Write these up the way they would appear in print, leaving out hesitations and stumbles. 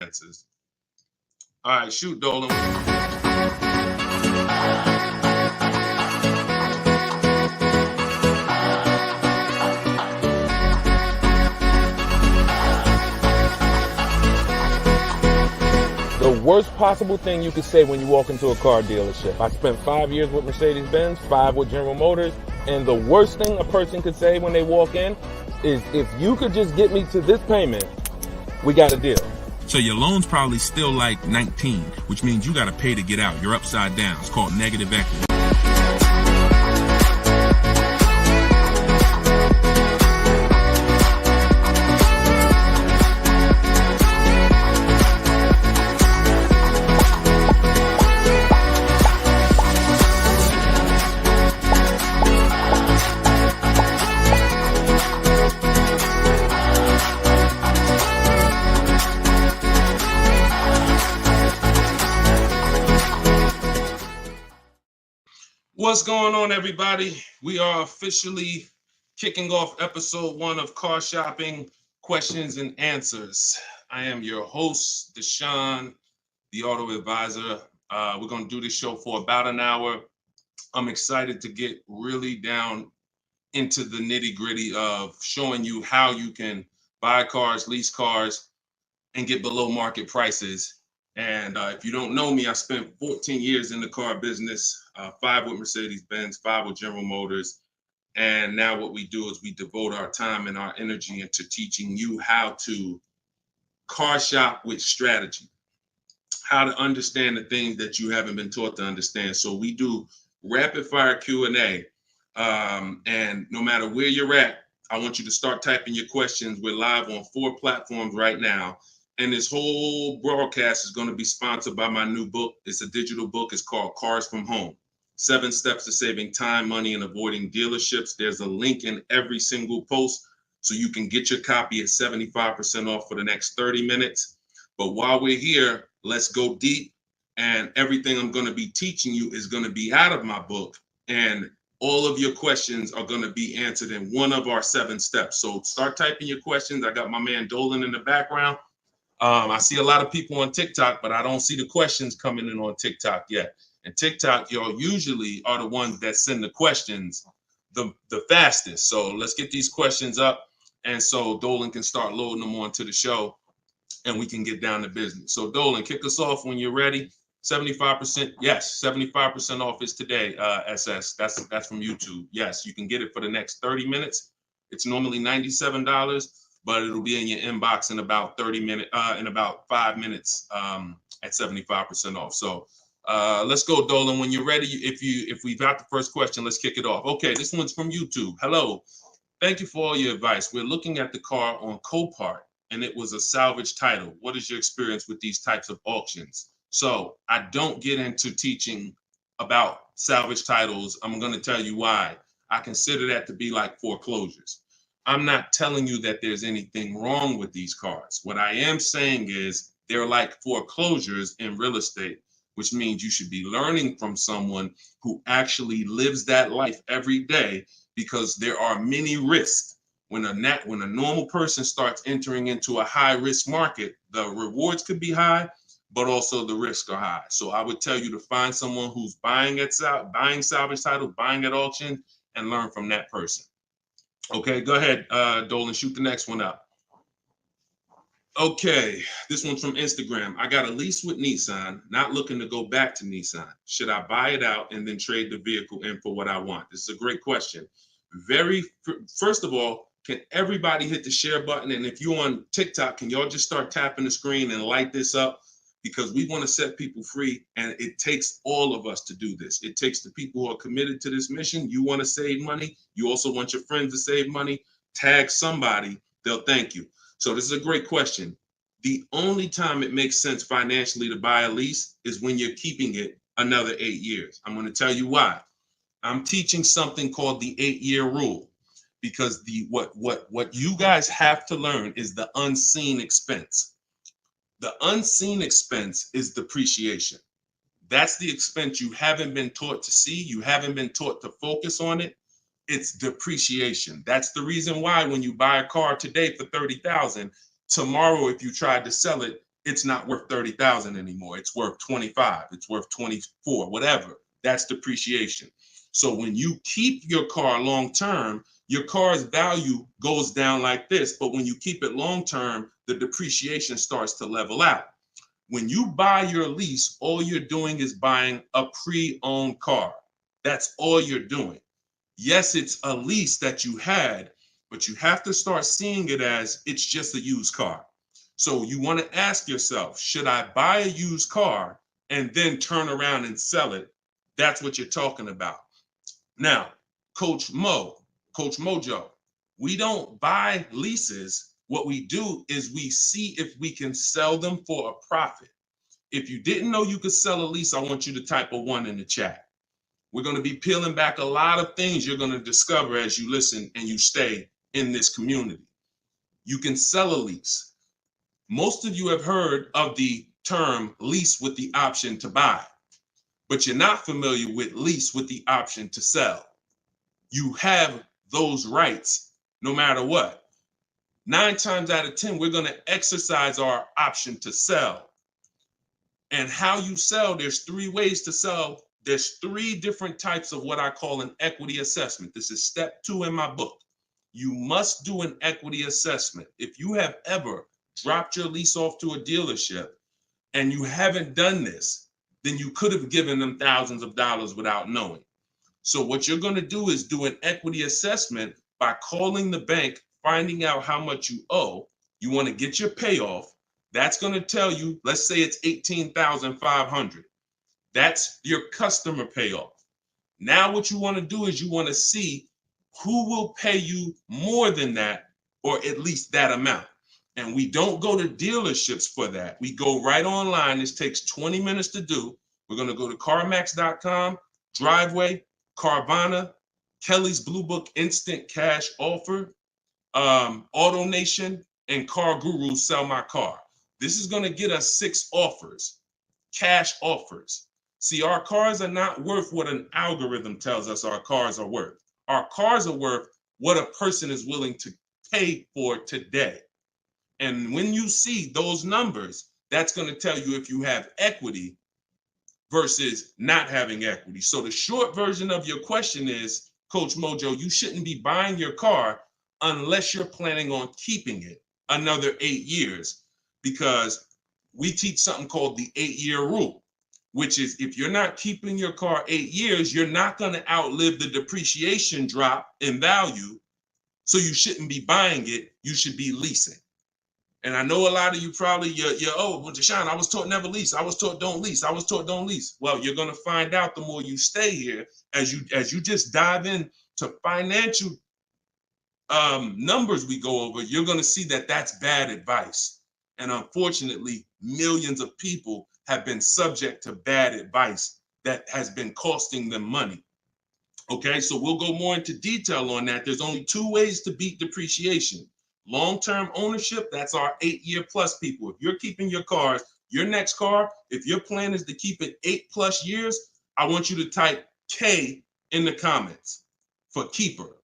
answers. All right, shoot, Dolan. The worst possible thing you could say when you walk into a car dealership. I spent 5 years with Mercedes-Benz, 5 with General Motors, and the worst thing a person could say when they walk in is, if you could just get me to this payment, we got a deal. So your loan's probably still like 19, which means you got to pay to get out. You're upside down. It's called negative equity. What's going on, everybody? We are officially kicking off episode 1 of Car Shopping Questions and Answers. I am your host, Deshone the Auto Advisor. We're going to do this show for about an hour. I'm excited to get really down into the nitty-gritty of showing you how you can buy cars, lease cars, and get below market prices. And if you don't know me, I spent 14 years in the car business, 5 with Mercedes-Benz, 5 with General Motors. And now what we do is we devote our time and our energy into teaching you how to car shop with strategy, how to understand the things that you haven't been taught to understand. So we do rapid fire Q&A. And no matter where you're at, I want you to start typing your questions. We're live on 4 platforms right now. And this whole broadcast is going to be sponsored by my new book. It's a digital book. It's called Cars from Home: 7 Steps to Saving Time, Money, and Avoiding Dealerships. There's a link in every single post so you can get your copy at 75% off for the next 30 minutes. But while we're here, let's go deep. And everything I'm going to be teaching you is going to be out of my book. And all of your questions are going to be answered in one of our 7 steps. So start typing your questions. I got my man Dolan in the background. I see a lot of people on TikTok, but I don't see the questions coming in on TikTok yet. And TikTok, y'all usually are the ones that send the questions the fastest. So let's get these questions up. And so Dolan can start loading them onto the show and we can get down to business. So Dolan, kick us off when you're ready. 75%. Yes, 75% off is today, SS. That's from YouTube. Yes, you can get it for the next 30 minutes. It's normally $97. But it'll be in your inbox in about 30 minutes, in about 5 minutes, at 75% off. So let's go, Dolan. When you're ready, if we've got the first question, let's kick it off. Okay, this one's from YouTube. Hello, thank you for all your advice. We're looking at the car on Copart, and it was a salvage title. What is your experience with these types of auctions? So I don't get into teaching about salvage titles. I'm going to tell you why. I consider that to be like foreclosures. I'm not telling you that there's anything wrong with these cars. What I am saying is they're like foreclosures in real estate, which means you should be learning from someone who actually lives that life every day, because there are many risks. When a normal person starts entering into a high risk market, the rewards could be high, but also the risks are high. So I would tell you to find someone who's buying salvage title, buying at auction, and learn from that person. Okay, go ahead, Dolan, shoot the next one up. Okay, this one's from Instagram. I got a lease with Nissan, not looking to go back to Nissan. Should I buy it out and then trade the vehicle in for what I want? This is a great question. First of all, can everybody hit the share button? And if you're on TikTok, can y'all just start tapping the screen and light this up? Because we want to set people free, and it takes all of us to do this. It takes the people who are committed to this mission. You want to save money. You also want your friends to save money. Tag somebody. They'll thank you. So this is a great question. The only time it makes sense financially to buy a lease is when you're keeping it another 8 years. I'm going to tell you why. I'm teaching something called the 8-year rule, because what you guys have to learn is the unseen expense. The unseen expense is depreciation. That's the expense you haven't been taught to see. You haven't been taught to focus on it. It's depreciation. That's the reason why when you buy a car today for $30,000, tomorrow, if you tried to sell it, it's not worth 30,000 anymore. It's worth 25. It's worth 24, whatever. That's depreciation. So when you keep your car long term, your car's value goes down like this. But when you keep it long term, the depreciation starts to level out. When you buy your lease, all you're doing is buying a pre-owned car. That's all you're doing. Yes, it's a lease that you had, but you have to start seeing it as it's just a used car. So you want to ask yourself, should I buy a used car and then turn around and sell it? That's what you're talking about. Now, Coach Mojo, we don't buy leases. What we do is we see if we can sell them for a profit. If you didn't know you could sell a lease, I want you to type a 1 in the chat. We're going to be peeling back a lot of things you're going to discover as you listen and you stay in this community. You can sell a lease. Most of you have heard of the term lease with the option to buy, but you're not familiar with lease with the option to sell. You have those rights no matter what. 9 times out of 10, we're going to exercise our option to sell. And how you sell, there's 3 ways to sell. There's 3 different types of what I call an equity assessment. This is step 2 in my book. You must do an equity assessment. If you have ever dropped your lease off to a dealership and you haven't done this, then you could have given them thousands of dollars without knowing. So what you're going to do is do an equity assessment by calling the bank, finding out how much you owe. You want to get your payoff. That's going to tell you, let's say it's $18,500. That's your customer payoff. Now what you want to do is you want to see who will pay you more than that, or at least that amount. And we don't go to dealerships for that. We go right online. This takes 20 minutes to do. We're going to go to CarMax.com, Driveway, Carvana, Kelly's Blue Book Instant Cash Offer, AutoNation, and Car Guru Sell My Car. This is going to get us 6 offers, cash offers. See, our cars are not worth what an algorithm tells us our cars are worth. Our cars are worth what a person is willing to pay for today. And when you see those numbers, that's going to tell you if you have equity versus not having equity. So the short version of your question is, Coach Mojo, you shouldn't be buying your car unless you're planning on keeping it another 8 years, because we teach something called the 8-year rule, which is if you're not keeping your car 8 years, you're not going to outlive the depreciation drop in value. So you shouldn't be buying it. You should be leasing. And I know a lot of you probably, oh, well, Deshone, I was taught never lease. I was taught don't lease. I was taught don't lease. Well, you're going to find out the more you stay here, as you just dive in to financial numbers we go over, you're going to see that that's bad advice. And unfortunately, millions of people have been subject to bad advice that has been costing them money. Okay, so we'll go more into detail on that. There's only 2 ways to beat depreciation. Long-term ownership, that's our 8-year plus people. If you're keeping your cars, your next car, if your plan is to keep it 8+ years, I want you to type K in the comments for keeper.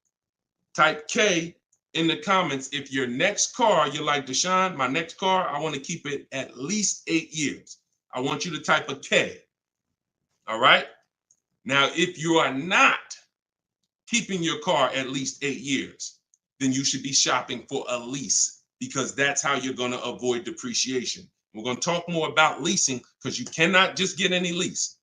Type K in the comments if your next car, you're like, Deshone, my next car, I want to keep it at least 8 years. I want you to type a K. All right? Now, if you are not keeping your car at least 8 years, then you should be shopping for a lease, because that's how you're going to avoid depreciation. We're going to talk more about leasing, because you cannot just get any lease.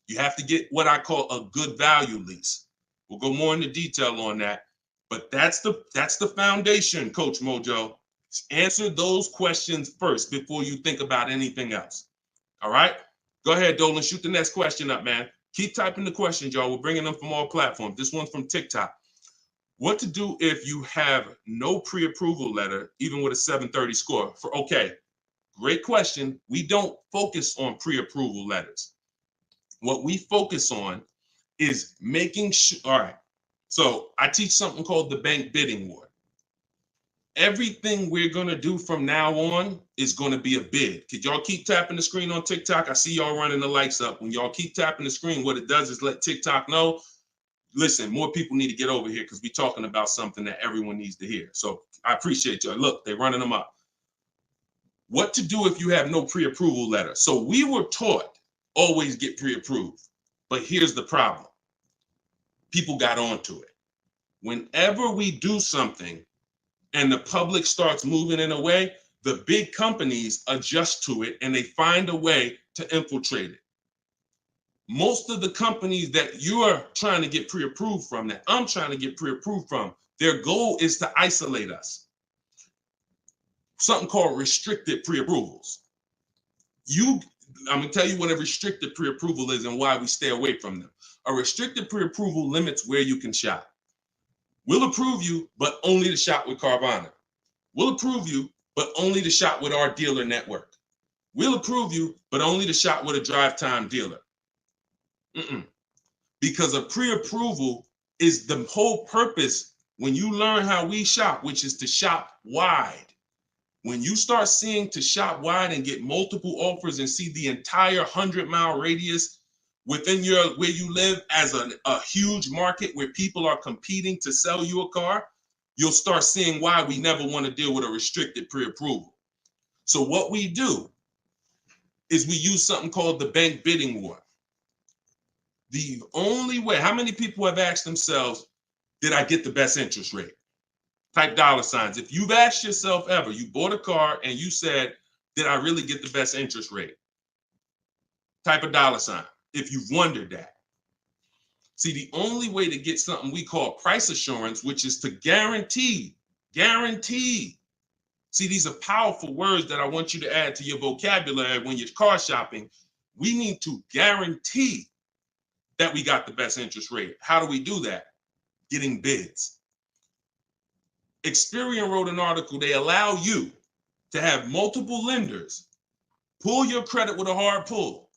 You have to get what I call a good value lease. We'll go more into detail on that. But that's the foundation, Coach Mojo. Answer those questions first before you think about anything else. All right? Go ahead, Dolan. Shoot the next question up, man. Keep typing the questions, y'all. We're bringing them from all platforms. This one's from TikTok. What to do if you have no pre-approval letter, even with a 730 score? Okay, great question. We don't focus on pre-approval letters. What we focus on is making sure, all right, so I teach something called the bank bidding war. Everything we're going to do from now on is going to be a bid. Could y'all keep tapping the screen on TikTok? I see y'all running the lights up. When y'all keep tapping the screen, what it does is let TikTok know, listen, more people need to get over here, because we're talking about something that everyone needs to hear. So I appreciate y'all. Look, they're running them up. What to do if you have no pre-approval letter? So we were taught always get pre-approved, but here's the problem. People got onto it. Whenever we do something and the public starts moving in a way, the big companies adjust to it and they find a way to infiltrate it. Most of the companies that you are trying to get pre-approved from, that I'm trying to get pre-approved from, their goal is to isolate us. Something called restricted pre-approvals. I'm gonna tell you what a restricted pre-approval is and why we stay away from them. A restricted pre-approval limits where you can shop. We'll approve you, but only to shop with Carvana. We'll approve you, but only to shop with our dealer network. We'll approve you, but only to shop with a drive time dealer. Because a pre-approval is the whole purpose when you learn how we shop, which is to shop wide. When you start seeing to shop wide and get multiple offers and see the entire 100-mile radius within where you live as a huge market where people are competing to sell you a car, you'll start seeing why we never want to deal with a restricted pre-approval. So what we do is we use something called the bank bidding war. The only way, how many people have asked themselves, did I get the best interest rate? Type dollar signs. If you've asked yourself ever, you bought a car and you said, did I really get the best interest rate? Type a dollar sign if you've wondered that. See, the only way to get something we call price assurance, which is to guarantee. See, these are powerful words that I want you to add to your vocabulary when you're car shopping. We need to guarantee that we got the best interest rate. How do we do that? Getting bids. Experian wrote an article. They allow you to have multiple lenders pull your credit with a hard pull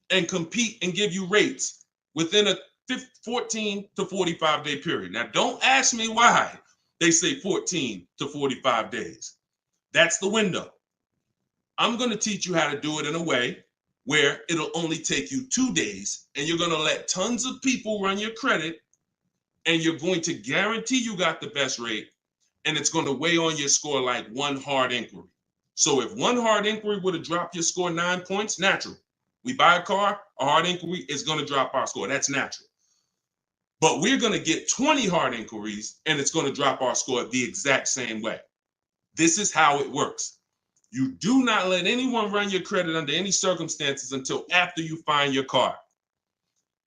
and compete and give you rates within a 14 to 45 day period. Now, don't ask me why they say 14 to 45 days. That's the window. I'm going to teach you how to do it in a way where it'll only take you 2 days and you're going to let tons of people run your credit and you're going to guarantee you got the best rate, and it's going to weigh on your score like one hard inquiry. So if one hard inquiry would have dropped your score 9 points, natural. We buy a car, a hard inquiry is going to drop our score. That's natural. But we're going to get 20 hard inquiries and it's going to drop our score the exact same way. This is how it works. You do not let anyone run your credit under any circumstances until after you find your car.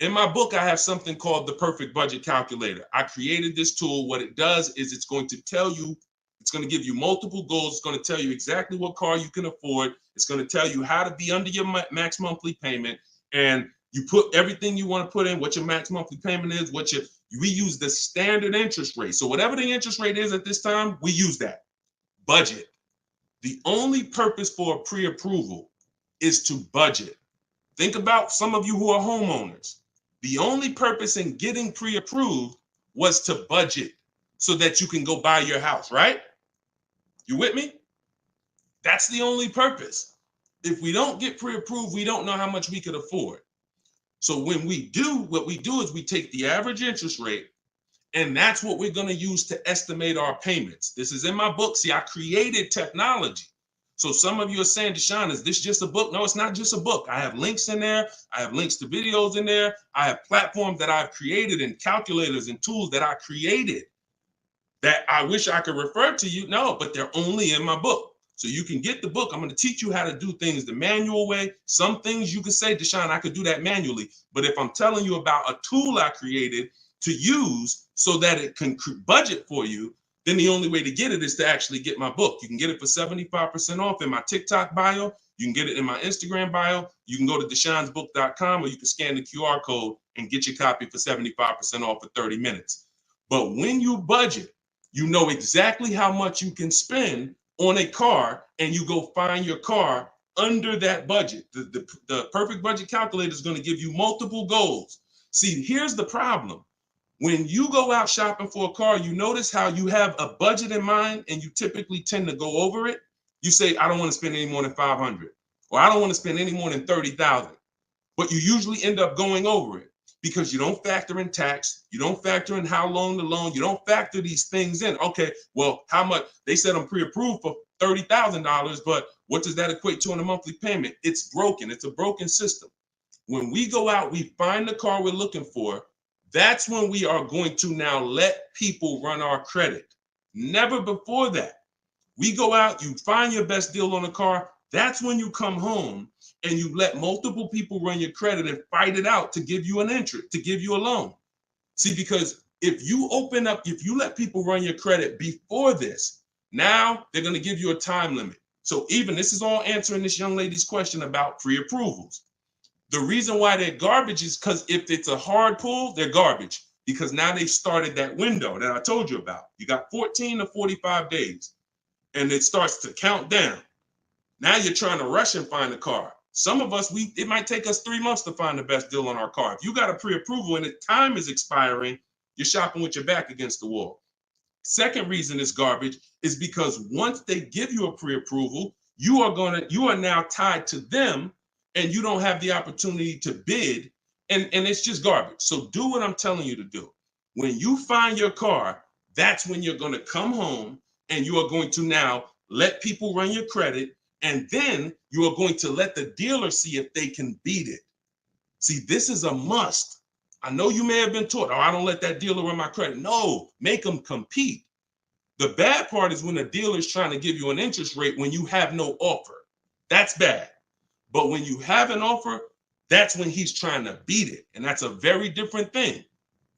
In my book, I have something called the Perfect Budget Calculator. I created this tool. What it does is it's going to tell you, it's going to give you multiple goals. It's going to tell you exactly what car you can afford. It's going to tell you how to be under your max monthly payment. And you put everything you want to put in, what your max monthly payment is, we use the standard interest rate. So whatever the interest rate is at this time, we use that. Budget. The only purpose for a pre-approval is to budget. Think about some of you who are homeowners. The only purpose in getting pre-approved was to budget so that you can go buy your house, right? You with me? That's the only purpose. If we don't get pre-approved, we don't know how much we could afford. So when we do, what we do is we take the average interest rate, and that's what we're going to use to estimate our payments. This is in my book. See, I created technology. So some of you are saying, Deshone, is this just a book? No, it's not just a book. I have links in there. I have links to videos in there. I have platforms that I've created and calculators and tools that I created that I wish I could refer to you. No, but they're only in my book. So you can get the book. I'm going to teach you how to do things the manual way. Some things you can say, Deshone, I could do that manually. But if I'm telling you about a tool I created to use so that it can budget for you, then the only way to get it is to actually get my book. You can get it for 75% off in my TikTok bio. You can get it in my Instagram bio. You can go to deshonesbook.com, or you can scan the QR code and get your copy for 75% off for 30 minutes. But when you budget, you know exactly how much you can spend on a car, and you go find your car under that budget. The Perfect Budget Calculator is going to give you multiple goals. See, here's the problem. When you go out shopping for a car, you notice how you have a budget in mind and you typically tend to go over it. You say, I don't want to spend any more than $500, or I don't want to spend any more than $30,000. But you usually end up going over it because you don't factor in tax. You don't factor in how long the loan, you don't factor these things in. Okay, well, how much? They said I'm pre-approved for $30,000, but What does that equate to on a monthly payment? It's broken. It's a broken system. When we go out, we find the car we're looking for. That's when we are going to now let people run our credit. Never before that. We go out, you find your best deal on a car. That's when you come home and you let multiple people run your credit and fight it out to give you an interest, to give you a loan. See, because if you open up, if you let people run your credit before this, now they're going to give you a time limit. So even this is all answering this young lady's question about pre-approvals. The reason why they're garbage is because if it's a hard pull, they're garbage because now they've started that window that I told you about. You got 14 to 45 days and it starts to count down. Now you're trying to rush and find a car. Some of us, it might take us 3 months to find the best deal on our car. If you got a pre-approval and the time is expiring, you're shopping with your back against the wall. Second reason it's garbage is because once they give you a pre-approval, you are now tied to them and you don't have the opportunity to bid, and it's just garbage. So do what I'm telling you to do. When you find your car, that's when you're going to come home and you are going to now let people run your credit, and then you are going to let the dealer see if they can beat it. See, this is a must. I know you may have been taught, oh, I don't let that dealer run my credit. No, make them compete. The bad part is when a dealer is trying to give you an interest rate when you have no offer. That's bad. But when you have an offer, that's when he's trying to beat it. And that's a very different thing.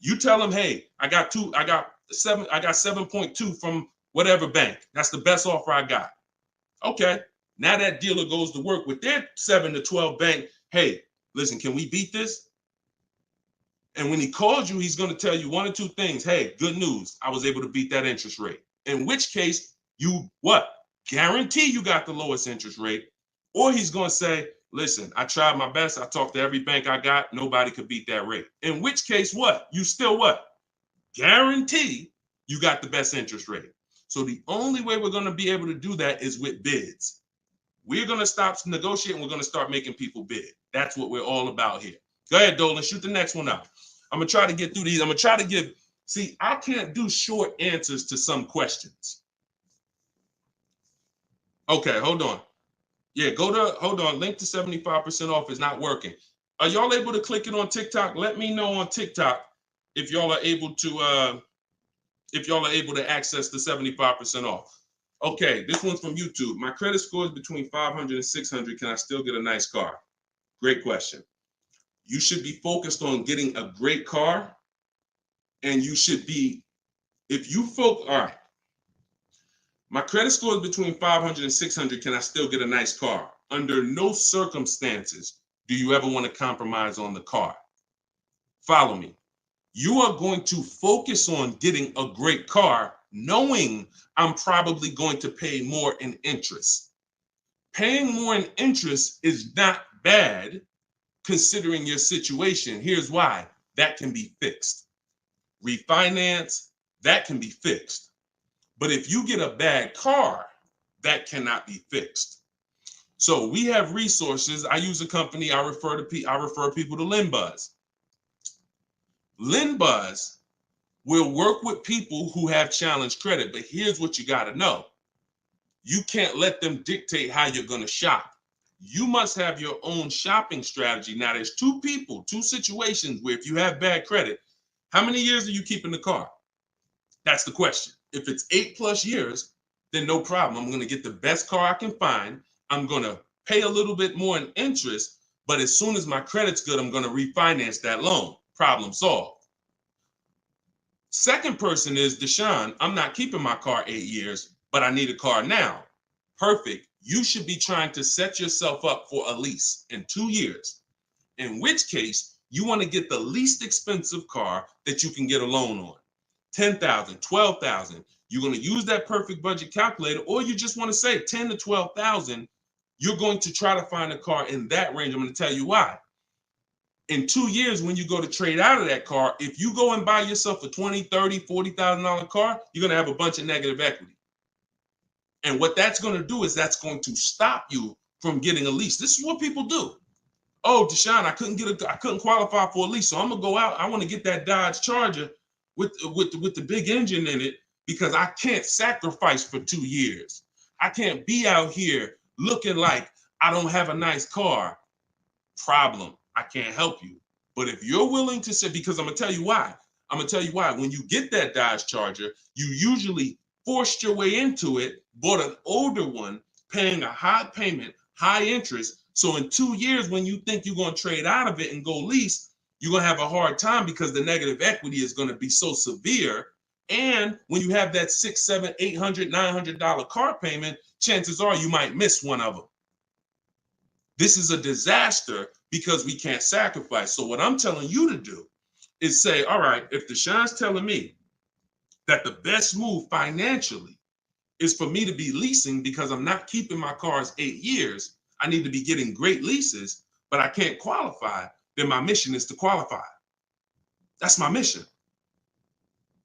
You tell him, hey, I got 7.2 from whatever bank. That's the best offer I got. Okay. Now that dealer goes to work with their 7 to 12 bank. Hey, listen, can we beat this? And when he calls you, he's going to tell you one or two things. Hey, good news. I was able to beat that interest rate. In which case, you what? Guarantee you got the lowest interest rate. Or he's going to say, listen, I tried my best. I talked to every bank I got. Nobody could beat that rate. In which case, what? You still what? Guarantee you got the best interest rate. So the only way we're going to be able to do that is with bids. We're going to stop negotiating. We're going to start making people bid. That's what we're all about here. Go ahead, Dolan. Shoot the next one up. I'm going to try to get through these. I'm going to try to give, see, I can't do short answers to some questions. Okay, hold on. Yeah, hold on. Link to 75% off is not working. Are y'all able to click it on TikTok? Let me know on TikTok if y'all are able to access the 75% off. Okay, this one's from YouTube. My credit score is between 500 and 600. Can I still get a nice car? Great question. You should be focused on getting a great car, and you should be, all right. My credit score is between 500 and 600. Can I still get a nice car? Under no circumstances do you ever want to compromise on the car. Follow me. You are going to focus on getting a great car, knowing I'm probably going to pay more in interest. Paying more in interest is not bad considering your situation. Here's why. That can be fixed. Refinance, that can be fixed. But if you get a bad car, that cannot be fixed. So we have resources. I use a company. I refer people to LendBuzz. LendBuzz will work with people who have challenged credit. But here's what you got to know. You can't let them dictate how you're going to shop. You must have your own shopping strategy. Now, there's two situations where if you have bad credit, how many years are you keeping the car? That's the question. If it's 8+ years, then no problem. I'm going to get the best car I can find. I'm going to pay a little bit more in interest, but as soon as my credit's good, I'm going to refinance that loan. Problem solved. Second person is Deshone. I'm not keeping my car 8 years, but I need a car now. Perfect. You should be trying to set yourself up for a lease in 2 years, in which case you want to get the least expensive car that you can get a loan on. $10,000, $12,000. You're going to use that perfect budget calculator, or you just want to say $10,000 to $12,000. You're going to try to find a car in that range. I'm going to tell you why. In 2 years, when you go to trade out of that car, if you go and buy yourself a $20,000, $30,000, $40,000 car, you're going to have a bunch of negative equity. And what that's going to do is that's going to stop you from getting a lease. This is what people do. Oh, Deshone, I couldn't qualify for a lease, so I'm gonna go out. I want to get that Dodge Charger with the big engine in it because I can't sacrifice for 2 years. I can't be out here looking like I don't have a nice car, problem. I can't help you. But if you're willing to say, because I'm gonna tell you why. I'm gonna tell you why. When you get that Dodge Charger, you usually forced your way into it, bought an older one, paying a high payment, high interest. So in 2 years, when you think you're gonna trade out of it and go lease, you're gonna have a hard time because the negative equity is gonna be so severe. And when you have that $600, $700, $800, $900 car payment, chances are you might miss one of them. This is a disaster because we can't sacrifice. So what I'm telling you to do is say, all right, if Deshaun's telling me that the best move financially is for me to be leasing because I'm not keeping my cars 8 years, I need to be getting great leases, but I can't qualify, then my mission is to qualify. That's my mission.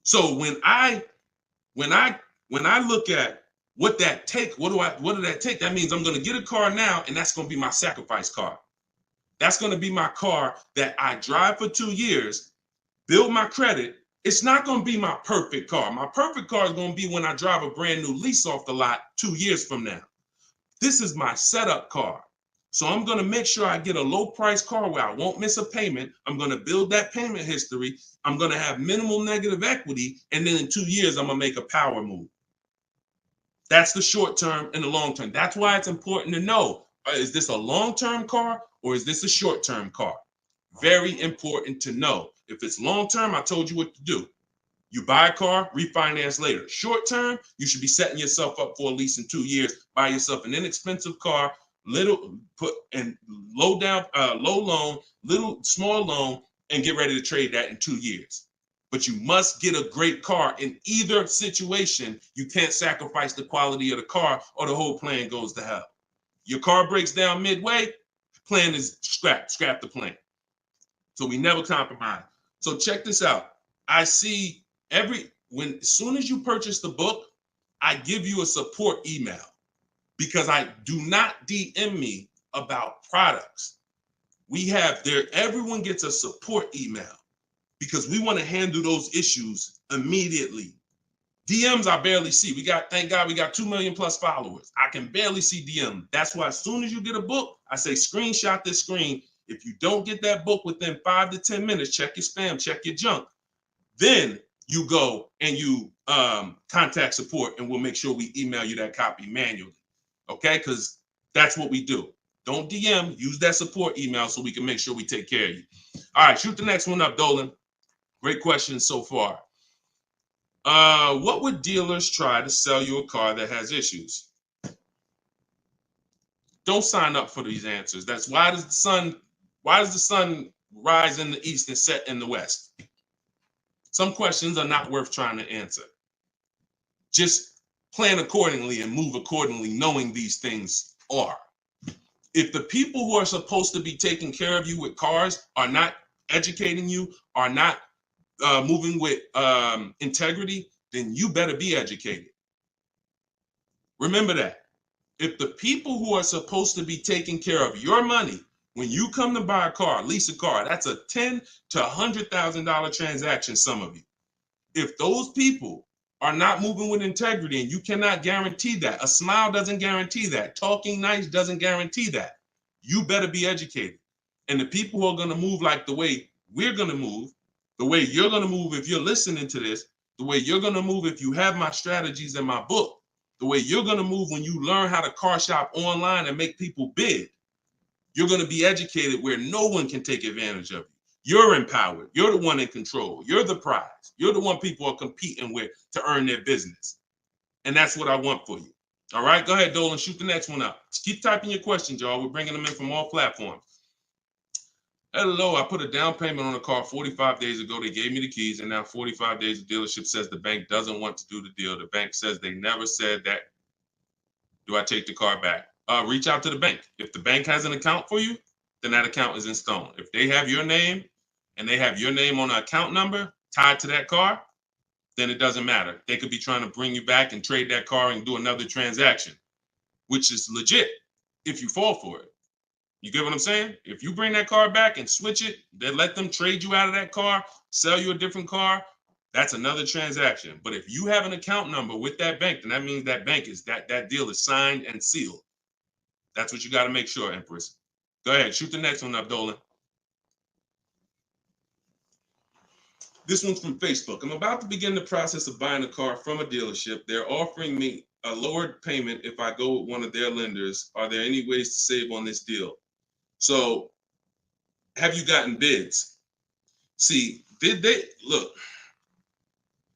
So when I look at what that take, what did that take? That means I'm going to get a car now, and that's going to be my sacrifice car. That's going to be my car that I drive for 2 years, build my credit. It's not going to be my perfect car. My perfect car is going to be when I drive a brand new lease off the lot 2 years from now. This is my setup car. So I'm going to make sure I get a low price car where I won't miss a payment. I'm going to build that payment history. I'm going to have minimal negative equity. And then in 2 years, I'm going to make a power move. That's the short term and the long term. That's why it's important to know, is this a long-term car or is this a short-term car? Very important to know. If it's long-term, I told you what to do. You buy a car, refinance later. Short-term, you should be setting yourself up for a lease in 2 years. Buy yourself an inexpensive car, low loan, small loan, and get ready to trade that in 2 years. But you must get a great car in either situation. You can't sacrifice the quality of the car or the whole plan goes to hell. Your car breaks down midway, plan is scrap the plan. So we never compromise. So check this out. I see as soon as you purchase the book, I give you a support email because I do not DM me about products. Everyone gets a support email because we want to handle those issues immediately. DMs I barely see. Thank God we got 2 million plus followers. I can barely see DM. That's why as soon as you get a book, I say screenshot this screen. If you don't get that book within 5 to 10 minutes, check your spam, check your junk. Then you go and you contact support and we'll make sure we email you that copy manually. Okay? Because that's what we do. Don't DM, use that support email so we can make sure we take care of you. All right, shoot the next one up, Dolan. Great question so far. What would dealers try to sell you a car that has issues? Don't sign up for these answers. That's why does the sun rise in the east and set in the west? Some questions are not worth trying to answer. Just plan accordingly and move accordingly, knowing these things are. If the people who are supposed to be taking care of you with cars are not educating you, are not moving with integrity, then you better be educated. Remember that. If the people who are supposed to be taking care of your money, when you come to buy a car, lease a car, that's a $10,000 to $100,000 transaction, some of you. If those people are not moving with integrity, and you cannot guarantee that, a smile doesn't guarantee that, talking nice doesn't guarantee that, you better be educated. And the people who are going to move like the way we're going to move, the way you're going to move if you're listening to this, the way you're going to move if you have my strategies in my book, the way you're going to move when you learn how to car shop online and make people bid, you're going to be educated where no one can take advantage of you. You're empowered. You're the one in control. You're the prize. You're the one people are competing with to earn their business. And that's what I want for you. All right, go ahead, Dolan, shoot the next one up. Just keep typing your questions, y'all. We're bringing them in from all platforms. Hello, I put a down payment on a car 45 days ago. They gave me the keys, and now 45 days, the dealership says the bank doesn't want to do the deal. The bank says they never said that. Do I take the car back? Reach out to the bank. If the bank has an account for you, then that account is in stone. If they have your name and they have your name on an account number tied to that car, then it doesn't matter. They could be trying to bring you back and trade that car and do another transaction, which is legit if you fall for it. You get what I'm saying? If you bring that car back and switch it, then let them trade you out of that car, sell you a different car, that's another transaction. But if you have an account number with that bank, then that means that bank is that deal is signed and sealed. That's what you got to make sure, Empress. Go ahead, shoot the next one up, Dolan. This one's from Facebook. I'm about to begin the process of buying a car from a dealership. They're offering me a lowered payment if I go with one of their lenders. Are there any ways to save on this deal? So, have you gotten bids? See, did they look?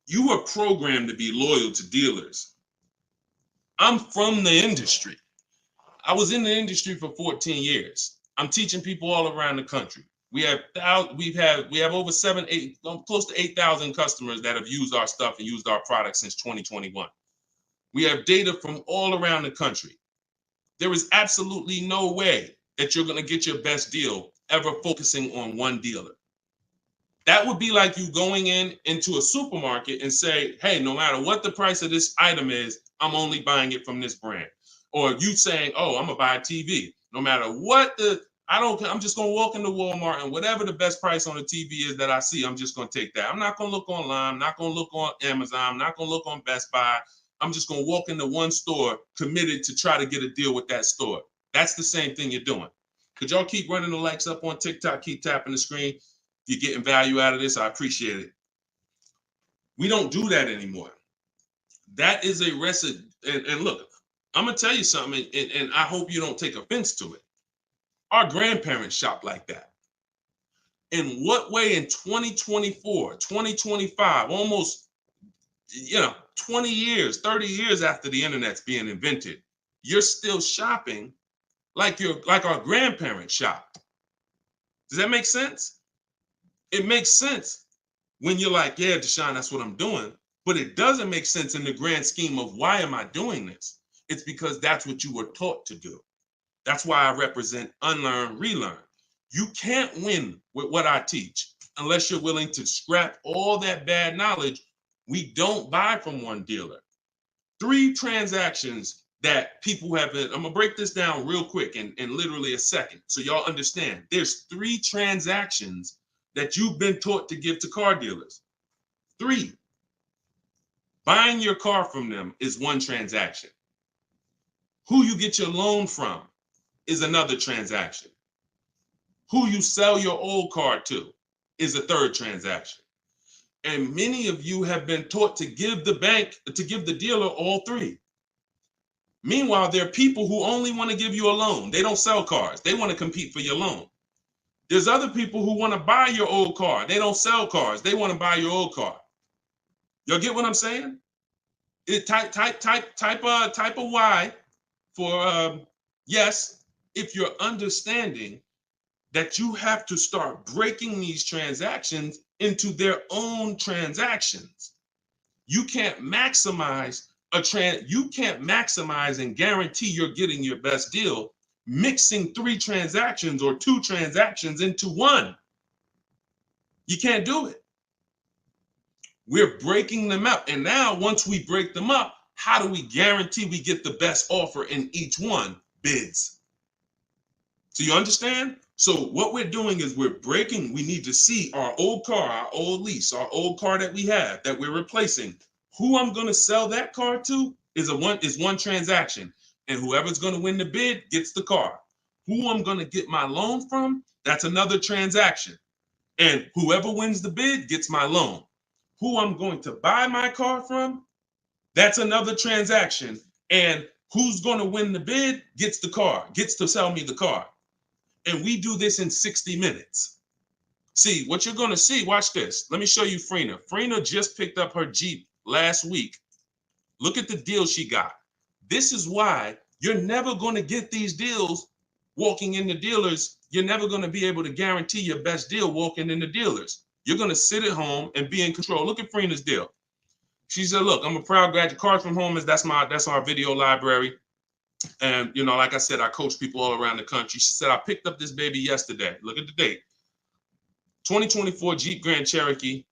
You were programmed to be loyal to dealers. I'm from the industry. I was in the industry for 14 years. I'm teaching people all around the country. We have over 8, close to 8,000 customers that have used our stuff and used our products since 2021. We have data from all around the country. There is absolutely no way that you're going to get your best deal ever focusing on one dealer. That would be like you going into a supermarket and say, hey, no matter what the price of this item is, I'm only buying it from this brand. Or you saying, oh, I'm gonna buy a TV. No matter what I'm just gonna walk into Walmart and whatever the best price on the TV is that I see, I'm just gonna take that. I'm not gonna look online, I'm not gonna look on Amazon, I'm not gonna look on Best Buy. I'm just gonna walk into one store committed to try to get a deal with that store. That's the same thing you're doing. Could y'all keep running the likes up on TikTok, keep tapping the screen? If you're getting value out of this, I appreciate it. We don't do that anymore. That is a recipe. And look, I'm going to tell you something, and I hope you don't take offense to it. Our grandparents shopped like that. In what way in 2024, 2025, almost 20 years, 30 years after the internet's being invented, you're still shopping like our grandparents shopped? Does that make sense? It makes sense when you're like, yeah, Deshone, that's what I'm doing. But it doesn't make sense in the grand scheme of why am I doing this? It's because that's what you were taught to do. That's why I represent unlearn, relearn. You can't win with what I teach unless you're willing to scrap all that bad knowledge. We don't buy from one dealer. 3 transactions that people have been, I'm gonna break this down real quick in literally a second so y'all understand. There's 3 transactions that you've been taught to give to car dealers. 3. Buying your car from them is one transaction. Who you get your loan from is another transaction. Who you sell your old car to is a 3rd transaction. And many of you have been taught to give the dealer all 3. Meanwhile, there are people who only want to give you a loan. They don't sell cars. They want to compete for your loan. There's other people who want to buy your old car. They don't sell cars. They want to buy your old car. Y'all get what I'm saying? Type a Y for yes, if you're understanding that you have to start breaking these transactions into their own transactions. You can't maximize and guarantee you're getting your best deal mixing 3 transactions or 2 transactions into one. You can't do it. We're breaking them up. And now once we break them up, how do we guarantee we get the best offer in each one? Bids. So you understand? So what we're doing is we need to see our old car, our old lease, our old car that we have that we're replacing. Who I'm going to sell that car to is one transaction. And whoever's going to win the bid gets the car. Who I'm going to get my loan from, that's another transaction. And whoever wins the bid gets my loan. Who I'm going to buy my car from, that's another transaction. And who's going to win the bid gets the car, gets to sell me the car. And we do this in 60 minutes. See, what you're going to see, watch this. Let me show you Frina. Frina just picked up her Jeep last week. Look at the deal she got. This is why you're never going to get these deals walking in the dealers. You're never going to be able to guarantee your best deal walking in the dealers. You're going to sit at home and be in control. Look at Frina's deal. She said, look, I'm a proud graduate. Cards from Home that's our video library. And, like I said, I coach people all around the country. She said, I picked up this baby yesterday. Look at the date. 2024 Jeep Grand Cherokee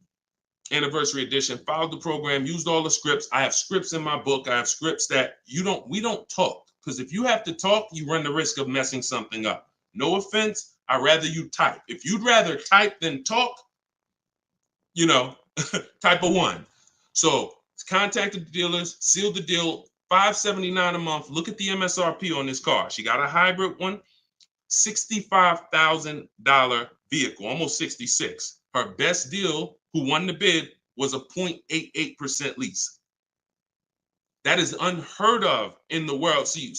Anniversary Edition. Followed the program, used all the scripts. I have scripts in my book. I have scripts that we don't talk. Because if you have to talk, you run the risk of messing something up. No offense. I'd rather you type. If you'd rather type than talk, type a 1. So contact the dealers, seal the deal, $579 a month. Look at the MSRP on this car. She got a hybrid one, $65,000 vehicle, almost 66. Her best deal, who won the bid, was a 0.88% lease. That is unheard of in the world. See,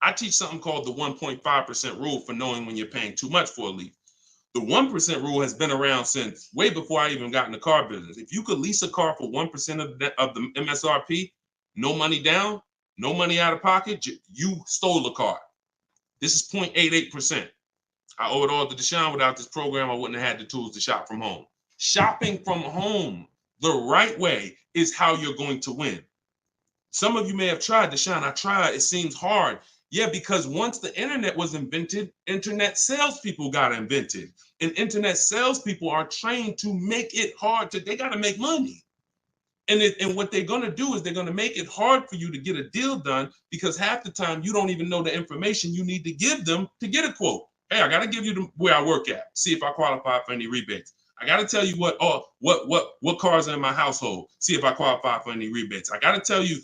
I teach something called the 1.5% rule for knowing when you're paying too much for a lease. The 1% rule has been around since way before I even got in the car business. If you could lease a car for 1% of the MSRP, no money down, no money out of pocket, you stole the car. This is 0.88%. I owe it all to Deshone. Without this program, I wouldn't have had the tools to shop from home. Shopping from home the right way is how you're going to win. Some of you may have tried, Deshone. I tried. It seems hard. Yeah, because once the internet was invented, internet salespeople got invented. And internet salespeople are trained to make it hard. They got to make money. And what they're going to do is they're going to make it hard for you to get a deal done, because half the time you don't even know the information you need to give them to get a quote. Hey, I got to give you where I work at. See if I qualify for any rebates. I got to tell you what cars are in my household. See if I qualify for any rebates. I got to tell you,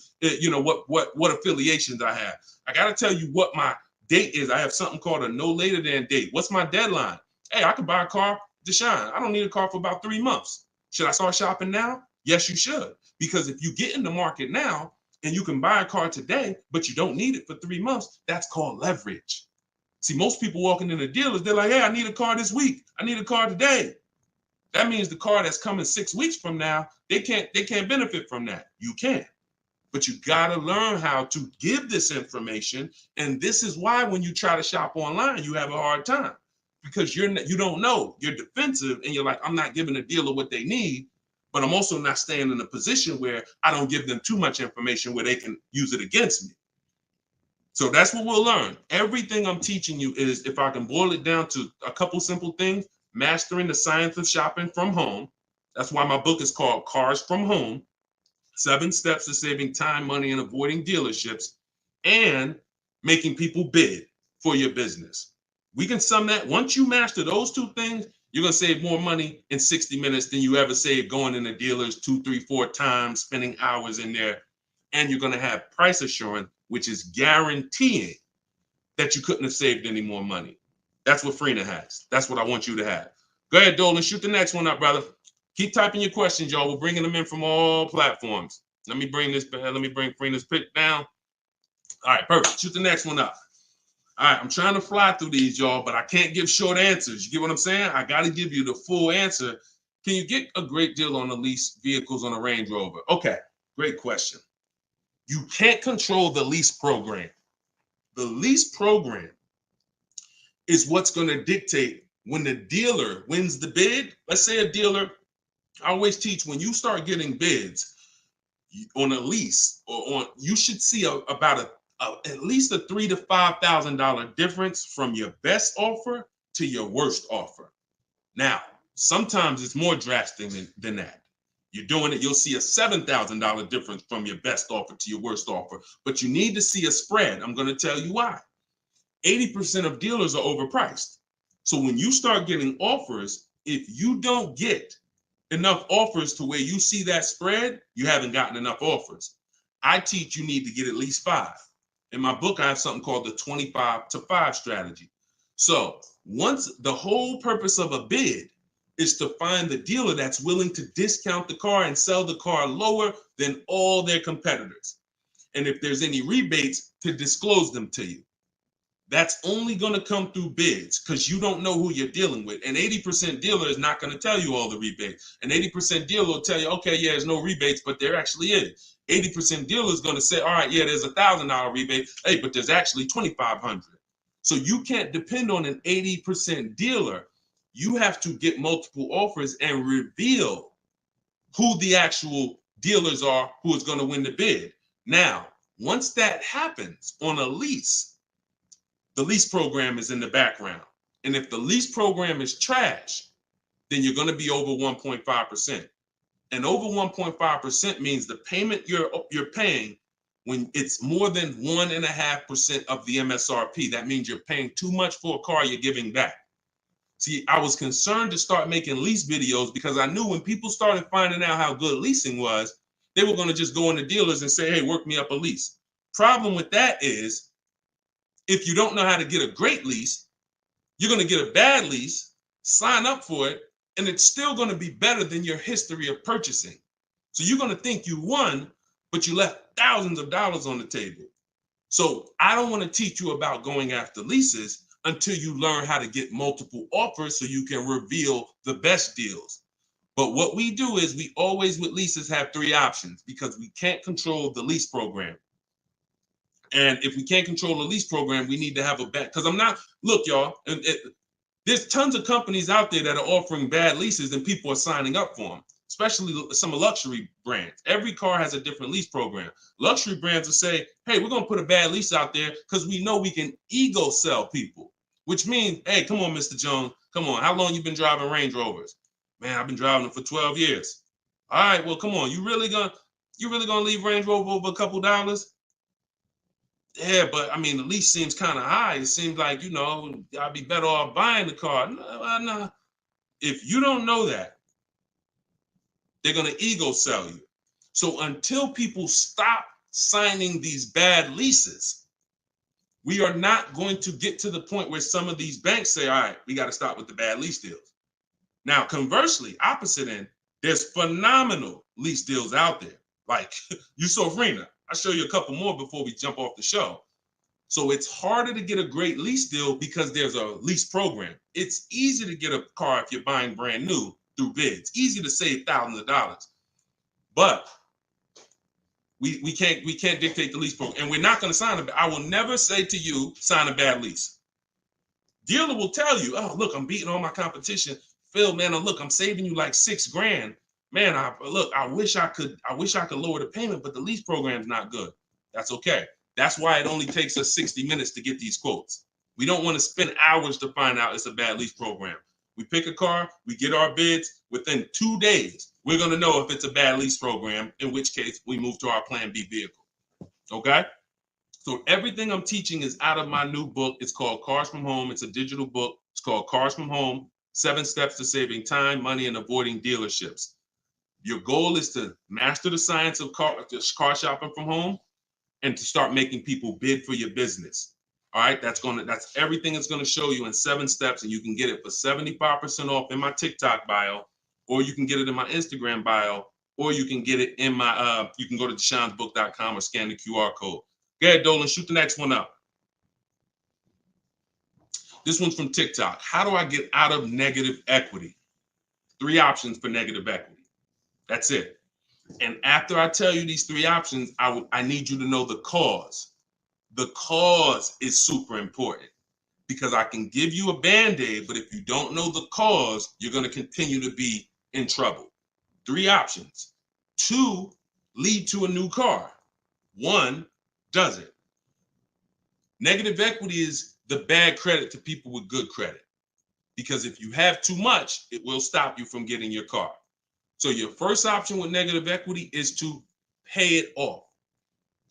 what affiliations I have. I got to tell you what my date is. I have something called a no later than date. What's my deadline? Hey, I could buy a car, Deshone. I don't need a car for about 3 months. Should I start shopping now? Yes, you should. Because if you get in the market now and you can buy a car today, but you don't need it for 3 months, that's called leverage. See, most people walking in the dealers, they're like, hey, I need a car this week. I need a car today. That means the car that's coming 6 weeks from now, they can't benefit from that. You can. But you got to learn how to give this information. And this is why when you try to shop online, you have a hard time, because you don't know. You're defensive and you're like, I'm not giving a dealer what they need, but I'm also not staying in a position where I don't give them too much information where they can use it against me. So that's what we'll learn. Everything I'm teaching you is, if I can boil it down to a couple simple things, mastering the science of shopping from home. That's why my book is called Cars from Home, 7 Steps to Saving Time, Money, and Avoiding Dealerships, and making people bid for your business. We can sum that. Once you master those 2 things, you're going to save more money in 60 minutes than you ever saved going in the dealers 2, 3, 4 times, spending hours in there. And you're going to have price assurance, which is guaranteeing that you couldn't have saved any more money. That's what Freenah has. That's what I want you to have. Go ahead, Dolan. Shoot the next one up, brother. Keep typing your questions, y'all. We're bringing them in from all platforms. Let me bring Freenah's pick down. All right, perfect. Shoot the next one up. All right, I'm trying to fly through these, y'all, but I can't give short answers. You get what I'm saying? I got to give you the full answer. Can you get a great deal on the lease vehicles on a Range Rover? Okay, great question. You can't control the lease program. The lease program is what's going to dictate when the dealer wins the bid. Let's say a dealer, I always teach, when you start getting bids on a lease you should see about at least a $3,000 to $5,000 difference from your best offer to your worst offer. Now, sometimes it's more drastic than that. You're doing it, you'll see a $7,000 difference from your best offer to your worst offer, but you need to see a spread. I'm going to tell you why. 80% of dealers are overpriced. So when you start getting offers, if you don't get enough offers to where you see that spread, you haven't gotten enough offers. I teach you need to get at least 5. In my book, I have something called the 25 to 5 strategy. So once the whole purpose of a bid is to find the dealer that's willing to discount the car and sell the car lower than all their competitors. And if there's any rebates, to disclose them to you. That's only going to come through bids, because you don't know who you're dealing with. An 80% dealer is not going to tell you all the rebates. An 80% dealer will tell you, okay, yeah, there's no rebates, but there actually is. 80% dealer is going to say, all right, yeah, there's $1,000 rebate. Hey, but there's actually $2,500. So you can't depend on an 80% dealer. You have to get multiple offers and reveal who the actual dealers are who is going to win the bid. Now, once that happens on a lease, the lease program is in the background. And if the lease program is trash, then you're going to be over 1.5%. And over 1.5% means the payment you're paying, when it's more than 1.5% of the MSRP, that means you're paying too much for a car you're giving back. See, I was concerned to start making lease videos because I knew when people started finding out how good leasing was, they were going to just go into dealers and say, hey, work me up a lease. Problem with that is, if you don't know how to get a great lease, you're going to get a bad lease, sign up for it, and it's still going to be better than your history of purchasing. So you're going to think you won, but you left thousands of dollars on the table. So I don't want to teach you about going after leases until you learn how to get multiple offers so you can reveal the best deals. But what we do is we always with leases have 3 options because we can't control the lease program. And if we can't control the lease program, we need to have a bet. Because look, y'all, there's tons of companies out there that are offering bad leases and people are signing up for them, especially some luxury brands. Every car has a different lease program. Luxury brands will say, hey, we're going to put a bad lease out there because we know we can ego sell people, which means, hey, come on, Mr. Jones, come on. How long you been driving Range Rovers? Man, I've been driving them for 12 years. All right, well, come on. You really gonna leave Range Rover over a couple dollars? Yeah, but I mean, the lease seems kind of high. It seems like, I'd be better off buying the car. No. If you don't know that, they're going to ego sell you. So until people stop signing these bad leases, we are not going to get to the point where some of these banks say, all right, we got to stop with the bad lease deals. Now, conversely, opposite end, there's phenomenal lease deals out there. Like you saw Rena. I'll show you a couple more before we jump off the show. So it's harder to get a great lease deal because there's a lease program. It's easy to get a car if you're buying brand new through bids. Easy to save thousands of dollars. But we can't dictate the lease program. And we're not going to sign it. I will never say to you, sign a bad lease. Dealer will tell you, oh, look, I'm beating all my competition. Phil, man, look, I'm saving you like $6,000. Man, I wish I could lower the payment, but the lease program's not good. That's okay. That's why it only takes us 60 minutes to get these quotes. We don't want to spend hours to find out it's a bad lease program. We pick a car, we get our bids. Within 2 days, we're going to know if it's a bad lease program, in which case we move to our Plan B vehicle. Okay? So everything I'm teaching is out of my new book. It's called Cars from Home. It's a digital book. It's called Cars from Home, 7 Steps to Saving Time, Money, and Avoiding Dealerships. Your goal is to master the science of car shopping from home and to start making people bid for your business. All right, that's everything it's going to show you in 7 steps, and you can get it for 75% off in my TikTok bio, or you can get it in my Instagram bio, or you can get it in my you can go to deshonsbook.com or scan the QR code. Go ahead, Dolan, shoot the next one up. This one's from TikTok. How do I get out of negative equity? 3 options for negative equity. That's it. And after I tell you these 3 options, I need you to know the cause. The cause is super important because I can give you a Band-Aid, but if you don't know the cause, you're going to continue to be in trouble. 3 options. 2 lead to a new car. 1 doesn't. Negative equity is the bad credit to people with good credit because if you have too much, it will stop you from getting your car. So your first option with negative equity is to pay it off.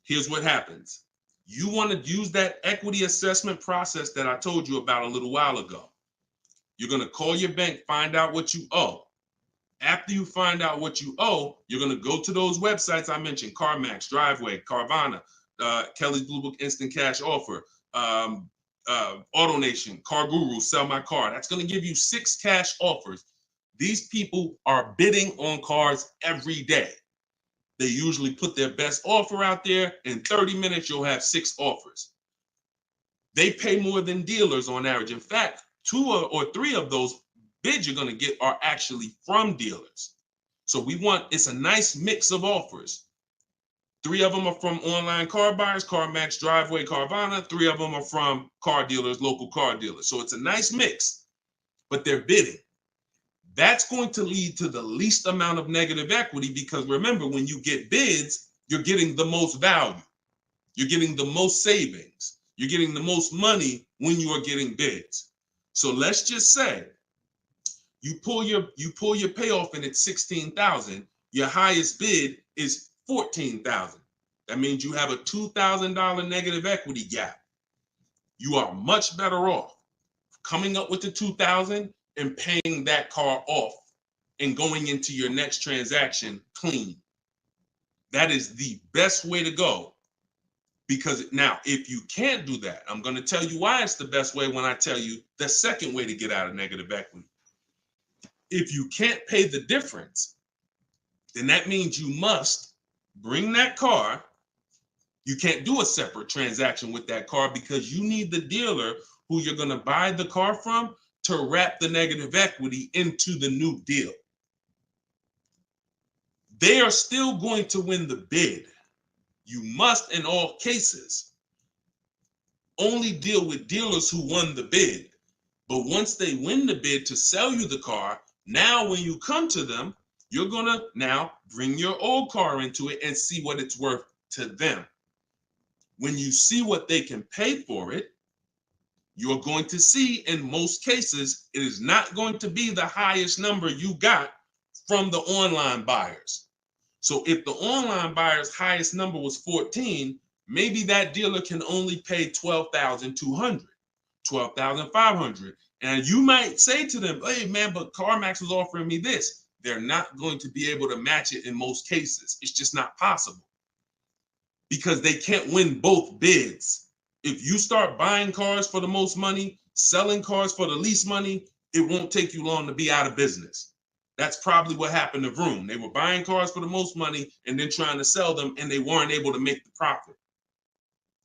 Here's what happens. You want to use that equity assessment process that I told you about a little while ago. You're going to call your bank, find out what you owe. After you find out what you owe, you're going to go to those websites I mentioned, CarMax, Driveway, Carvana, Kelly's Blue Book Instant Cash Offer, AutoNation, Car Guru, Sell My Car. That's going to give you 6 cash offers. These people are bidding on cars every day. They usually put their best offer out there. In 30 minutes, you'll have 6 offers. They pay more than dealers on average. In fact, 2 or 3 of those bids you're going to get are actually from dealers. So it's a nice mix of offers. 3 of them are from online car buyers, CarMax, Driveway, Carvana. 3 of them are from car dealers, local car dealers. So it's a nice mix, but they're bidding. That's going to lead to the least amount of negative equity because remember, when you get bids, you're getting the most value. You're getting the most savings. You're getting the most money when you are getting bids. So let's just say you pull your payoff in at $16,000. Your highest bid is $14,000. That means you have a $2,000 negative equity gap. You are much better off coming up with the $2,000 and paying that car off and going into your next transaction clean. That is the best way to go. Because now, if you can't do that, I'm going to tell you why it's the best way when I tell you the second way to get out of negative equity. If you can't pay the difference, then that means you must bring that car. You can't do a separate transaction with that car because you need the dealer who you're going to buy the car from to wrap the negative equity into the new deal. They are still going to win the bid. You must, in all cases, only deal with dealers who won the bid. But once they win the bid to sell you the car, now when you come to them, you're going to now bring your old car into it and see what it's worth to them. When you see what they can pay for it, you're going to see in most cases, it is not going to be the highest number you got from the online buyers. So if the online buyer's highest number was 14, maybe that dealer can only pay 12,200, 12,500. And you might say to them, hey man, but CarMax was offering me this. They're not going to be able to match it in most cases. It's just not possible because they can't win both bids. If you start buying cars for the most money, selling cars for the least money, it won't take you long to be out of business. That's probably what happened to Vroom. They were buying cars for the most money and then trying to sell them, and they weren't able to make the profit.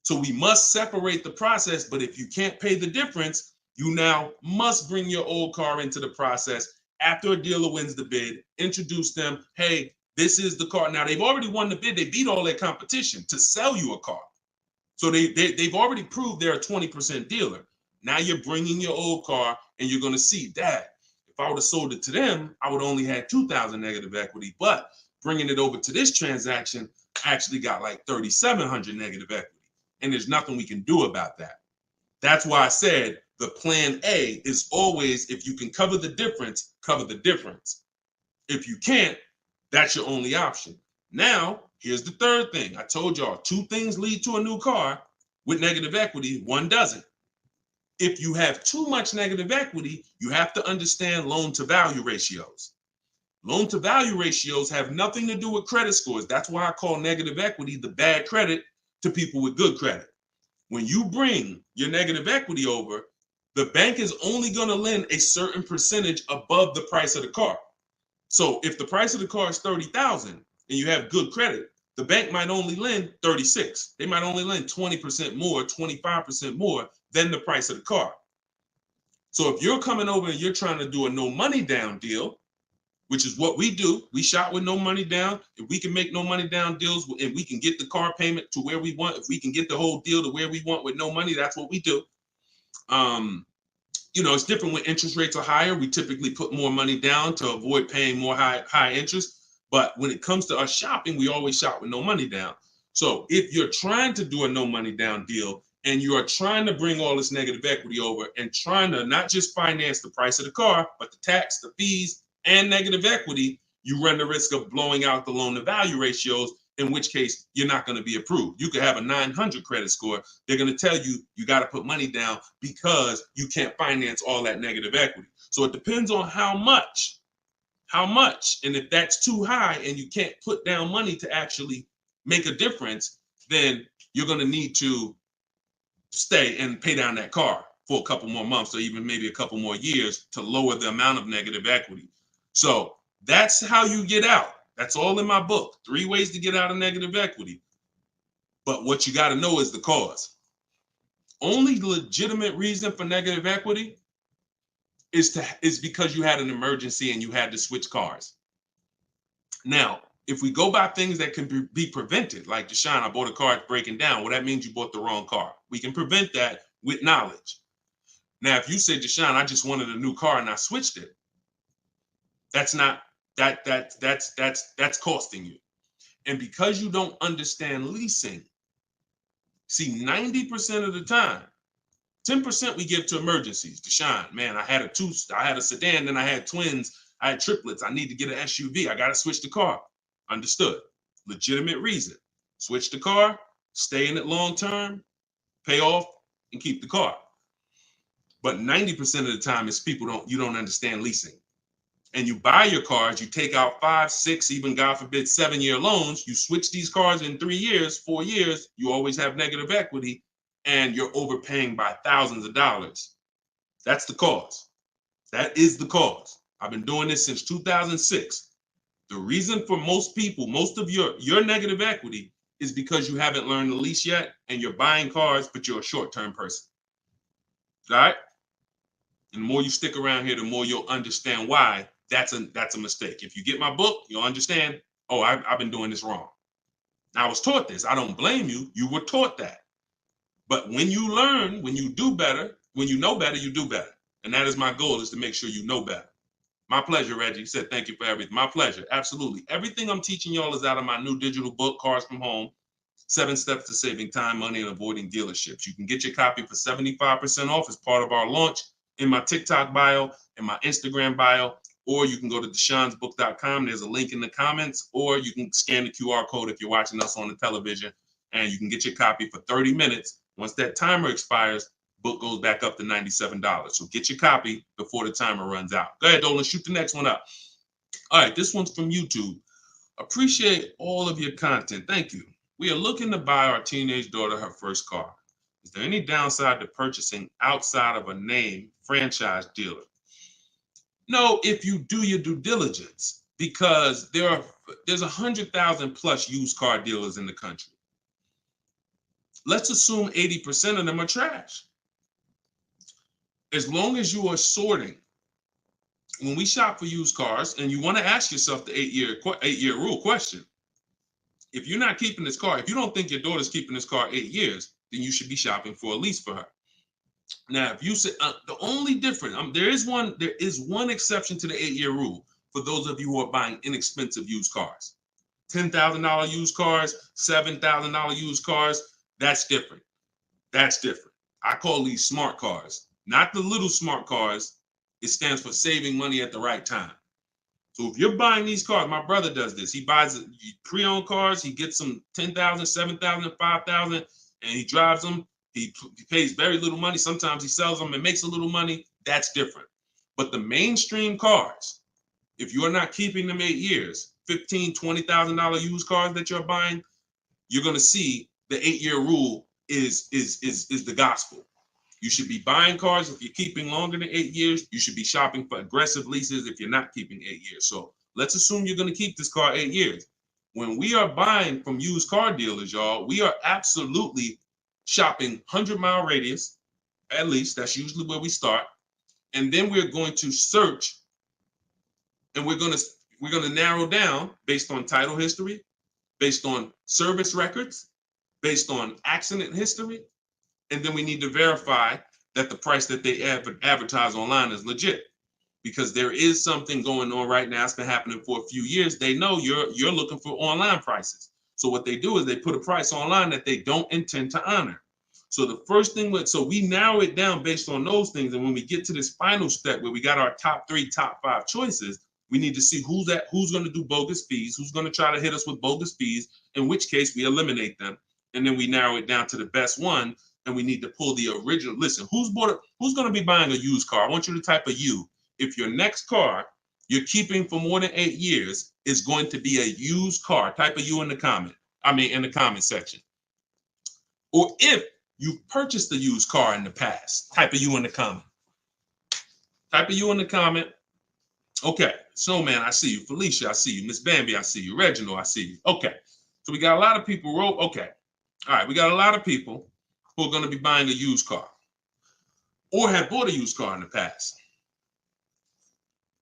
So we must separate the process, but if you can't pay the difference, you now must bring your old car into the process after a dealer wins the bid, introduce them, hey, this is the car. Now, they've already won the bid. They beat all their competition to sell you a car. So they've already proved they're a 20% dealer. Now you're bringing your old car, and you're going to see that. If I would have sold it to them, I would only had 2,000 negative equity. But bringing it over to this transaction, I actually got like 3,700 negative equity. And there's nothing we can do about that. That's why I said the plan A is always, if you can cover the difference, cover the difference. If you can't, that's your only option. Now, here's the third thing. I told y'all 2 things lead to a new car with negative equity, 1 doesn't. If you have too much negative equity, you have to understand loan to value ratios. Loan to value ratios have nothing to do with credit scores. That's why I call negative equity the bad credit to people with good credit. When you bring your negative equity over, the bank is only going to lend a certain percentage above the price of the car. So if the price of the car is 30,000 and you have good credit, the bank might only lend 36. They might only lend 20% more, 25% more than the price of the car. So if you're coming over and you're trying to do a no money down deal, which is what we do, we shop with no money down. If we can make no money down deals and we can get the car payment to where we want, if we can get the whole deal to where we want with no money, that's what we do. It's different when interest rates are higher. We typically put more money down to avoid paying more high interest. But when it comes to us shopping, we always shop with no money down. So if you're trying to do a no money down deal and you are trying to bring all this negative equity over and trying to not just finance the price of the car, but the tax, the fees, and negative equity, you run the risk of blowing out the loan to value ratios, in which case you're not going to be approved. You could have a 900 credit score. They're going to tell you you got to put money down because you can't finance all that negative equity. So it depends on how much. And if that's too high and you can't put down money to actually make a difference, then you're going to need to stay and pay down that car for a couple more months or even maybe a couple more years to lower the amount of negative equity. So that's how you get out. That's all in my book. 3 ways to get out of negative equity. But what you got to know is the cause. Only legitimate reason for negative equity is because you had an emergency and you had to switch cars. Now, if we go by things that can be prevented, like Deshone, I bought a car, it's breaking down. Well, that means you bought the wrong car. We can prevent that with knowledge. Now, if you say, Deshone, I just wanted a new car and I switched it, that's costing you. And because you don't understand leasing, see, 90% of the time, 10% we give to emergencies. Deshone, man, I had a sedan, then I had twins, I had triplets. I need to get an SUV. I got to switch the car. Understood. Legitimate reason. Switch the car, stay in it long term, pay off, and keep the car. But 90% of the time is you don't understand leasing. and you buy your cars, you take out 5, 6, even God forbid 7-year loans, you switch these cars in 3 years, 4 years, you always have negative equity and you're overpaying by thousands of dollars. That's the cause. That is the cause. I've been doing this since 2006. The reason for most people, most of your negative equity is because you haven't learned the lease yet and you're buying cars, but you're a short-term person. All right? And the more you stick around here, the more you'll understand why that's a mistake. If you get my book, you'll understand, oh, I've been doing this wrong. I was taught this. I don't blame you. You were taught that. But when you learn, when you do better, when you know better, you do better. And that is my goal, is to make sure you know better. My pleasure, Reggie. You said thank you for everything. My pleasure. Absolutely. Everything I'm teaching y'all is out of my new digital book, Cars from Home, 7 Steps to Saving Time, Money, and Avoiding Dealerships. You can get your copy for 75% off as part of our launch in my TikTok bio, in my Instagram bio, or you can go to deshonsbook.com. There's a link in the comments, or you can scan the QR code if you're watching us on the television, and you can get your copy for 30 minutes. Once that timer expires, book goes back up to $97. So get your copy before the timer runs out. Go ahead, Dolan, shoot the next one up. All right, this one's from YouTube. Appreciate all of your content. Thank you. We are looking to buy our teenage daughter her first car. Is there any downside to purchasing outside of a name franchise dealer? No, if you do your due diligence, because there's 100,000 plus used car dealers in the country. Let's assume 80% of them are trash. As long as you are sorting, when we shop for used cars, and you want to ask yourself the 8-year rule question. If you're not keeping this car, if you don't think your daughter's keeping this car 8 years, then you should be shopping for a lease for her. Now, if you say the only difference, there is one exception to the 8-year rule for those of you who are buying inexpensive used cars. $10,000 used cars, $7,000 used cars, that's different. That's different. I call these smart cars, not the little smart cars. It stands for saving money at the right time. So if you're buying these cars, my brother does this. He buys pre-owned cars. He gets them $10,000, $7,000, $5,000, and he drives them. He pays very little money. Sometimes he sells them and makes a little money. That's different. But the mainstream cars, if you're not keeping them 8 years, $15,000, $20,000 used cars that you're buying, you're going to see the 8-year rule is the gospel. You should be buying cars if you're keeping longer than 8 years. You should be shopping for aggressive leases if you're not keeping 8 years. So let's assume you're going to keep this car 8 years. When we are buying from used car dealers, y'all, we are absolutely shopping 100-mile radius, at least. That's usually where we start. And then we're going to search, and we're going to narrow down based on title history, based on service records, based on accident history. And then we need to verify that the price that they advertise online is legit, because there is something going on right now. It's been happening for a few years. They know you're looking for online prices. So what they do is they put a price online that they don't intend to honor. So the first thing, so we narrow it down based on those things. And when we get to this final step where we got our top 3, top 5 choices, we need to see who's going to do bogus fees, who's going to try to hit us with bogus fees, in which case we eliminate them. And then we narrow it down to the best one. And we need to pull the original. Listen, who's going to be buying a used car? I want you to type a U. If your next car you're keeping for more than 8 years is going to be a used car, type a U in the comment. In the comment section. Or if you've purchased a used car in the past, type a U in the comment. Type a U in the comment. Okay, Snowman, I see you. Felicia, I see you. Miss Bambi, I see you. Reginald, I see you. Okay, so we got a lot of people. Okay, all right, we got a lot of people who are going to be buying a used car or have bought a used car in the past.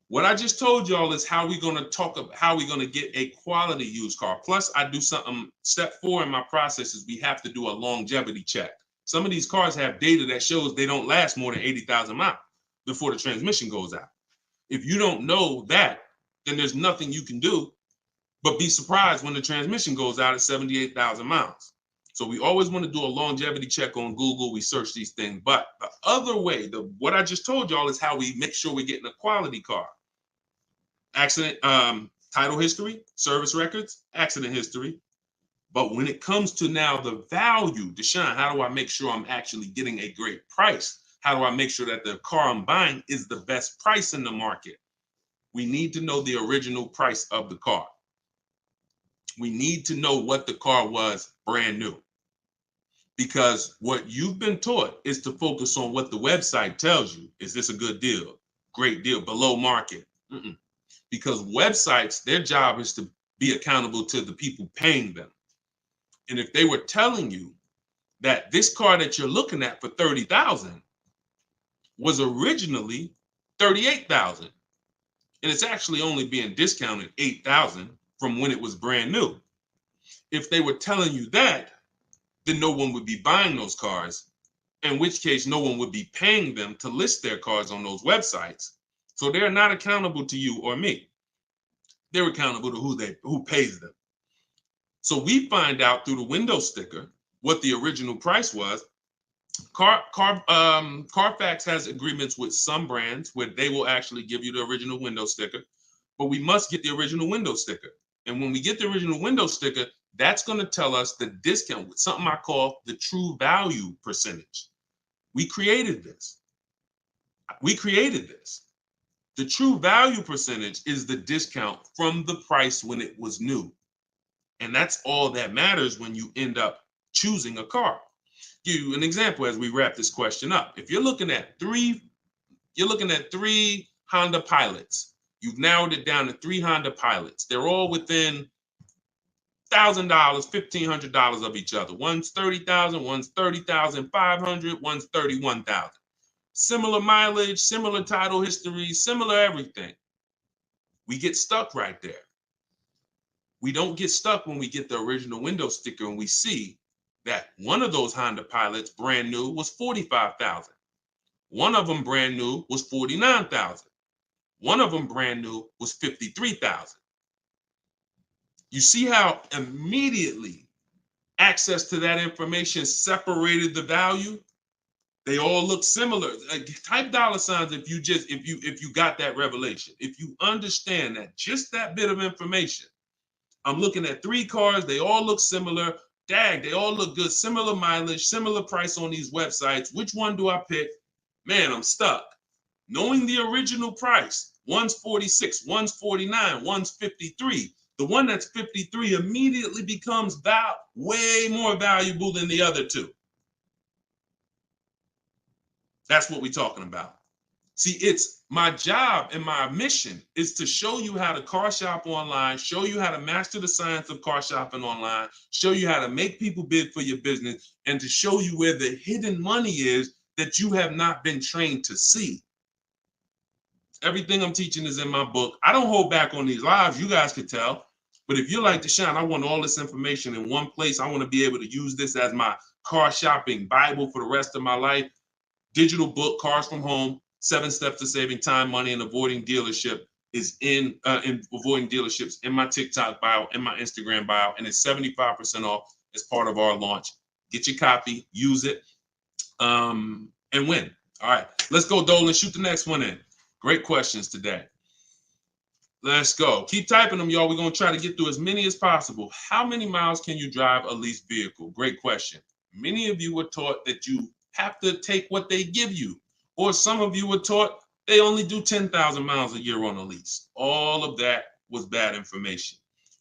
What I just told y'all is how we're going to talk about how we're going to get a quality used car. Plus, I do something. Step 4 in my process is we have to do a longevity check. Some of these cars have data that shows they don't last more than 80,000 miles before the transmission goes out. If you don't know that, then there's nothing you can do but be surprised when the transmission goes out at 78,000 miles. So we always want to do a longevity check on Google. We search these things. But the other way, what I just told y'all is how we make sure we're getting a quality car. Accident, title history, service records, accident history. But when it comes to now the value, Deshone, how do I make sure I'm actually getting a great price? How do I make sure that the car I'm buying is the best price in the market? We need to know the original price of the car. We need to know what the car was brand new. Because what you've been taught is to focus on what the website tells you. Is this a good deal? Great deal, below market. Because websites, their job is to be accountable to the people paying them. And if they were telling you that this car that you're looking at for $30,000 was originally $38,000, and it's actually only being discounted $8,000 from when it was brand new. If they were telling you that, then no one would be buying those cars, in which case no one would be paying them to list their cars on those websites. So they're not accountable to you or me. They're accountable to who pays them. So we find out through the window sticker what the original price was. Carfax has agreements with some brands where they will actually give you the original window sticker, but we must get the original window sticker. And when we get the original window sticker, that's going to tell us the discount with something I call the true value percentage. We created this. The true value percentage is the discount from the price when it was new. And that's all that matters when you end up choosing a car. Give you an example as we wrap this question up. If you're looking at three Honda Pilots. You've narrowed it down to 3 Honda Pilots. They're all within $1,000, $1,500 of each other. One's $30,000, one's $30,500, one's $31,000. Similar mileage, similar title history, similar everything. We get stuck right there. We don't get stuck when we get the original window sticker and we see that one of those Honda Pilots brand new was $45,000. One of them brand new was $49,000. One of them brand new was $53,000. You see how immediately access to that information separated the value? They all look similar. Type dollar signs if you got that revelation. If you understand that just that bit of information. I'm looking at 3 cars, they all look similar. Dag, they all look good, similar mileage, similar price on these websites. Which one do I pick? Man, I'm stuck. Knowing the original price, one's 46, one's 49, one's 53. The one that's 53 immediately becomes way more valuable than the other 2. That's what we're talking about. See, it's my job and my mission is to show you how to car shop online, show you how to master the science of car shopping online, show you how to make people bid for your business, and to show you where the hidden money is that you have not been trained to see. Everything I'm teaching is in my book. I don't hold back on these lives, you guys could tell. But if you're like Deshone, I want all this information in one place. I want to be able to use this as my car shopping Bible for the rest of my life. Digital book, Cars from Home, 7 Steps to Saving Time, Money, and Avoiding Dealership is in avoiding dealerships in my TikTok bio, in my Instagram bio, and it's 75% off as part of our launch. Get your copy, use it, and win. All right, let's go, Dolan. Shoot the next one in. Great questions today. Let's go. Keep typing them, y'all. We're going to try to get through as many as possible. How many miles can you drive a leased vehicle? Great question. Many of you were taught that you have to take what they give you. Or some of you were taught they only do 10,000 miles a year on a lease. All of that was bad information.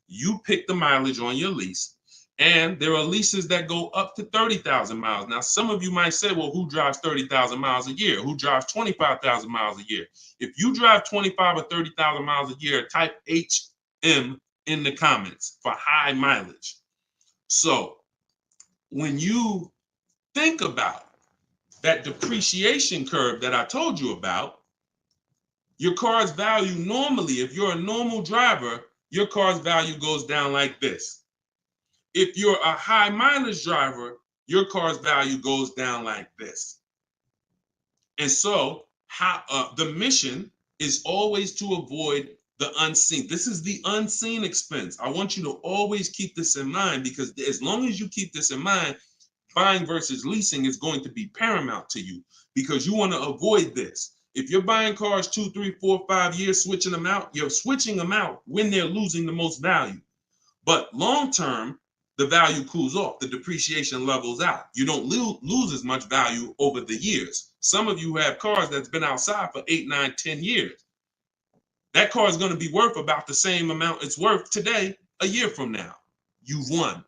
You pick the mileage on your lease, and there are leases that go up to 30,000 miles. Now, some of you might say, well, who drives 30,000 miles a year? Who drives 25,000 miles a year? If you drive 25 or 30,000 miles a year, type HM in the comments for high mileage. So when you think about that depreciation curve that I told you about, your car's value normally, if you're a normal driver, your car's value goes down like this. If you're a high mileage driver, your car's value goes down like this. And so the mission is always to avoid the unseen. This is the unseen expense. I want you to always keep this in mind, because as long as you keep this in mind, buying versus leasing is going to be paramount to you, because you want to avoid this. If you're buying cars 2, 3, 4, 5 years, switching them out, you're switching them out when they're losing the most value. But long term, the value cools off, the depreciation levels out. You don't lose as much value over the years. Some of you have cars that's been outside for 8, 9, 10 years. That car is going to be worth about the same amount it's worth today, a year from now. You've won.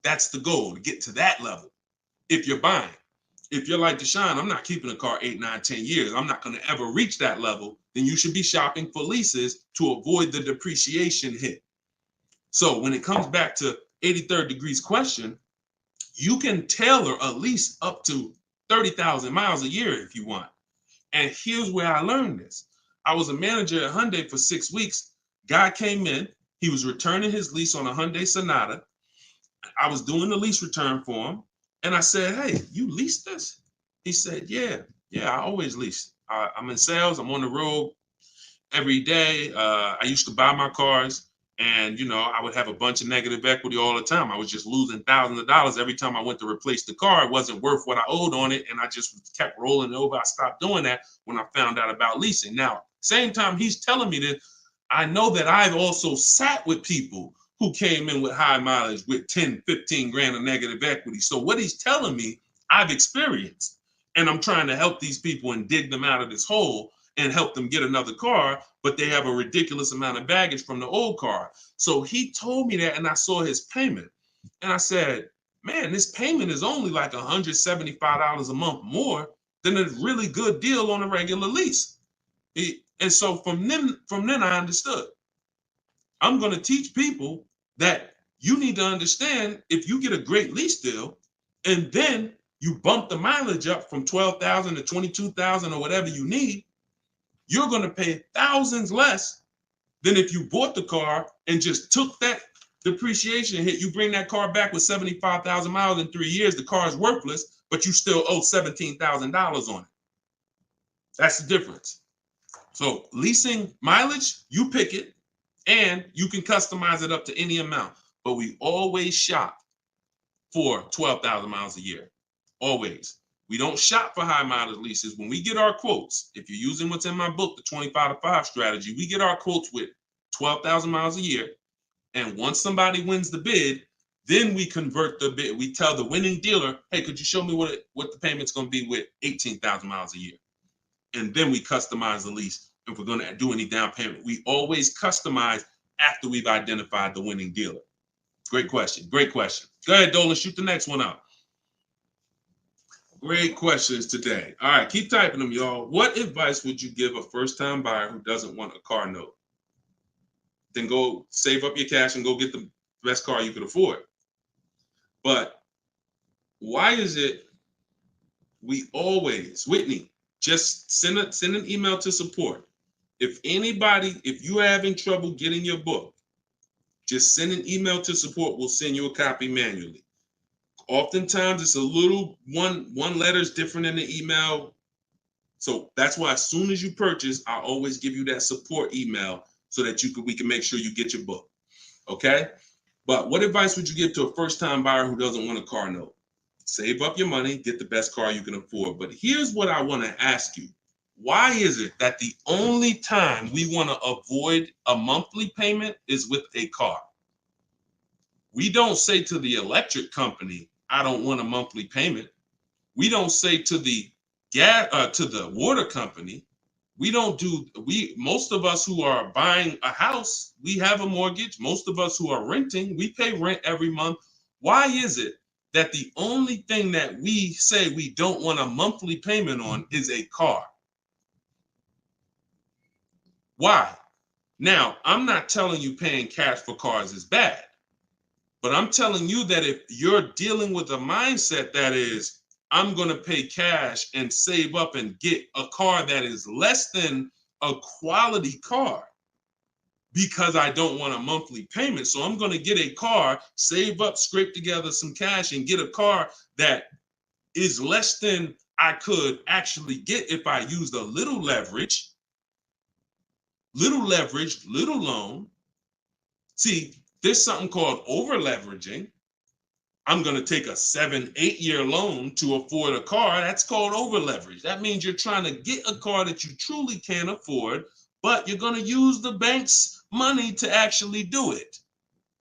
That's the goal, to get to that level. If you're buying, if you're like Deshone, I'm not keeping a car 8, 9, 10 years. I'm not going to ever reach that level. Then you should be shopping for leases to avoid the depreciation hit. So when it comes back to 83rd degrees question, you can tailor a lease up to 30,000 miles a year if you want. And here's where I learned this. I was a manager at Hyundai for 6 weeks. Guy came in. He was returning his lease on a Hyundai Sonata. I was doing the lease return for him. And I said, hey, you leased this? He said, yeah, I always lease. I'm in sales. I'm on the road every day. I used to buy my cars. And, I would have a bunch of negative equity all the time. I was just losing thousands of dollars every time I went to replace the car. It wasn't worth what I owed on it. And I just kept rolling it over. I stopped doing that when I found out about leasing. Now, same time he's telling me this, I know that I've also sat with people who came in with high mileage with 10, 15 grand of negative equity. So what he's telling me, I've experienced. And I'm trying to help these people and dig them out of this hole and help them get another car, but they have a ridiculous amount of baggage from the old car. So he told me that, and I saw his payment. And I said, man, this payment is only like $175 a month more than a really good deal on a regular lease. And so from then I understood. I'm going to teach people that you need to understand, if you get a great lease deal and then you bump the mileage up from 12,000 to 22,000 or whatever you need, you're going to pay thousands less than if you bought the car and just took that depreciation hit. You bring that car back with 75,000 miles in 3 years, the car is worthless, but you still owe $17,000 on it. That's the difference. So leasing mileage, you pick it, and you can customize it up to any amount. But we always shop for 12,000 miles a year. Always. We don't shop for high mileage leases. When we get our quotes, if you're using what's in my book, the 25-to-5 strategy, we get our quotes with 12,000 miles a year. And once somebody wins the bid, then we convert the bid. We tell the winning dealer, hey, could you show me what the payment's going to be with 18,000 miles a year? And then we customize the lease. If we're going to do any down payment, we always customize after we've identified the winning dealer. Great question. Great question. Go ahead, Dolan, shoot the next one out. Great questions today. All right, keep typing them, y'all. What advice would you give a first-time buyer who doesn't want a car note? Then go save up your cash and go get the best car you could afford. But why is it we always, Whitney, just send an email to support. If you're having trouble getting your book, just send an email to support. We'll send you a copy manually. Oftentimes it's a little one letter is different in the email. So that's why as soon as you purchase, I always give you that support email so that we can make sure you get your book. Okay? But what advice would you give to a first-time buyer who doesn't want a car note? Save up your money, get the best car you can afford. But here's what I want to ask you. Why is it that the only time we want to avoid a monthly payment is with a car? We don't say to the electric company, I don't want a monthly payment. We don't say to the water company, most of us who are buying a house, we have a mortgage. Most of us who are renting, we pay rent every month. Why is it that the only thing that we say we don't want a monthly payment on is a car? Why? Now, I'm not telling you paying cash for cars is bad, but I'm telling you that if you're dealing with a mindset that is, I'm going to pay cash and save up and get a car that is less than a quality car because I don't want a monthly payment. So I'm going to get a car, save up, scrape together some cash and get a car that is less than I could actually get if I used a little leverage, little loan. See, there's something called over leveraging. I'm going to take a 7-8 year loan to afford a car. That's called over leverage. That means you're trying to get a car that you truly can't afford, but you're going to use the bank's money to actually do it.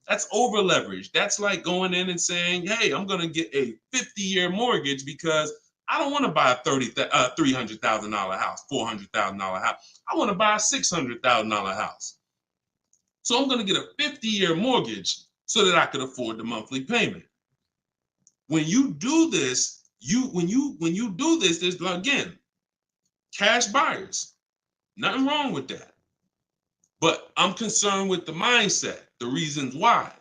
That's over leverage. That's like going in and saying, hey, I'm going to get a 50-year mortgage because I don't want to buy a $300,000 house, $400,000 house. I want to buy a $600,000 house. So I'm going to get a 50-year mortgage so that I could afford the monthly payment. When you do this, when you do this, there's, again, cash buyers. Nothing wrong with that. But I'm concerned with the mindset, the reasons why.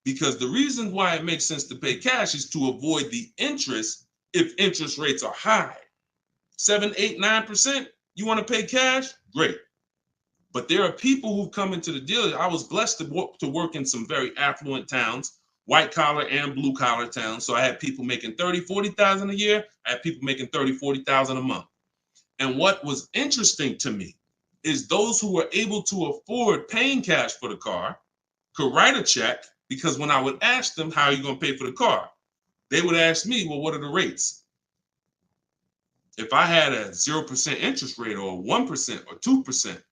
Because the reasons why it makes sense to pay cash is to avoid the interest if interest rates are high. 7, 8, 9%, you want to pay cash? Great. But there are people who come into the dealer. I was blessed to work in some very affluent towns, white collar and blue collar towns. So I had people making 30, 40,000 a year. I had people making 30, 40,000 a month. And what was interesting to me is those who were able to afford paying cash for the car could write a check, because when I would ask them, how are you going to pay for the car? They would ask me, well, what are the rates? If I had a 0% interest rate or 1% or 2%,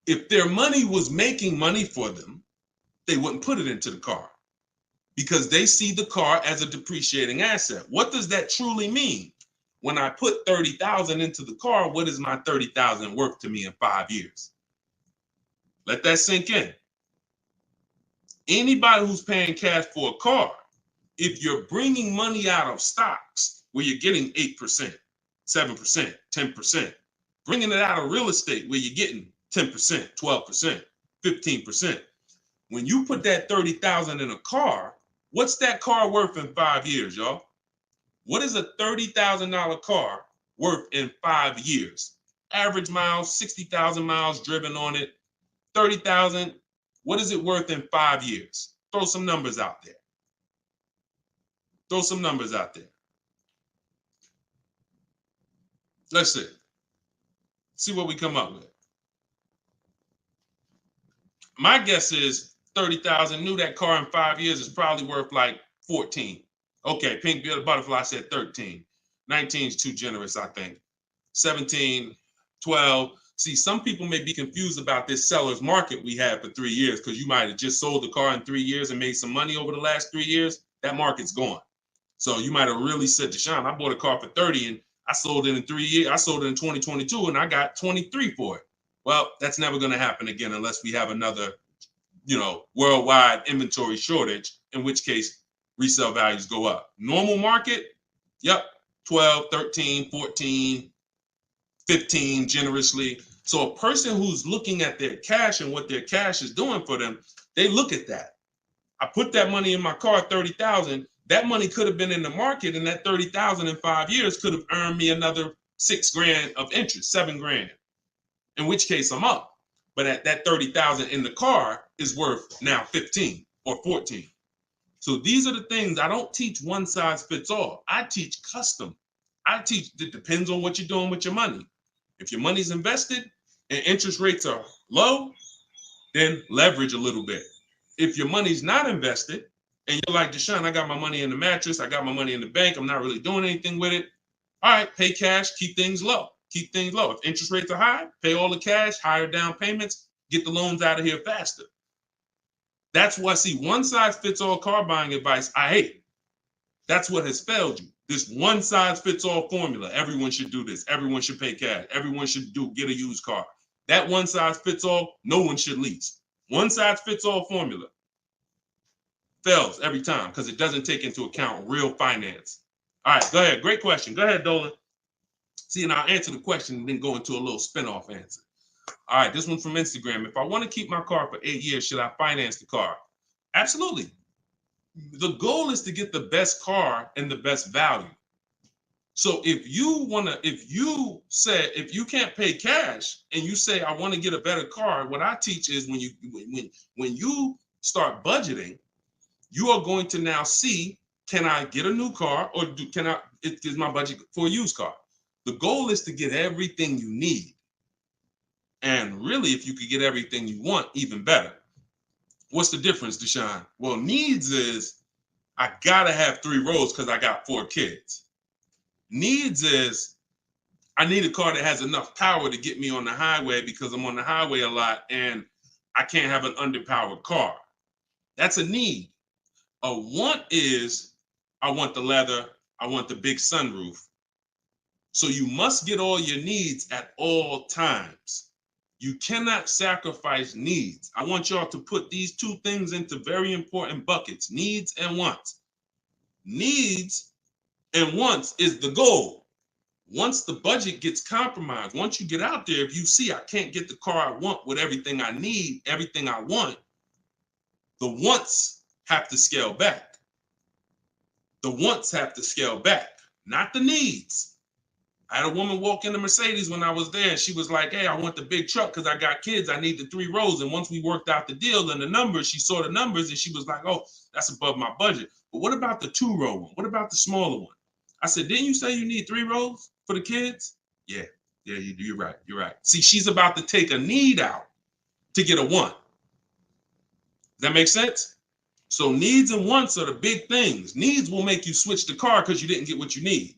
if their money was making money for them, they wouldn't put it into the car because they see the car as a depreciating asset. What does that truly mean? When I put 30,000 into the car, what is my 30,000 worth to me in 5 years? Let that sink in. Anybody who's paying cash for a car, if you're bringing money out of stocks where you're getting 8%, 7%, 10%, bringing it out of real estate where you're getting 10%, 12%, 15%. When you put that 30,000 in a car, what's that car worth in 5 years, y'all? What is a $30,000 car worth in 5 years? Average miles, 60,000 miles driven on it, 30,000. What is it worth in 5 years? Throw some numbers out there. Throw some numbers out there. Let's see. See what we come up with. My guess is 30,000. New that car in 5 years is probably worth like 14. Okay, Pink Butterfly said 13. 19 is too generous, I think. 17, 12. See, some people may be confused about this seller's market we had for 3 years because you might have just sold the car in 3 years and made some money over the last 3 years. That market's gone. So you might have really said, Deshone, I bought a car for 30 and I sold it in 3 years. I sold it in 2022 and I got 23 for it. Well, that's never going to happen again unless we have another, worldwide inventory shortage, in which case resale values go up. Normal market, yep, 12, 13, 14, 15 generously. So a person who's looking at their cash and what their cash is doing for them, they look at that. I put that money in my car, 30,000. That money could have been in the market, and that 30,000 in 5 years could have earned me another $6,000 of interest, $7,000. In which case I'm up. But at that 30,000 in the car is worth now 15 or 14. So these are the things. I don't teach one size fits all. I teach custom. I teach, it depends on what you're doing with your money. If your money's invested and interest rates are low, then leverage a little bit. If your money's not invested and you're like, Deshone, I got my money in the mattress, I got my money in the bank, I'm not really doing anything with it. All right, pay cash, keep things low. Keep things low. If interest rates are high, pay all the cash, higher down payments, get the loans out of here faster. That's why, see, one size fits all car buying advice, I hate. That's what has failed you. This one size fits all formula. Everyone should do this. Everyone should pay cash. Everyone should get a used car. That one size fits all, no one should lease. One size fits all formula fails every time because it doesn't take into account real finance. All right, go ahead. Great question. Go ahead, Dolan. See, and I'll answer the question and then go into a little spin-off answer. All right, this one's from Instagram. If I want to keep my car for 8 years, should I finance the car? Absolutely. The goal is to get the best car and the best value. So if you can't pay cash and you say, I want to get a better car, what I teach is when you start budgeting, you are going to now see, can I get a new car or is my budget for a used car? The goal is to get everything you need. And really, if you could get everything you want, even better. What's the difference, Deshone? Well, needs is I gotta have 3 rows because I got 4 kids. Needs is I need a car that has enough power to get me on the highway because I'm on the highway a lot and I can't have an underpowered car. That's a need. A want is I want the leather, I want the big sunroof. So you must get all your needs at all times. You cannot sacrifice needs. I want y'all to put these two things into very important buckets, needs and wants. Needs and wants is the goal. Once the budget gets compromised, once you get out there, if you see I can't get the car I want with everything I need, everything I want, the wants have to scale back. The wants have to scale back, not the needs. I had a woman walk into Mercedes when I was there, and she was like, hey, I want the big truck because I got kids. I need the 3 rows. And once we worked out the deal and the numbers, she saw the numbers and she was like, oh, that's above my budget. But what about the 2-row one? What about the smaller one? I said, didn't you say you need 3 rows for the kids? Yeah, you're right. You're right. See, she's about to take a need out to get a want. Does that make sense? So needs and wants are the big things. Needs will make you switch the car because you didn't get what you need.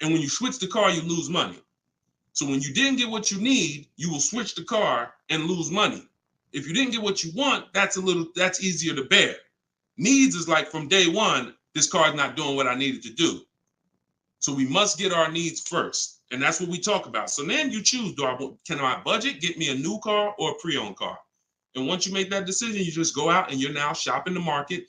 And when you switch the car, you lose money. So when you didn't get what you need, you will switch the car and lose money. If you didn't get what you want, that's easier to bear. Needs is like from day one, this car is not doing what I needed to do. So we must get our needs first. And that's what we talk about. So then you choose, can I budget, get me a new car or a pre-owned car? And once you make that decision, you just go out and you're now shopping the market.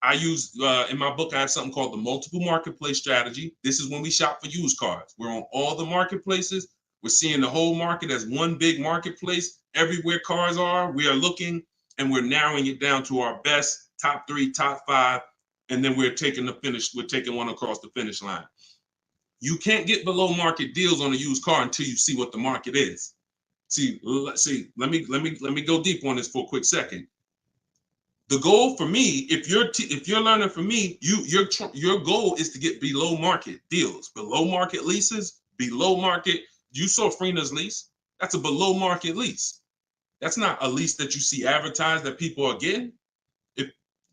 I use, in my book, I have something called the multiple marketplace strategy. This is when we shop for used cars. We're on all the marketplaces. We're seeing the whole market as one big marketplace. Everywhere cars are, we are looking and we're narrowing it down to our best, top 3, top 5. And then we're taking one across the finish line. You can't get below market deals on a used car until you see what the market is. See, let me go deep on this for a quick second. The goal for me, if you're learning from me, your goal is to get below market deals, below market leases, below market. You saw Freena's lease. That's a below market lease. That's not a lease that you see advertised that people are getting.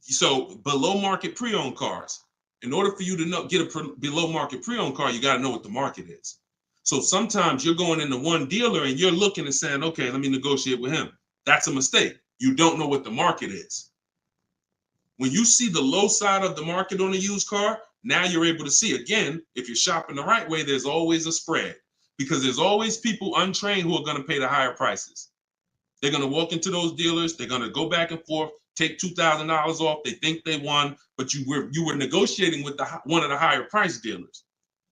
So below market pre-owned cars. In order for you to get a below market pre-owned car, you got to know what the market is. So sometimes you're going into one dealer and you're looking and saying, okay, let me negotiate with him. That's a mistake. You don't know what the market is. When you see the low side of the market on a used car, now you're able to see, again, if you're shopping the right way, there's always a spread because there's always people untrained who are going to pay the higher prices. They're going to walk into those dealers. They're going to go back and forth, take $2,000 off. They think they won, but you were negotiating with one of the higher price dealers.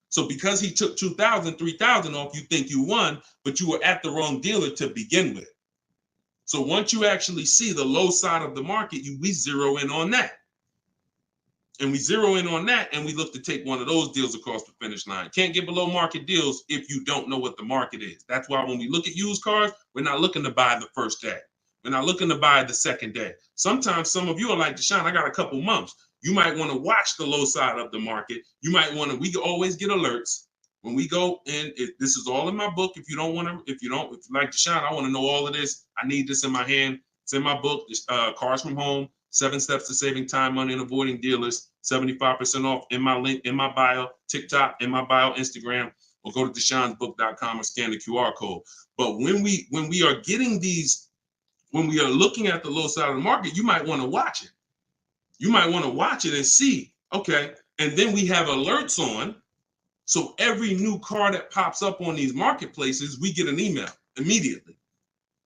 So because he took $2,000, $3,000 off, you think you won, but you were at the wrong dealer to begin with. So once you actually see the low side of the market, we zero in on that. And we zero in on that and we look to take one of those deals across the finish line. Can't get below market deals if you don't know what the market is. That's why when we look at used cars, we're not looking to buy the first day. We're not looking to buy the second day. Sometimes some of you are like, Deshone, I got a couple months. You might want to watch the low side of the market. You might want to, we always get alerts. When we go in, this is all in my book. If you like Deshone, I want to know all of this. I need this in my hand. It's in my book, Cars from Home, 7 Steps to Saving Time, Money, and Avoiding Dealers, 75% off in my link, in my bio, TikTok, in my bio, Instagram, or go to deshonesbook.com or scan the QR code. But when we are getting these, when we are looking at the low side of the market, you might want to watch it. You might want to watch it and see, okay, and then we have alerts on. So every new car that pops up on these marketplaces, we get an email immediately.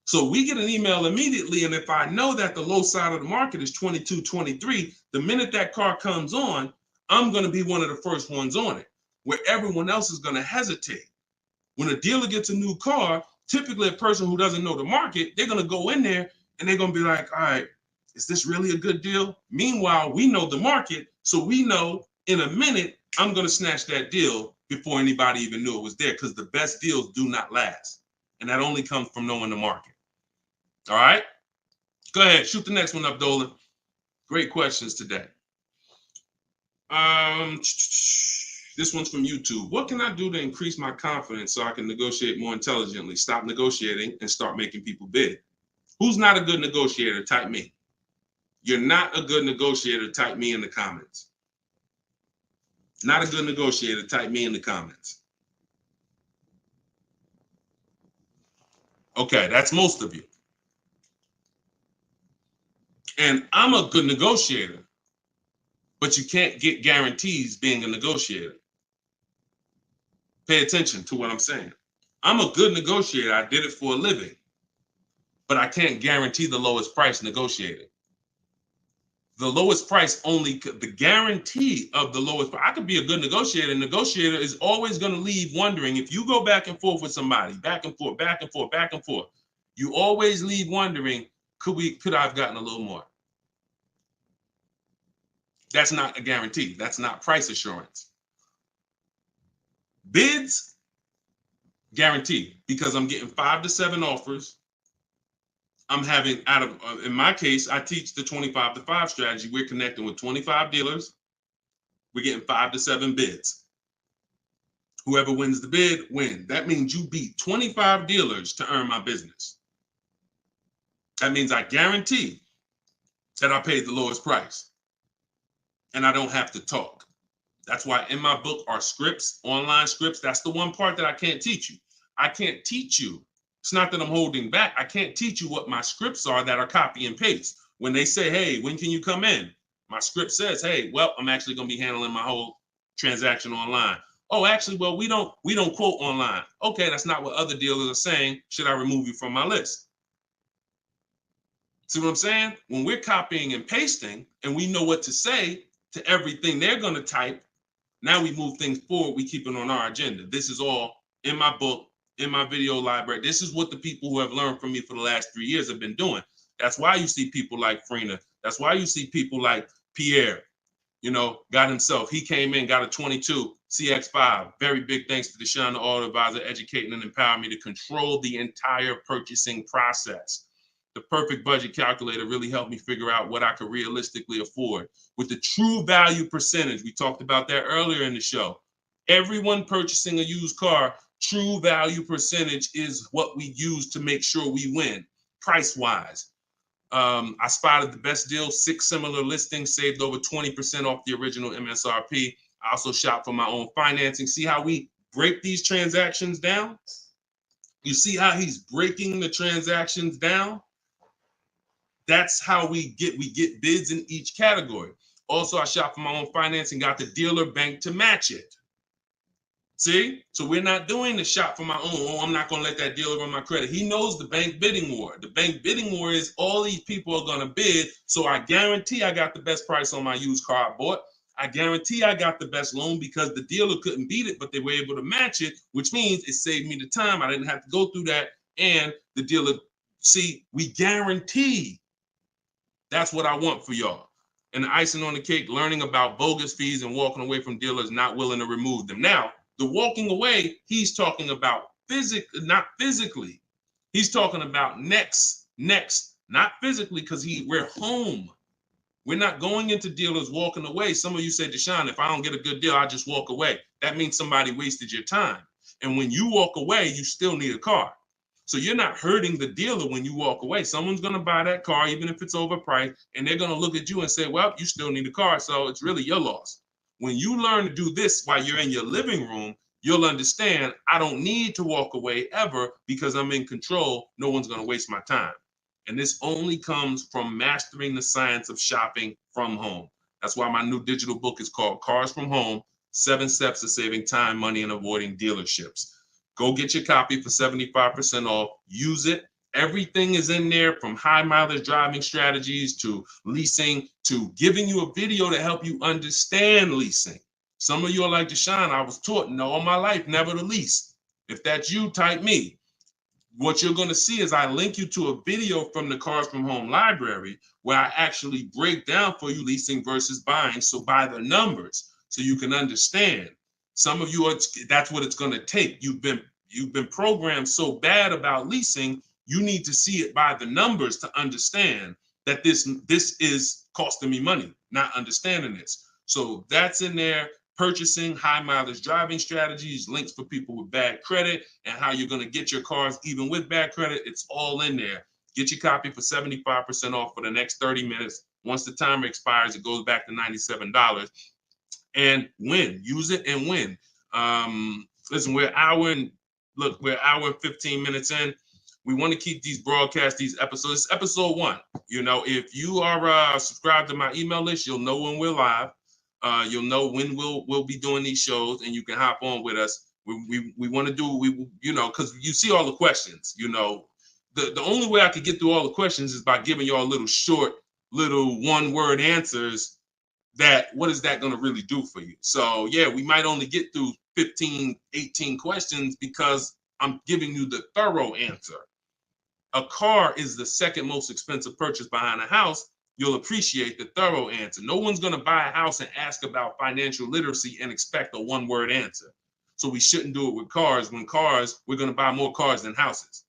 So we get an email immediately. And if I know that the low side of the market is 22, 23, the minute that car comes on, I'm going to be one of the first ones on it, where everyone else is going to hesitate. When a dealer gets a new car, typically a person who doesn't know the market, they're going to go in there and they're going to be like, all right, is this really a good deal? Meanwhile, we know the market. So we know in a minute, I'm going to snatch that deal before anybody even knew it was there, because the best deals do not last. And that only comes from knowing the market. All right? Go ahead. Shoot the next one up, Dolan. Great questions today. This one's from YouTube. What can I do to increase my confidence so I can negotiate more intelligently? Stop negotiating and start making people bid. Who's not a good negotiator? Type me. You're not a good negotiator. Type me in the comments. Not a good negotiator. Type me in the comments. Okay, that's most of you. And I'm a good negotiator, but you can't get guarantees being a negotiator. Pay attention to what I'm saying. I'm a good negotiator. I did it for a living, but I can't guarantee the lowest price negotiating. The lowest price only, the guarantee of the lowest price. I could be a good negotiator. Negotiator is always going to leave wondering, if you go back and forth with somebody, back and forth, back and forth, back and forth, you always leave wondering, could I have gotten a little more? That's not a guarantee. That's not price assurance. Bids, guarantee, because I'm getting 5 to 7 offers. I'm having, in my case, I teach the 25 to 5 strategy. We're connecting with 25 dealers. We're getting 5 to 7 bids. Whoever wins the bid, win. That means you beat 25 dealers to earn my business. That means I guarantee that I paid the lowest price and I don't have to talk. That's why in my book are scripts, online scripts. That's the one part that I can't teach you. I can't teach you. It's not that I'm holding back. I can't teach you what my scripts are that are copy and paste. When they say, hey, when can you come in? My script says, hey, well, I'm actually going to be handling my whole transaction online. Oh, actually, well, we don't quote online. Okay, that's not what other dealers are saying. Should I remove you from my list? See what I'm saying? When we're copying and pasting and we know what to say to everything they're going to type, now we move things forward. We keep it on our agenda. This is all in my book, in my video library. This is what the people who have learned from me for the last 3 years have been doing. That's why you see people like Frina. That's why you see people like Pierre, got himself. He came in, got a 22 CX5. Very big thanks to Deshone the Auto Advisor, educating and empowering me to control the entire purchasing process. The perfect budget calculator really helped me figure out what I could realistically afford. With the true value percentage, we talked about that earlier in the show. Everyone purchasing a used car, true value percentage is what we use to make sure we win, price-wise. I spotted the best deal, 6 similar listings, saved over 20% off the original MSRP. I also shop for my own financing. See how we break these transactions down? You see how he's breaking the transactions down? That's how we get bids in each category. Also, I shop for my own financing, got the dealer bank to match it. See? So we're not doing the shop for my own. Oh, I'm not going to let that dealer run my credit. He knows the bank bidding war. The bank bidding war is all these people are going to bid. So I guarantee I got the best price on my used car I bought. I guarantee I got the best loan because the dealer couldn't beat it, but they were able to match it, which means it saved me the time. I didn't have to go through that. And the dealer, see, we guarantee. That's what I want for y'all. And the icing on the cake, learning about bogus fees and walking away from dealers not willing to remove them. Now, the walking away, he's talking about not physically. He's talking about next, not physically, because we're home. We're not going into dealers walking away. Some of you say, Deshone, if I don't get a good deal, I just walk away. That means somebody wasted your time. And when you walk away, you still need a car. So you're not hurting the dealer when you walk away. Someone's going to buy that car, even if it's overpriced, and they're going to look at you and say, well, you still need a car, so it's really your loss. When you learn to do this while you're in your living room, you'll understand I don't need to walk away ever because I'm in control. No one's going to waste my time. And this only comes from mastering the science of shopping from home. That's why my new digital book is called Cars from Home, 7 Steps to Saving Time, Money, and Avoiding Dealerships. Go get your copy for 75% off. Use it. Everything is in there, from high mileage driving strategies to leasing to giving you a video to help you understand leasing. Some of you are like, Deshone, I was taught all my life never to lease. If that's you, type me. What you're going to see is I link you to a video from the Cars from Home library where I actually break down for you leasing versus buying. So by the numbers, so you can understand. Some of you, that's what it's going to take. You've been programmed so bad about leasing, you need to see it by the numbers to understand that this is costing me money, not understanding this. So that's in there. Purchasing, high mileage driving strategies, links for people with bad credit, and how you're going to get your cars even with bad credit. It's all in there. Get your copy for 75% off for the next 30 minutes. Once the timer expires, it goes back to $97. And win. Use it and win. Listen, we're an hour and 15 minutes in. We want to keep these broadcasts, these episodes. It's episode 1. If you are subscribed to my email list, you'll know when we're live. You'll know when we'll be doing these shows, and you can hop on with us. We want to do, because you see all the questions. The only way I could get through all the questions is by giving y'all little short, little one-word answers. What is that going to really do for you? So yeah, we might only get through 15, 18 questions because I'm giving you the thorough answer. A car is the second most expensive purchase behind a house. You'll appreciate the thorough answer. No one's going to buy a house and ask about financial literacy and expect a one-word answer. So we shouldn't do it with cars. We're going to buy more cars than houses.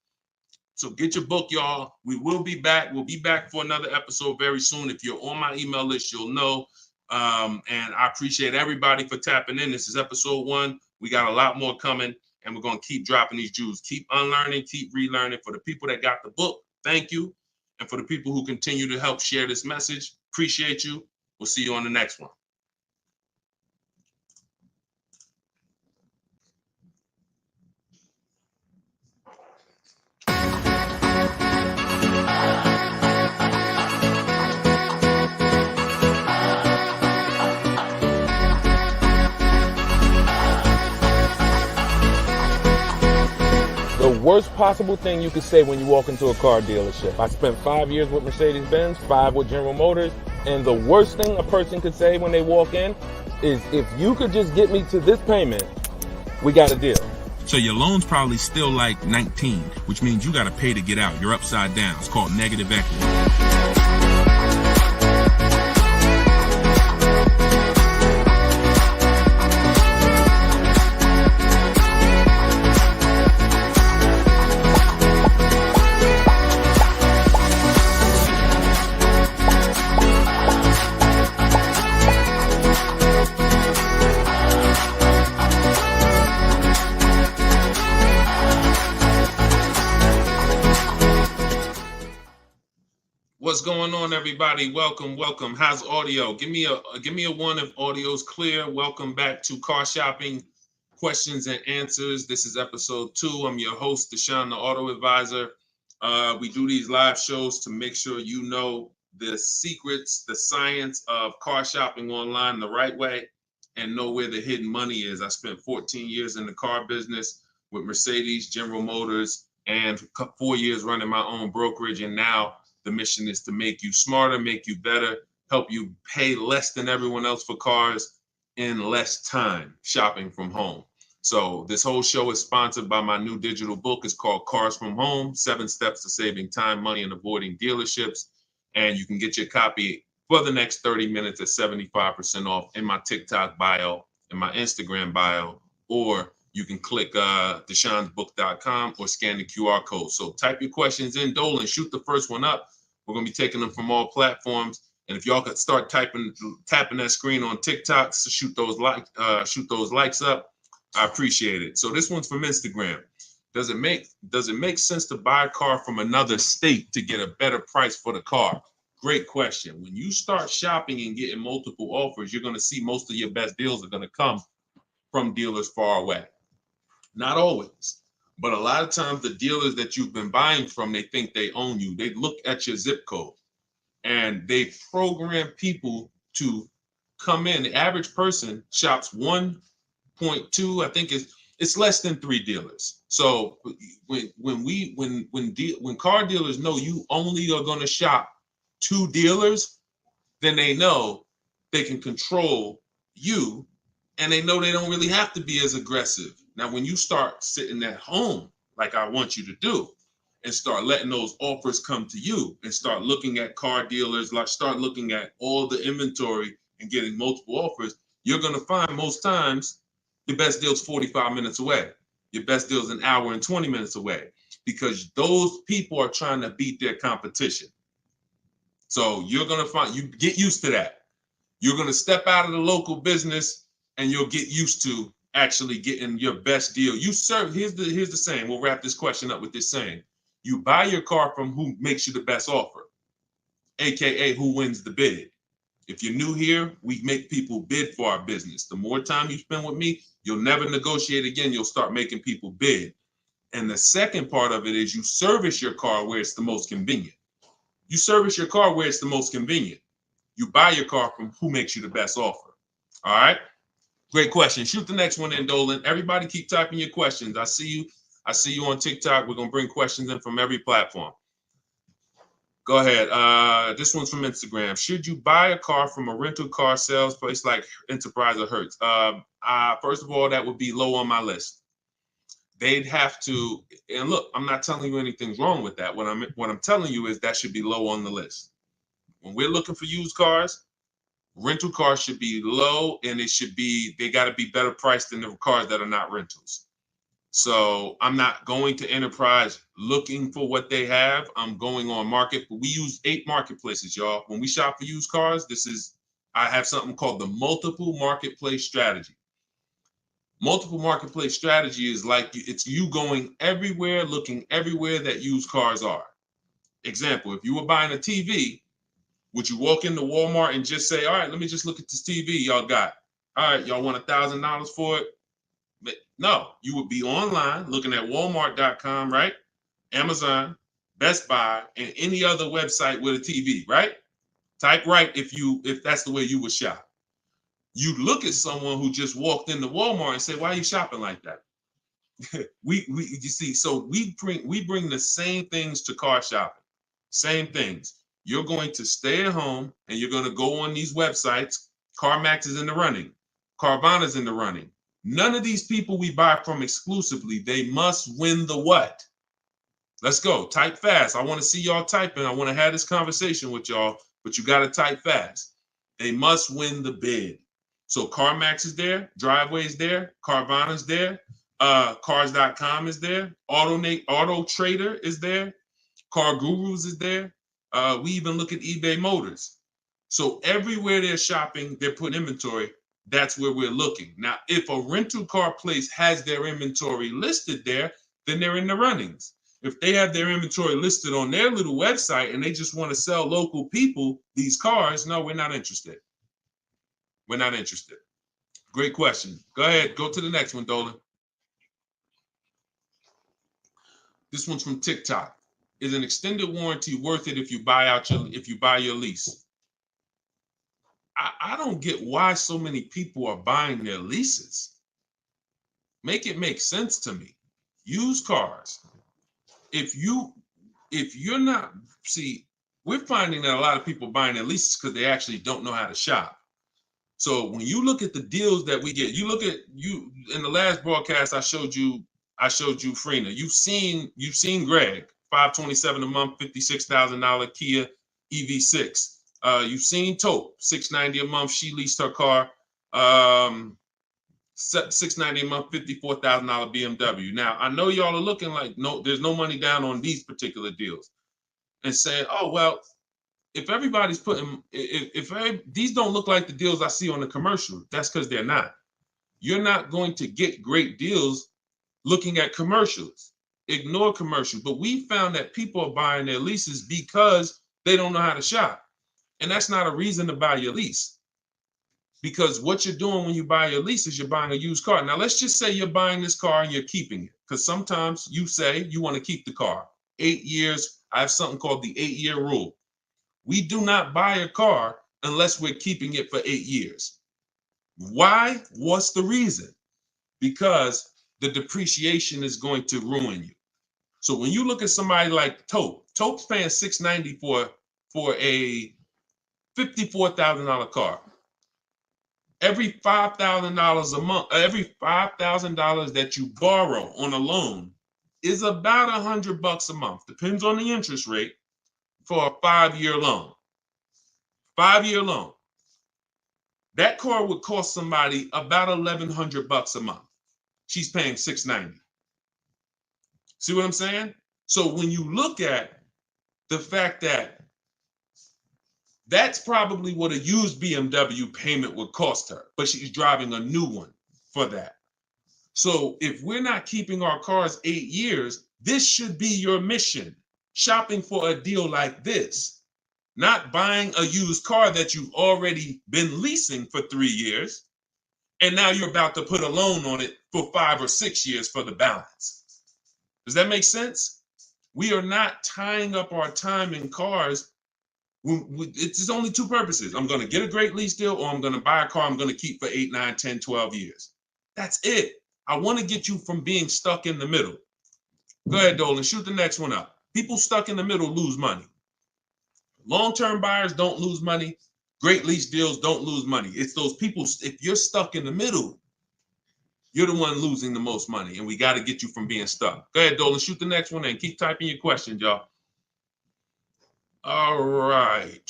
So get your book, y'all. We will be back. We'll be back for another episode very soon. If you're on my email list, you'll know. And I appreciate everybody for tapping in. This is episode 1. We got a lot more coming, and we're going to keep dropping these jewels. Keep unlearning, keep relearning. For the people that got the book, thank you. And for the people who continue to help share this message, appreciate you. We'll see you on the next one. The worst possible thing you could say when you walk into a car dealership. I spent 5 years with Mercedes-Benz, 5 with General Motors, and the worst thing a person could say when they walk in is, if you could just get me to this payment, we got a deal. So your loan's probably still like 19, which means you got to pay to get out. You're upside down. It's called negative equity. What's going on, everybody? Welcome. How's audio? Give me a 1 if audio's clear. Welcome back to Car Shopping Questions and Answers. This is episode 2. I'm your host, Deshone the Auto Advisor. We do these live shows to make sure you know the secrets, the science of car shopping online the right way, and know where the hidden money is. I spent 14 years in the car business with Mercedes, General Motors, and 4 years running my own brokerage, and now the mission is to make you smarter, make you better, help you pay less than everyone else for cars in less time shopping from home. So this whole show is sponsored by my new digital book. It's called Cars from Home, 7 Steps to Saving Time, Money, and Avoiding Dealerships. And you can get your copy for the next 30 minutes at 75% off in my TikTok bio, in my Instagram bio, or you can click deshonsbook.com or scan the QR code. So type your questions in, Dolan, shoot the first one up. We're going to be taking them from all platforms. And if y'all could start tapping that screen on TikTok, so shoot those likes up. I appreciate it. So this one's from Instagram. Does it make sense to buy a car from another state to get a better price for the car? Great question. When you start shopping and getting multiple offers, you're going to see most of your best deals are going to come from dealers far away. Not always, but a lot of times the dealers that you've been buying from, they think they own you. They look at your zip code and they program people to come in. The average person shops 1.2, I think it's less than 3 dealers. So when car dealers know you only are going to shop 2 dealers, then they know they can control you, and they know they don't really have to be as aggressive. Now, when you start sitting at home, like I want you to do, and start letting those offers come to you, and start looking at car dealers, like start looking at all the inventory and getting multiple offers, you're going to find most times your best deal's 45 minutes away. Your best deal's an hour and 20 minutes away, because those people are trying to beat their competition. So you're going to find, you get used to that. You're going to step out of the local business and you'll get used to actually getting your best deal. Here's the saying. We'll wrap this question up with this saying. You buy your car from who makes you the best offer, AKA who wins the bid. If you're new here, we make people bid for our business. The more time you spend with me, you'll never negotiate again. You'll start making people bid. And the second part of it is you service your car where it's the most convenient. You service your car where it's the most convenient. You buy your car from who makes you the best offer. All right. Great question. Shoot the next one in, Dolan. Everybody keep typing your questions. I see you. I see you on TikTok. We're going to bring questions in from every platform. Go ahead. This one's from Instagram. Should you buy a car from a rental car sales place like Enterprise or Hertz? First of all, that would be low on my list. They'd have to, and look, I'm not telling you anything's wrong with that. What I'm telling you is that should be low on the list. When we're looking for used cars, rental cars should be low, and they got to be better priced than the cars that are not rentals. So I'm not going to Enterprise looking for what they have. I'm going on market. We use 8 marketplaces, y'all. When we shop for used cars, I have something called the multiple marketplace strategy. Multiple marketplace strategy is like it's you going everywhere, looking everywhere that used cars are. Example, if you were buying a TV, would you walk into Walmart and just say, all right, let me just look at this TV y'all got. All right, y'all want $1,000 for it? No, you would be online looking at Walmart.com, right? Amazon, Best Buy, and any other website with a TV, right? Type right if that's the way you would shop. You look at someone who just walked into Walmart and say, why are you shopping like that? You see, so we bring the same things to car shopping. Same things. You're going to stay at home and you're going to go on these websites. CarMax is in the running. Carvana's in the running. None of these people we buy from exclusively, they must win the what? Let's go. Type fast. I want to see y'all typing. I want to have this conversation with y'all, but you got to type fast. They must win the bid. So CarMax is there. Driveway is there. Carvana's there. Cars.com is there. Auto Trader is there. Car Gurus is there. We even look at eBay Motors. So everywhere they're shopping, they're putting inventory. That's where we're looking. Now, if a rental car place has their inventory listed there, then they're in the runnings. If they have their inventory listed on their little website and they just want to sell local people these cars, no, we're not interested. We're not interested. Great question. Go ahead. Go to the next one, Dolan. This one's from TikTok. Is an extended warranty worth it if you buy your lease? I don't get why so many people are buying their leases. Make it make sense to me. Used cars. If you're not, see, we're finding that a lot of people buying their leases because they actually don't know how to shop. So when you look at the deals that we get, you in the last broadcast I showed you Freena. You've seen Greg, $527 a month, $56,000 Kia EV6. You've seen Taupe, $690 a month. She leased her car, $690 a month, $54,000 BMW. Now I know y'all are looking like there's no money down on these particular deals, and saying, oh well, if everybody's if these don't look like the deals I see on the commercial, that's because they're not. You're not going to get great deals looking at commercials. Ignore commercials. But we found that people are buying their leases because they don't know how to shop. And that's not a reason to buy your lease. Because what you're doing when you buy your lease is you're buying a used car. Now, let's just say you're buying this car and you're keeping it. Because sometimes you say you want to keep the car. 8 years, I have something called the 8-year rule. We do not buy a car unless we're keeping it for 8 years. Why? What's the reason? Because the depreciation is going to ruin you. So when you look at somebody like Taupe's paying $690 for a $54,000 car. Every $5,000 a month, every $5,000 that you borrow on a loan is about $100 a month. Depends on the interest rate for a 5-year loan. 5-year loan. That car would cost somebody about $1,100 a month. She's paying $690. See what I'm saying? So when you look at the fact that that's probably what a used BMW payment would cost her, but she's driving a new one for that. So if we're not keeping our cars 8 years, this should be your mission. Shopping for a deal like this, not buying a used car that you've already been leasing for 3 years, and now you're about to put a loan on it for 5 or 6 years for the balance. Does that make sense? We are not tying up our time in cars It's only two purposes. I'm going to get a great lease deal, or I'm going to buy a car I'm going to keep for 8, 9, 10, 12 years. That's it. I want to get you from being stuck in the middle. Go ahead, Dolan, shoot the next one up. People stuck in the middle lose money. Long-term buyers don't lose money. Great lease deals don't lose money. It's those people, if you're stuck in the middle, you're the one losing the most money, and we got to get you from being stuck. Go ahead, Dolan, shoot the next one and keep typing your questions, y'all. All right.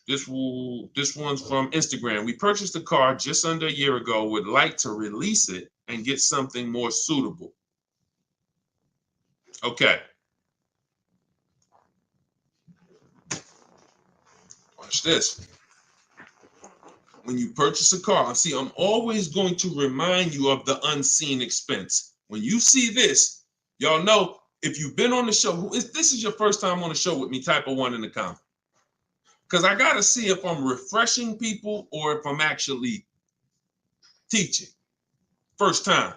This one's from Instagram. We purchased a car just under a year ago, would like to release it and get something more suitable. Okay. Watch this. When you purchase a car, see, I'm always going to remind you of the unseen expense. When you see this, y'all know, if you've been on the show, if this is your first time on the show with me, type a 1 in the comment. Because I got to see if I'm refreshing people or if I'm actually teaching. First time.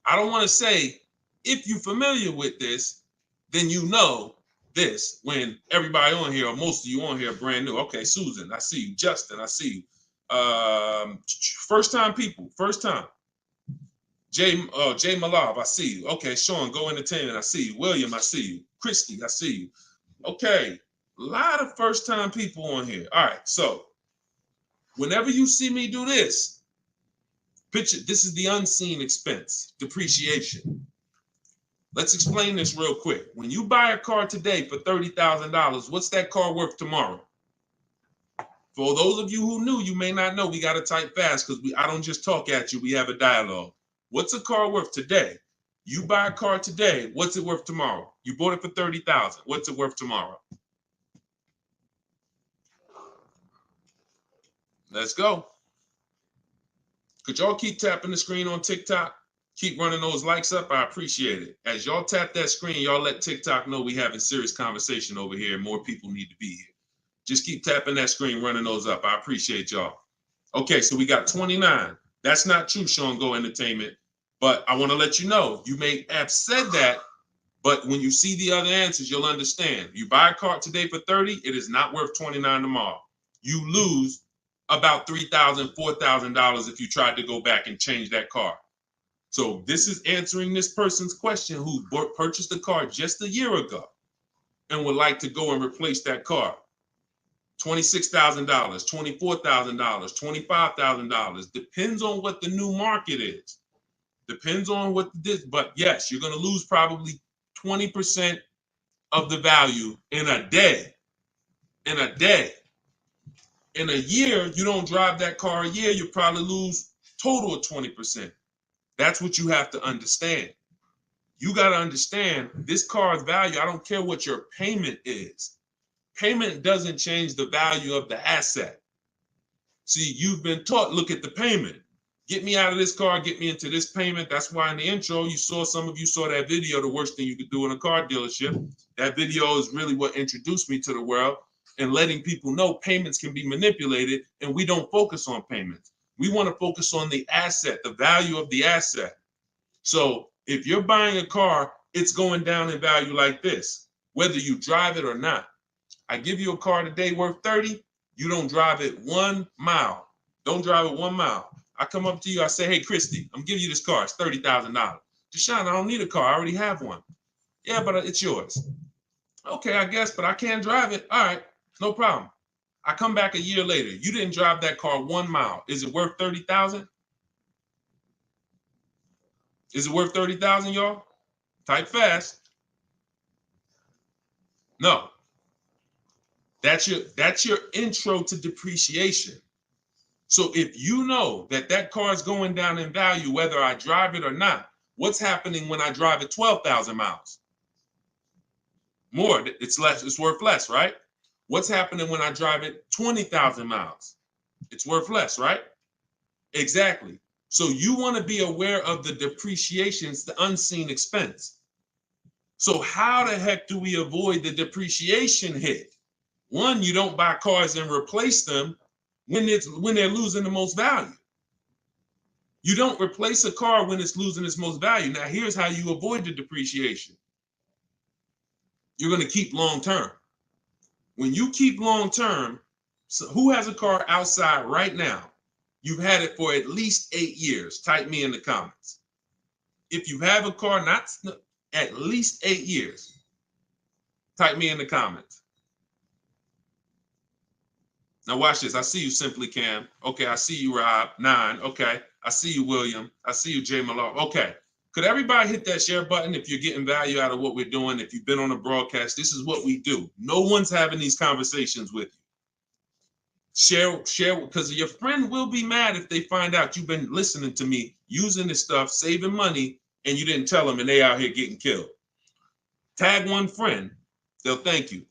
I don't want to say, if you're familiar with this, then you know this, when everybody on here, or most of you on here, are brand new. Okay, Susan, I see you. Justin, I see you. First time people, first time. Jay Malav, I see you. Okay, Sean, Go Entertainment, I see you. William, I see you. Christy, I see you. Okay, a lot of first time people on here. All right, so whenever you see me do this, picture, this is the unseen expense, depreciation. Let's explain this real quick. When you buy a car today for $30,000, what's that car worth tomorrow? For those of you who knew, you may not know, we got to type fast because I don't just talk at you, we have a dialogue. What's a car worth today? You buy a car today, what's it worth tomorrow? You bought it for $30,000. What's it worth tomorrow? Let's go. Could y'all keep tapping the screen on TikTok? Keep running those likes up. I appreciate it. As y'all tap that screen, y'all let TikTok know we having serious conversation over here. More people need to be here. Just keep tapping that screen, running those up. I appreciate y'all. Okay, so we got 29. That's not true, Sean Go Entertainment. But I want to let you know, you may have said that, but when you see the other answers, you'll understand. You buy a car today for 30, it is not worth 29 tomorrow. You lose about $3,000, $4,000 if you tried to go back and change that car. So this is answering this person's question who purchased a car just a year ago and would like to go and replace that car. $26,000, $24,000, $25,000. Depends on what the new market is. Depends on what this, but yes, you're going to lose probably 20% of the value in a day. In a day. In a year, you don't drive that car a year, you probably lose total of 20%. That's what you have to understand. You got to understand this car's value. I don't care what your payment is. Payment doesn't change the value of the asset. See, you've been taught, look at the payment. Get me out of this car, get me into this payment. That's why in the intro, some of you saw that video, the worst thing you could do in a car dealership. That video is really what introduced me to the world and letting people know payments can be manipulated, and we don't focus on payments. We want to focus on the asset, the value of the asset. So if you're buying a car, it's going down in value like this, whether you drive it or not. I give you a car today worth 30, you don't drive it 1 mile. Don't drive it 1 mile. I come up to you, I say, hey, Christy, I'm giving you this car. It's $30,000. Deshone, I don't need a car. I already have one. Yeah, but it's yours. Okay, I guess, but I can't drive it. All right, no problem. I come back a year later. You didn't drive that car 1 mile. Is it worth $30,000? Is it worth $30,000, y'all? Type fast. No. That's your intro to depreciation. So if you know that car is going down in value, whether I drive it or not, what's happening when I drive it 12,000 miles? More, it's less, it's worth less, right? What's happening when I drive it 20,000 miles? It's worth less, right? Exactly. So you want to be aware of the depreciations, the unseen expense. So how the heck do we avoid the depreciation hit? One, you don't buy cars and replace them when they're losing the most value. You don't replace a car when it's losing its most value. Now, here's how you avoid the depreciation. You're going to keep long term. When you keep long-term, so who has a car outside right now? You've had it for at least 8 years. Type me in the comments. If you have a car not at least 8 years, type me in the comments. Now watch this. I see you, Simply Cam. Okay, I see you, Rob. 9. Okay, I see you, William. I see you, Jay Malone. Okay, could everybody hit that share button if you're getting value out of what we're doing? If you've been on a broadcast, this is what we do. No one's having these conversations with you. Share, because your friend will be mad if they find out you've been listening to me, using this stuff, saving money, and you didn't tell them, and they out here getting killed. Tag one friend, they'll thank you.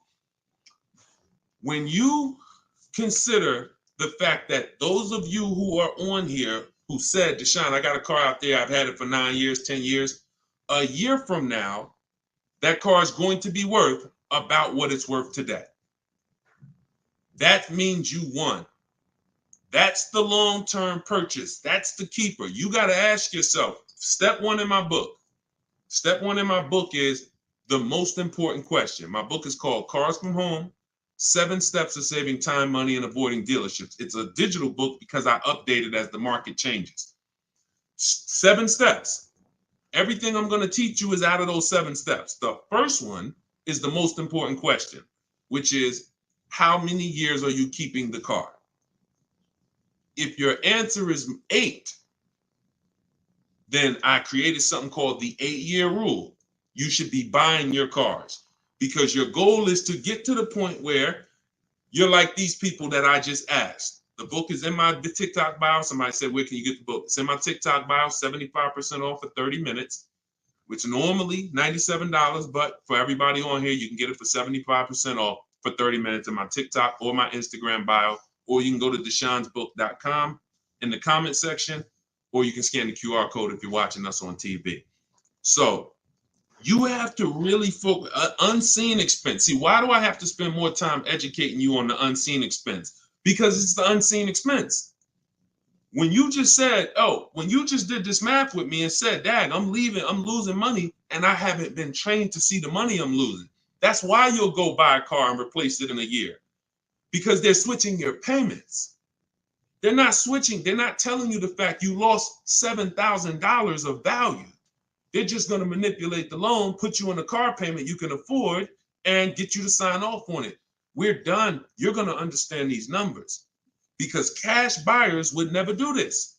When you consider the fact that those of you who are on here who said, Deshone, I got a car out there, I've had it for 9 years, 10 years, a year from now, that car is going to be worth about what it's worth today. That means you won. That's the long-term purchase. That's the keeper. You got to ask yourself, step one in my book. Step one in my book is the most important question. My book is called Cars from Home, 7 Steps of Saving Time, Money, and Avoiding Dealerships. It's a digital book because I update it as the market changes. 7 steps. Everything I'm going to teach you is out of those 7 steps. The first one is the most important question, which is, how many years are you keeping the car? If your answer is 8, then I created something called the 8-year rule. You should be buying your cars because your goal is to get to the point where you're like these people that I just asked. The book is in my TikTok bio. Somebody said, where can you get the book? It's in my TikTok bio, 75% off for 30 minutes, which normally $97, but for everybody on here, you can get it for 75% off for 30 minutes in my TikTok or my Instagram bio, or you can go to deshonesbook.com in the comment section, or you can scan the QR code if you're watching us on TV. So you have to really focus, unseen expense. See, why do I have to spend more time educating you on the unseen expense? Because it's the unseen expense. When you just said, when you just did this math with me and said, Dad, I'm losing money, and I haven't been trained to see the money I'm losing. That's why you'll go buy a car and replace it in a year, because they're switching your payments. They're not switching. They're not telling you the fact you lost $7,000 of value. They're just going to manipulate the loan, put you on a car payment you can afford, and get you to sign off on it. We're done. You're going to understand these numbers because cash buyers would never do this.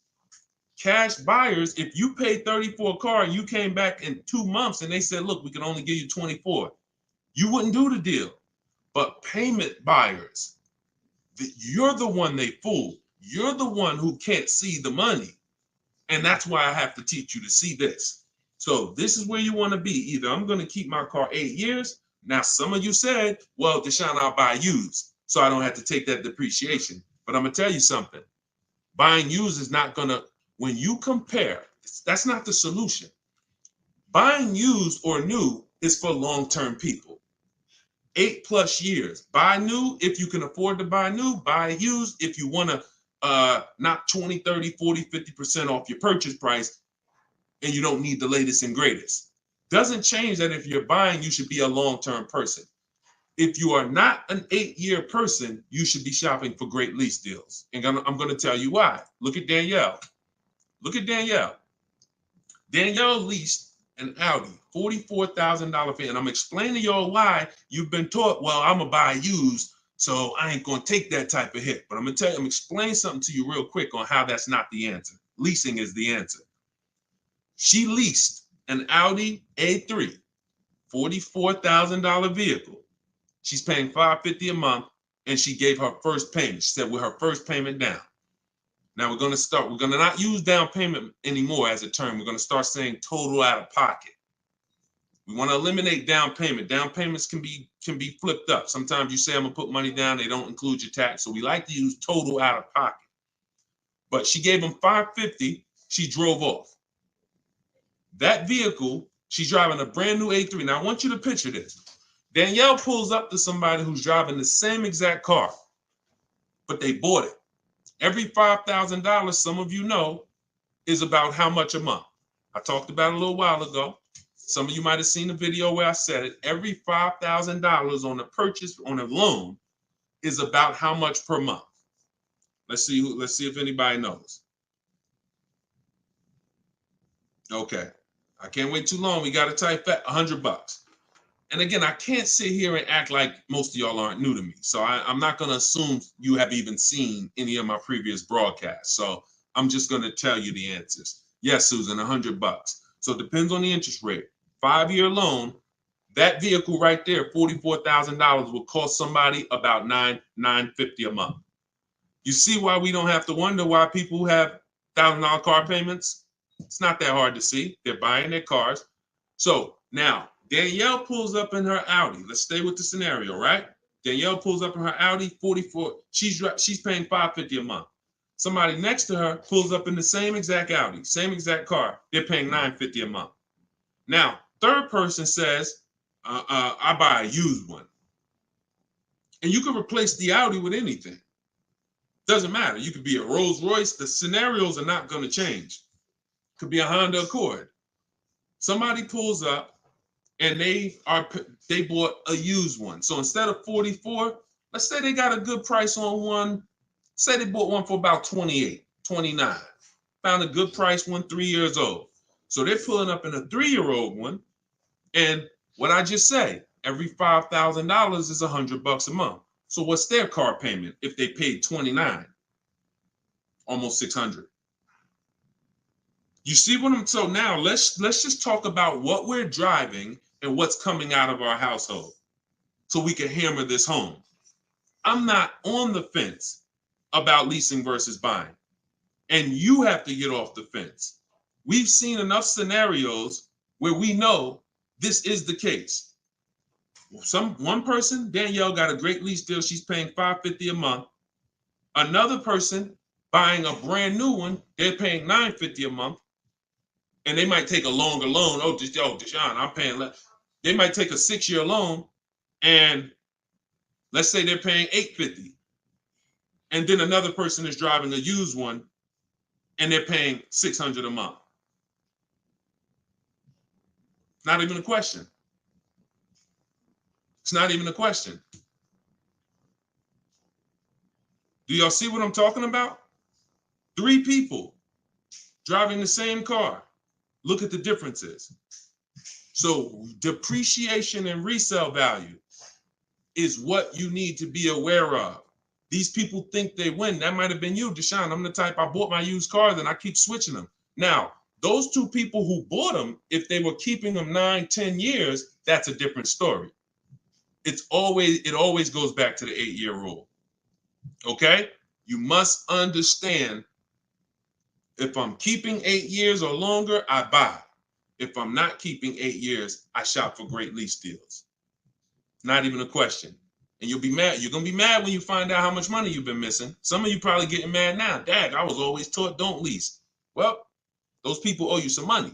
Cash buyers, if you paid 30 for a car and you came back in 2 months and they said, look, we can only give you 24. You wouldn't do the deal. But payment buyers, you're the one they fool. You're the one who can't see the money. And that's why I have to teach you to see this. So this is where you want to be. Either I'm going to keep my car 8 years. Now, some of you said, well, Deshone, I'll buy used, so I don't have to take that depreciation. But I'm going to tell you something. Buying used is not going to, when you compare, that's not the solution. Buying used or new is for long-term people. 8+ years. Buy new if you can afford to buy new. Buy used if you want to knock 20, 30, 40, 50% off your purchase price and you don't need the latest and greatest. Doesn't change that if you're buying, you should be a long-term person. If you are not an 8-year person, you should be shopping for great lease deals. And I'm going to tell you why. Look at Danielle. Look at Danielle. Danielle leased an Audi, $44,000 fee. And I'm explaining to y'all why you've been taught, well, I'm going to buy used, so I ain't going to take that type of hit. But I'm going to tell you, I'm explaining something to you real quick on how that's not the answer. Leasing is the answer. She leased an Audi A3, $44,000 vehicle. She's paying $550 a month, and she gave her first payment. She said with her first payment down. Now we're going to not use down payment anymore as a term. We're going to start saying total out of pocket. We want to eliminate down payment. Down payments can be flipped up. Sometimes you say, I'm going to put money down. They don't include your tax. So we like to use total out of pocket. But she gave them $550. She drove off. That vehicle, she's driving a brand new A3. Now I want you to picture this. Danielle pulls up to somebody who's driving the same exact car, but they bought it. Every $5,000, some of you know, is about how much a month. I talked about it a little while ago. Some of you might have seen the video where I said it. Every $5,000 on a purchase on a loan is about how much per month. Let's see if anybody knows. Okay. I can't wait too long. We got to type that $100. And again, I can't sit here and act like most of y'all aren't new to me. So I'm not going to assume you have even seen any of my previous broadcasts. So I'm just going to tell you the answers. Yes, Susan, $100. So it depends on the interest rate. 5-year loan, that vehicle right there, $44,000 will cost somebody about $950 a month. You see why we don't have to wonder why people have $1,000 car payments? It's not that hard to see. They're buying their cars. So now Danielle pulls up in her Audi. Let's stay with the scenario, right? Danielle pulls up in her Audi, 44. She's paying $550 a month. Somebody next to her pulls up in the same exact Audi, same exact car. They're paying $950 a month. Now, third person says, I buy a used one. And you can replace the Audi with anything. Doesn't matter. You could be a Rolls Royce. The scenarios are not going to change. Could be a Honda Accord. Somebody pulls up and they bought a used one. So instead of 44, let's say they got a good price on one. Say they bought one for about 28, 29. Found a good price, one 3 years old. So they're pulling up in a 3-year-old one. And what I just say, every $5,000 is $100 a month. So what's their car payment if they paid 29? Almost 600. You see what I'm, so now let's just talk about what we're driving and what's coming out of our household so we can hammer this home. I'm not on the fence about leasing versus buying. And you have to get off the fence. We've seen enough scenarios where we know this is the case. One person, Danielle, got a great lease deal. She's paying $550 a month. Another person buying a brand new one, they're paying $950 a month. And they might take a longer loan. Oh, Deshone, I'm paying less. They might take a 6-year loan, and let's say they're paying $850. And then another person is driving a used one, and they're paying $600 a month. Not even a question. It's not even a question. Do y'all see what I'm talking about? 3 people driving the same car. Look at the differences. So depreciation and resale value is what you need to be aware of. These people think they win. That might have been you, Deshone. I'm the type, I bought my used cars and I keep switching them. Now, those 2 people who bought them, if they were keeping them 9, 10 years, that's a different story. It always goes back to the 8-year rule. Okay? You must understand, if I'm keeping 8 years or longer, I buy. If I'm not keeping 8 years, I shop for great lease deals. Not even a question. And you'll be mad. You're going to be mad when you find out how much money you've been missing. Some of you probably getting mad now. Dad, I was always taught don't lease. Well, those people owe you some money.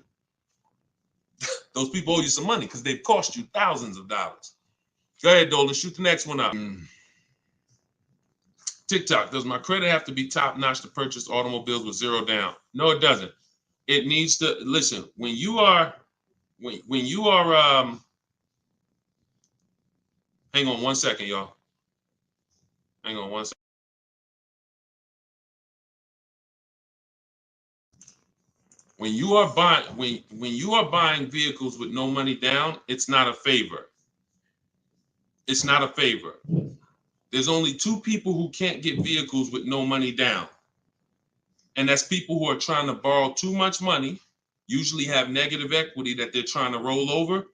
Those people owe you some money because they've cost you thousands of dollars. Go ahead, Dolan. Shoot the next one up. TikTok, does my credit have to be top notch to purchase automobiles with 0 down? No, it doesn't. It needs to, listen, when you are, hang on 1 second, y'all. Hang on 1 second. When you are buying vehicles with no money down, it's not a favor. It's not a favor. There's only 2 people who can't get vehicles with no money down. And that's people who are trying to borrow too much money, usually have negative equity that they're trying to roll over,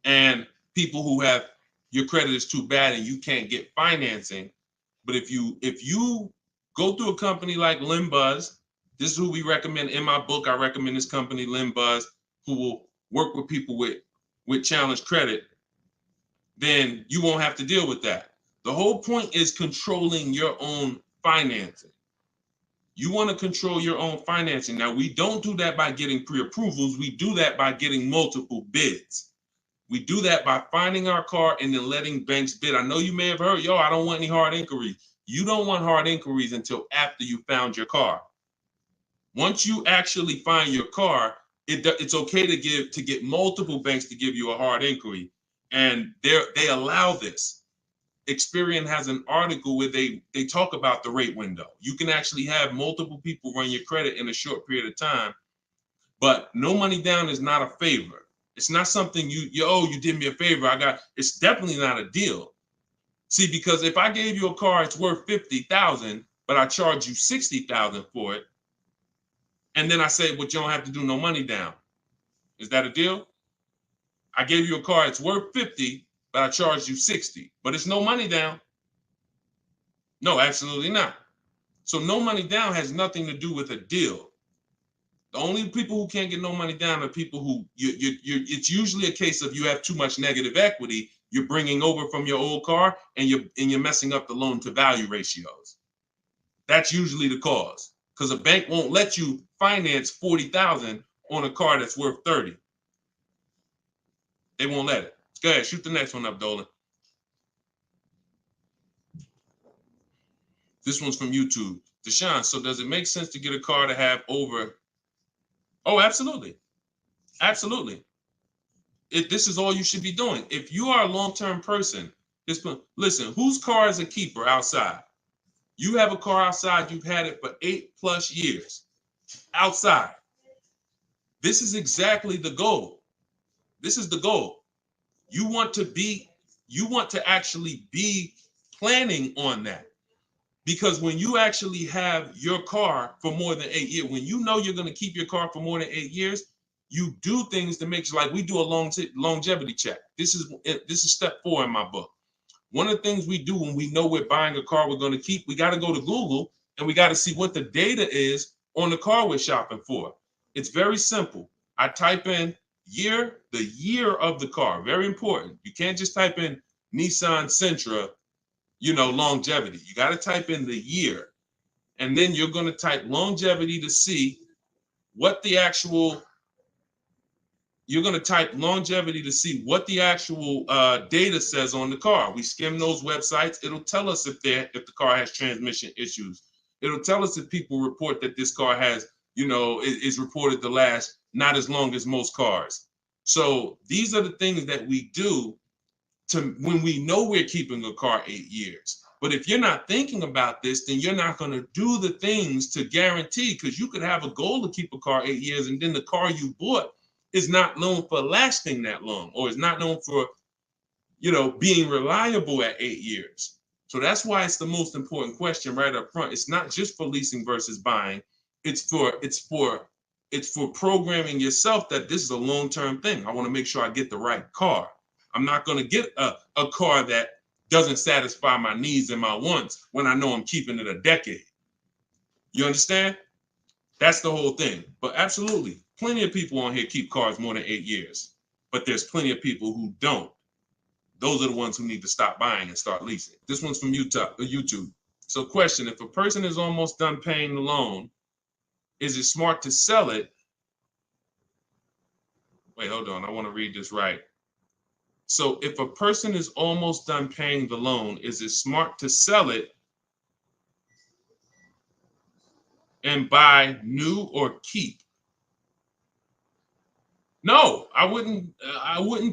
and people who have, your credit is too bad and you can't get financing. But if you go through a company like Limbuzz, this is who we recommend in my book. I recommend this company, Limbuzz, who will work with people with challenged credit, then you won't have to deal with that. The whole point is controlling your own financing. You want to control your own financing. Now, we don't do that by getting pre-approvals. We do that by getting multiple bids. We do that by finding our car and then letting banks bid. I know you may have heard, I don't want any hard inquiries. You don't want hard inquiries until after you found your car. Once you actually find your car, it's okay to get multiple banks to give you a hard inquiry, and they allow this. Experian has an article where they talk about the rate window. You can actually have multiple people run your credit in a short period of time, but no money down is not a favor. It's not something you did me a favor. It's definitely not a deal. See, because if I gave you a car, it's worth $50,000, but I charge you $60,000 for it, and then I say, but you don't have to do no money down. Is that a deal? I gave you a car, it's worth 50, but I charged you 60, but it's no money down. No, absolutely not. So no money down has nothing to do with a deal. The only people who can't get no money down are people who it's usually a case of you have too much negative equity. You're bringing over from your old car, and you're messing up the loan to value ratios. That's usually the cause, because a bank won't let you finance $40,000 on a car that's worth 30. They won't let it. Go ahead, shoot the next one up, Dolan. This one's from YouTube. Deshone, so does it make sense to get a car to have over? Oh, absolutely. Absolutely. This is all you should be doing. If you are a long-term person, listen, whose car is a keeper outside? You have a car outside, you've had it for 8+ years. Outside. This is exactly the goal. This is the goal. You want to actually be planning on that. Because when you actually have your car for more than 8 years, when you know you're going to keep your car for more than 8 years, you do things to make sure, like we do a longevity check. This is step 4 in my book. One of the things we do when we know we're buying a car we're going to keep, we got to go to Google and we got to see what the data is on the car we're shopping for. It's very simple. I type in the year of the car. Very important. You can't just type in Nissan Sentra, longevity. You got to type in the year. And then you're going to type longevity to see what the actual data says on the car. We skim those websites. It'll tell us if the car has transmission issues. It'll tell us if people report that this car has, is reported to last not as long as most cars. So these are the things that we do when we know we're keeping a car 8 years. But if you're not thinking about this, then you're not going to do the things to guarantee, because you could have a goal to keep a car 8 years and then the car you bought is not known for lasting that long, or is not known for, being reliable at 8 years. So that's why it's the most important question right up front. It's not just for leasing versus buying. It's for programming yourself that this is a long-term thing. I want to make sure I get the right car. I'm not going to get a car that doesn't satisfy my needs and my wants when I know I'm keeping it a decade. You understand? That's the whole thing. But absolutely, plenty of people on here keep cars more than 8 years, but there's plenty of people who don't. Those are the ones who need to stop buying and start leasing. This one's from YouTube. So question, if a person is almost done paying the loan, is it smart to sell it? Wait, hold on. I want to read this right. So if a person is almost done paying the loan, is it smart to sell it and buy new or keep? No, I wouldn't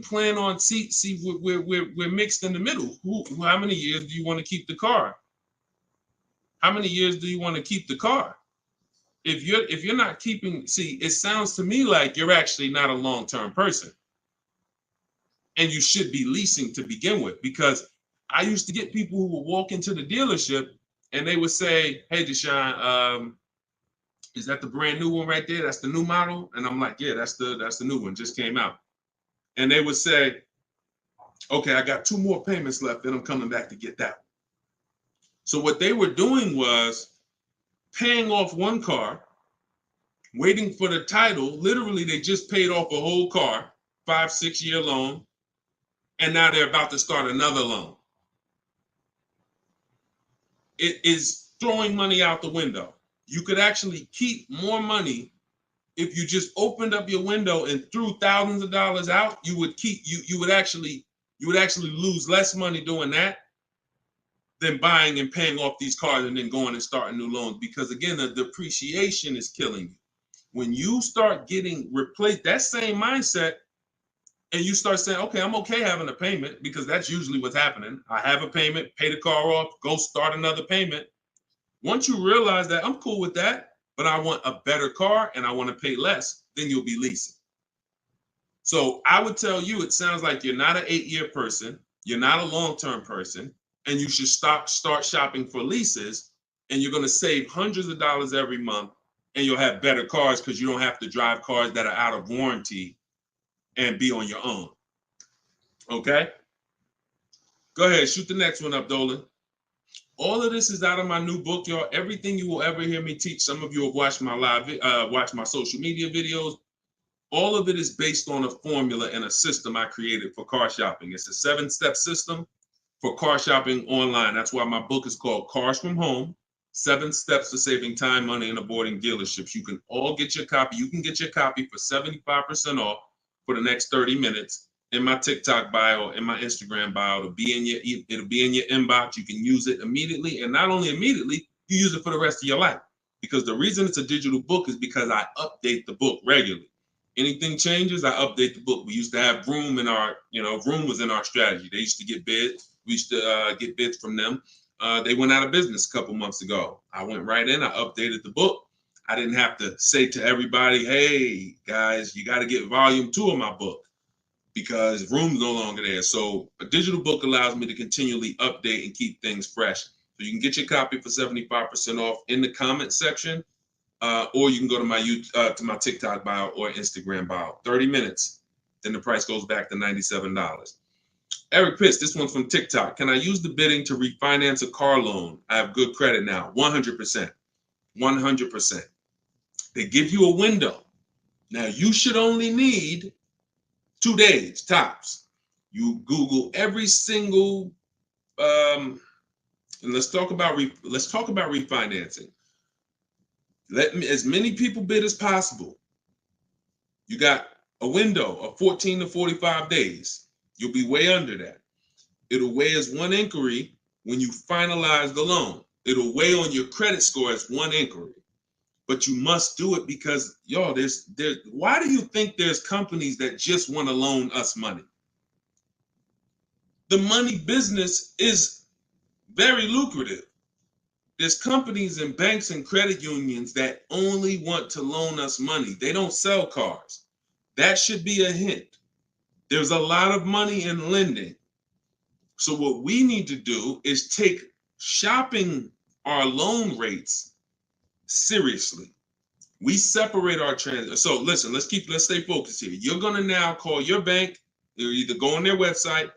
plan on we're mixed in the middle. How many years do you want to keep the car? How many years do you want to keep the car? If you're not keeping, it sounds to me like you're actually not a long-term person. And you should be leasing to begin with, because I used to get people who would walk into the dealership and they would say, "Hey, Deshone, is that the brand new one right there? That's the new model?" And I'm like, "Yeah, that's the new one, just came out." And they would say, "Okay, I got 2 more payments left, then I'm coming back to get that one." So what they were doing was paying off one car, waiting for the title. Literally, they just paid off a whole car, 5-6 year loan, and now they're about to start another loan. It is throwing money out the window. You could actually keep more money if you just opened up your window and threw thousands of dollars out. You would actually lose less money doing that than buying and paying off these cars and then going and starting new loans, because again, the depreciation is killing you. When you start getting replaced, that same mindset, and you start saying, okay, I'm okay having a payment, because that's usually what's happening. I have a payment, pay the car off, go start another payment. Once you realize that I'm cool with that, but I want a better car and I want to pay less, then you'll be leasing. So I would tell you, it sounds like you're not an 8-year person, you're not a long-term person, and you should start shopping for leases, and you're going to save hundreds of dollars every month, and you'll have better cars because you don't have to drive cars that are out of warranty and be on your own. Okay? Go ahead, shoot the next one up, Dolan. All of this is out of my new book, y'all. Everything you will ever hear me teach. Some of you have watched my watched my social media videos. All of it is based on a formula and a system I created for car shopping. It's a 7-step system for car shopping online. That's why my book is called Cars from Home, 7 Steps to Saving Time, Money, and Avoiding Dealerships. You can all get your copy. You can get your copy for 75% off for the next 30 minutes. In my TikTok bio, in my Instagram bio, it'll be in your inbox. You can use it immediately, and not only immediately, you use it for the rest of your life. Because the reason it's a digital book is because I update the book regularly. Anything changes, I update the book. We used to have Vroom in our, Vroom was in our strategy. They used to get bids. We used to get bids from them. They went out of business a couple months ago. I went right in, I updated the book. I didn't have to say to everybody, hey, guys, you got to get volume 2 of my book, because Vroom's no longer there. So a digital book allows me to continually update and keep things fresh. So you can get your copy for 75% off in the comment section, or you can go to my TikTok bio or Instagram bio. 30 minutes, then the price goes back to $97. Eric Pitts, this one's from TikTok. Can I use the bidding to refinance a car loan? I have good credit now. 100%. 100%. They give you a window. Now, you should only need 2 days tops. You Google every single, and let's talk about refinancing. As many people bid as possible. You got a window of 14 to 45 days. You'll be way under that. It'll weigh as 1 inquiry when you finalize the loan. It'll weigh on your credit score as 1 inquiry. But you must do it because, y'all, why do you think there's companies that just want to loan us money? The money business is very lucrative. There's companies and banks and credit unions that only want to loan us money. They don't sell cars. That should be a hint. There's a lot of money in lending. So what we need to do is take shopping our loan rates seriously. We separate our transactions. So listen, let's stay focused here. You're gonna now call your bank, or either go on their website,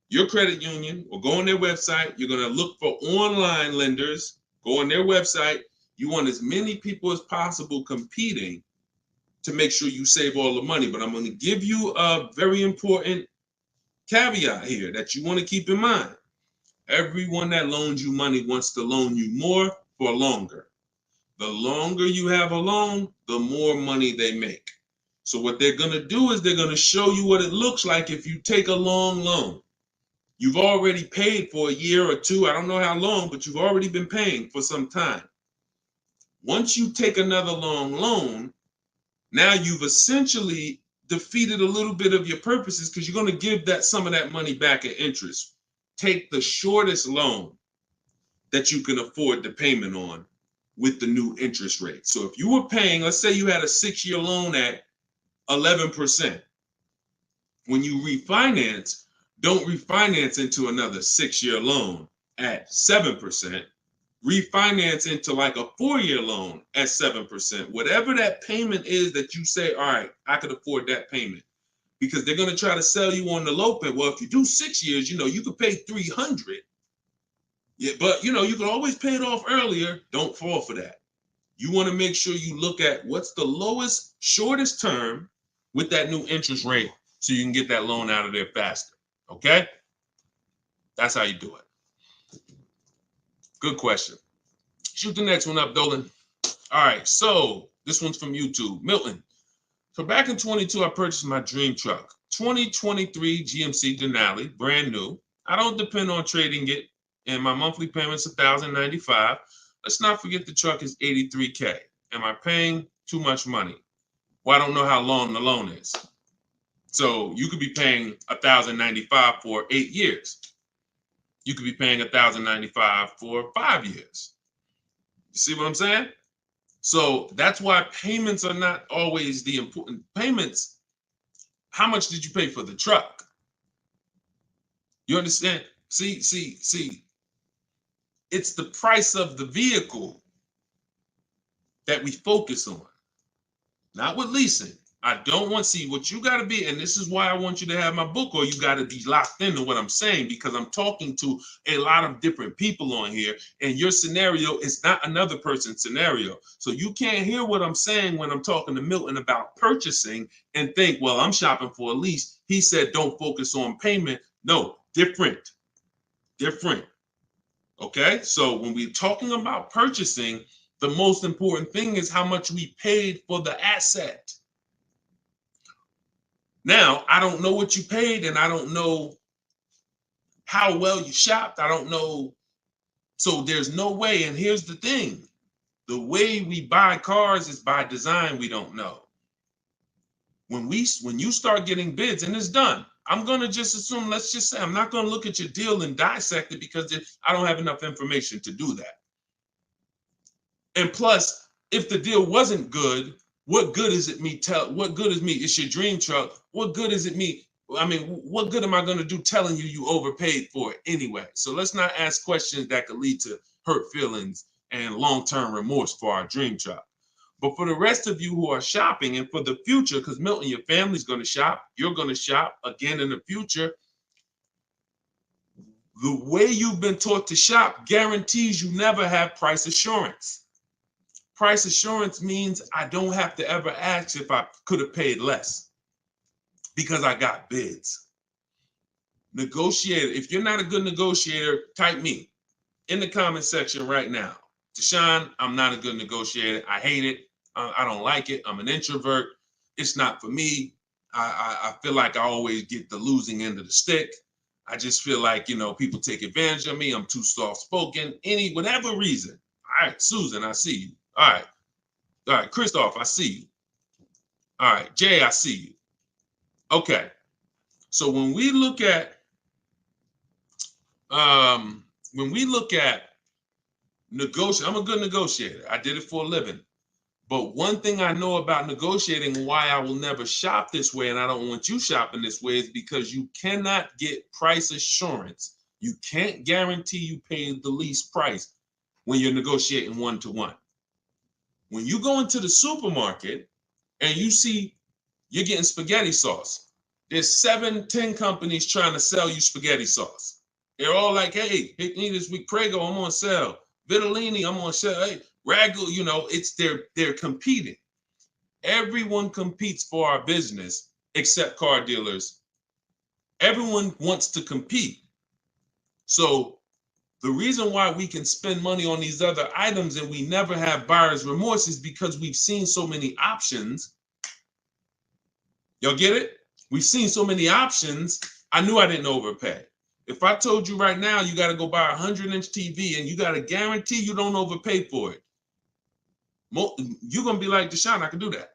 your credit union, or go on their website. You're gonna look for online lenders, go on their website. You want as many people as possible competing to make sure you save all the money. But I'm gonna give you a very important caveat here that you want to keep in mind. Everyone that loans you money wants to loan you more for longer. The longer you have a loan, the more money they make. So what they're going to do is they're going to show you what it looks like if you take a long loan. You've already paid for a year or 2. I don't know how long, but you've already been paying for some time. Once you take another long loan, now you've essentially defeated a little bit of your purposes, because you're going to give some of that money back in interest. Take the shortest loan that you can afford the payment on with the new interest rate. So if you were paying, let's say you had a 6-year loan at 11%. When you refinance, don't refinance into another 6-year loan at 7%. Refinance into like a 4-year loan at 7%. Whatever that payment is that you say, all right, I could afford that payment. Because they're going to try to sell you on the low pay. Well, if you do 6 years, you could pay $300. Yeah, but you can always pay it off earlier. Don't fall for that. You want to make sure you look at what's the lowest, shortest term with that new interest rate, so you can get that loan out of there faster. Okay? That's how you do it. Good question. Shoot the next one up, Dolan. All right, so this one's from YouTube. Milton. So back in 22, I purchased my dream truck. 2023 GMC Denali, brand new. I don't depend on trading it, and my monthly payment's $1,095. Let's not forget the truck is $83K. Am I paying too much money. Well, I don't know how long the loan is. So you could be paying $1,095 for 8 years. You could be paying $1,095 for 5 years. You see what I'm saying? So that's why payments are not always the important payments. How much did you pay for the truck? You understand? See. It's the price of the vehicle that we focus on, not with leasing. I don't want to see what you got to be. And this is why I want you to have my book, or you got to be locked into what I'm saying, because I'm talking to a lot of different people on here, and your scenario is not another person's scenario. So you can't hear what I'm saying when I'm talking to Milton about purchasing and think, well, I'm shopping for a lease. He said, don't focus on payment. No, different. Okay. So when we're talking about purchasing, the most important thing is how much we paid for the asset. Now, I don't know what you paid, and I don't know how well you shopped. I don't know. So there's no way. And here's the thing. The way we buy cars is by design. We don't know. When you start getting bids and it's done, I'm going to just assume, let's just say, I'm not going to look at your deal and dissect it, because I don't have enough information to do that. And plus, if the deal wasn't good, what good is it me what good is me? It's your dream truck. What good is it me? I mean, what good am I going to do telling you overpaid for it anyway? So let's not ask questions that could lead to hurt feelings and long-term remorse for our dream truck. But for the rest of you who are shopping, and for the future, because Milton, your family's going to shop, you're going to shop again in the future. The way you've been taught to shop guarantees you never have price assurance. Price assurance means I don't have to ever ask if I could have paid less, because I got bids. Negotiator, if you're not a good negotiator, type me in the comment section right now. Deshone, I'm not a good negotiator. I hate it. I don't like it. I'm an introvert. It's not for me. I feel like I always get the losing end of the stick. I just feel like, people take advantage of me. I'm too soft-spoken. Whatever reason. All right, Susan, I see you. All right, Christoph, I see you. All right, Jay, I see you. Okay, so when we look at negotiating, I'm a good negotiator. I did it for a living. But one thing I know about negotiating, why I will never shop this way, and I don't want you shopping this way, is because you cannot get price assurance. You can't guarantee you pay the lease price when you're negotiating one-to-one. When you go into the supermarket and you see you're getting spaghetti sauce, there's 7-10 companies trying to sell you spaghetti sauce. They're all like, hey, hit me this week, Prego, I'm on sale. Vitellini, I'm on sale. Hey, Ragu, they're competing. Everyone competes for our business except car dealers. Everyone wants to compete. So the reason why we can spend money on these other items and we never have buyer's remorse is because we've seen so many options. Y'all get it? We've seen so many options. I knew I didn't overpay. If I told you right now, you got to go buy a 100-inch TV and you got to guarantee you don't overpay for it, you're going to be like, Deshone, I can do that.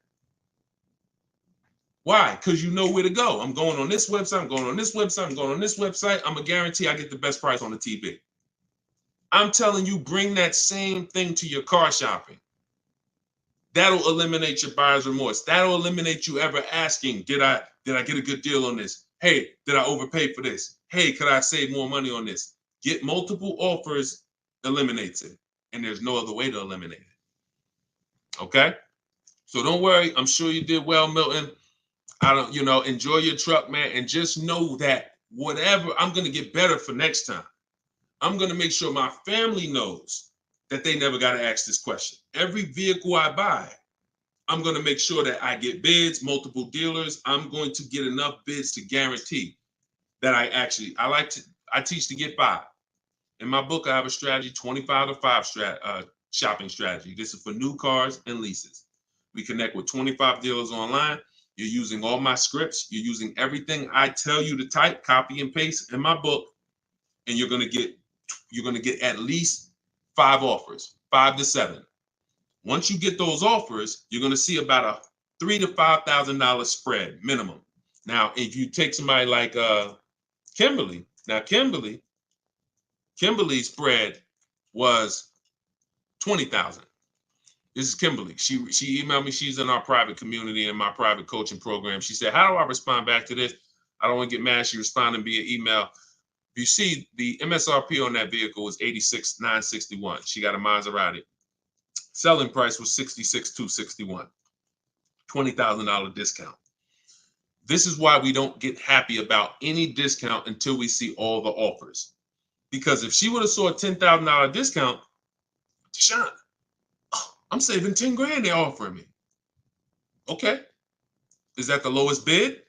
Why? Because you know where to go. I'm going on this website. I'm going on this website. I'm going on this website. I'm going to guarantee I get the best price on the TV. I'm telling you, bring that same thing to your car shopping. That'll eliminate your buyer's remorse. That'll eliminate you ever asking, did I get a good deal on this? Hey, did I overpay for this? Hey, could I save more money on this? Get multiple offers eliminates it. And there's no other way to eliminate it. Okay? So don't worry. I'm sure you did well, Milton. Enjoy your truck, man. And just know that whatever, I'm going to get better for next time. I'm going to make sure my family knows that they never got to ask this question. Every vehicle I buy, I'm going to make sure that I get bids, multiple dealers. I'm going to get enough bids to guarantee that I teach to get 5. In my book, I have a strategy, 25 to 5 shopping strategy. This is for new cars and leases. We connect with 25 dealers online. You're using all my scripts. You're using everything I tell you to type, copy and paste in my book. And you're going to get at least 5 offers, 5 to 7. Once you get those offers, you're going to see about a $3,000 to $5,000 spread minimum. Now, if you take somebody like Kimberly, now Kimberly's spread was 20,000. This is Kimberly. She emailed me. She's in our private community in my private coaching program. She said, how do I respond back to this? I don't want to get mad. She responded via email. You see, the MSRP on that vehicle was $86,961. She got a Maserati. Selling price was $66,261. $20,000 discount. This is why we don't get happy about any discount until we see all the offers. Because if she would have saw a $10,000 discount, Deshone, I'm saving 10 grand they're offering me. Okay. Is that the lowest bid?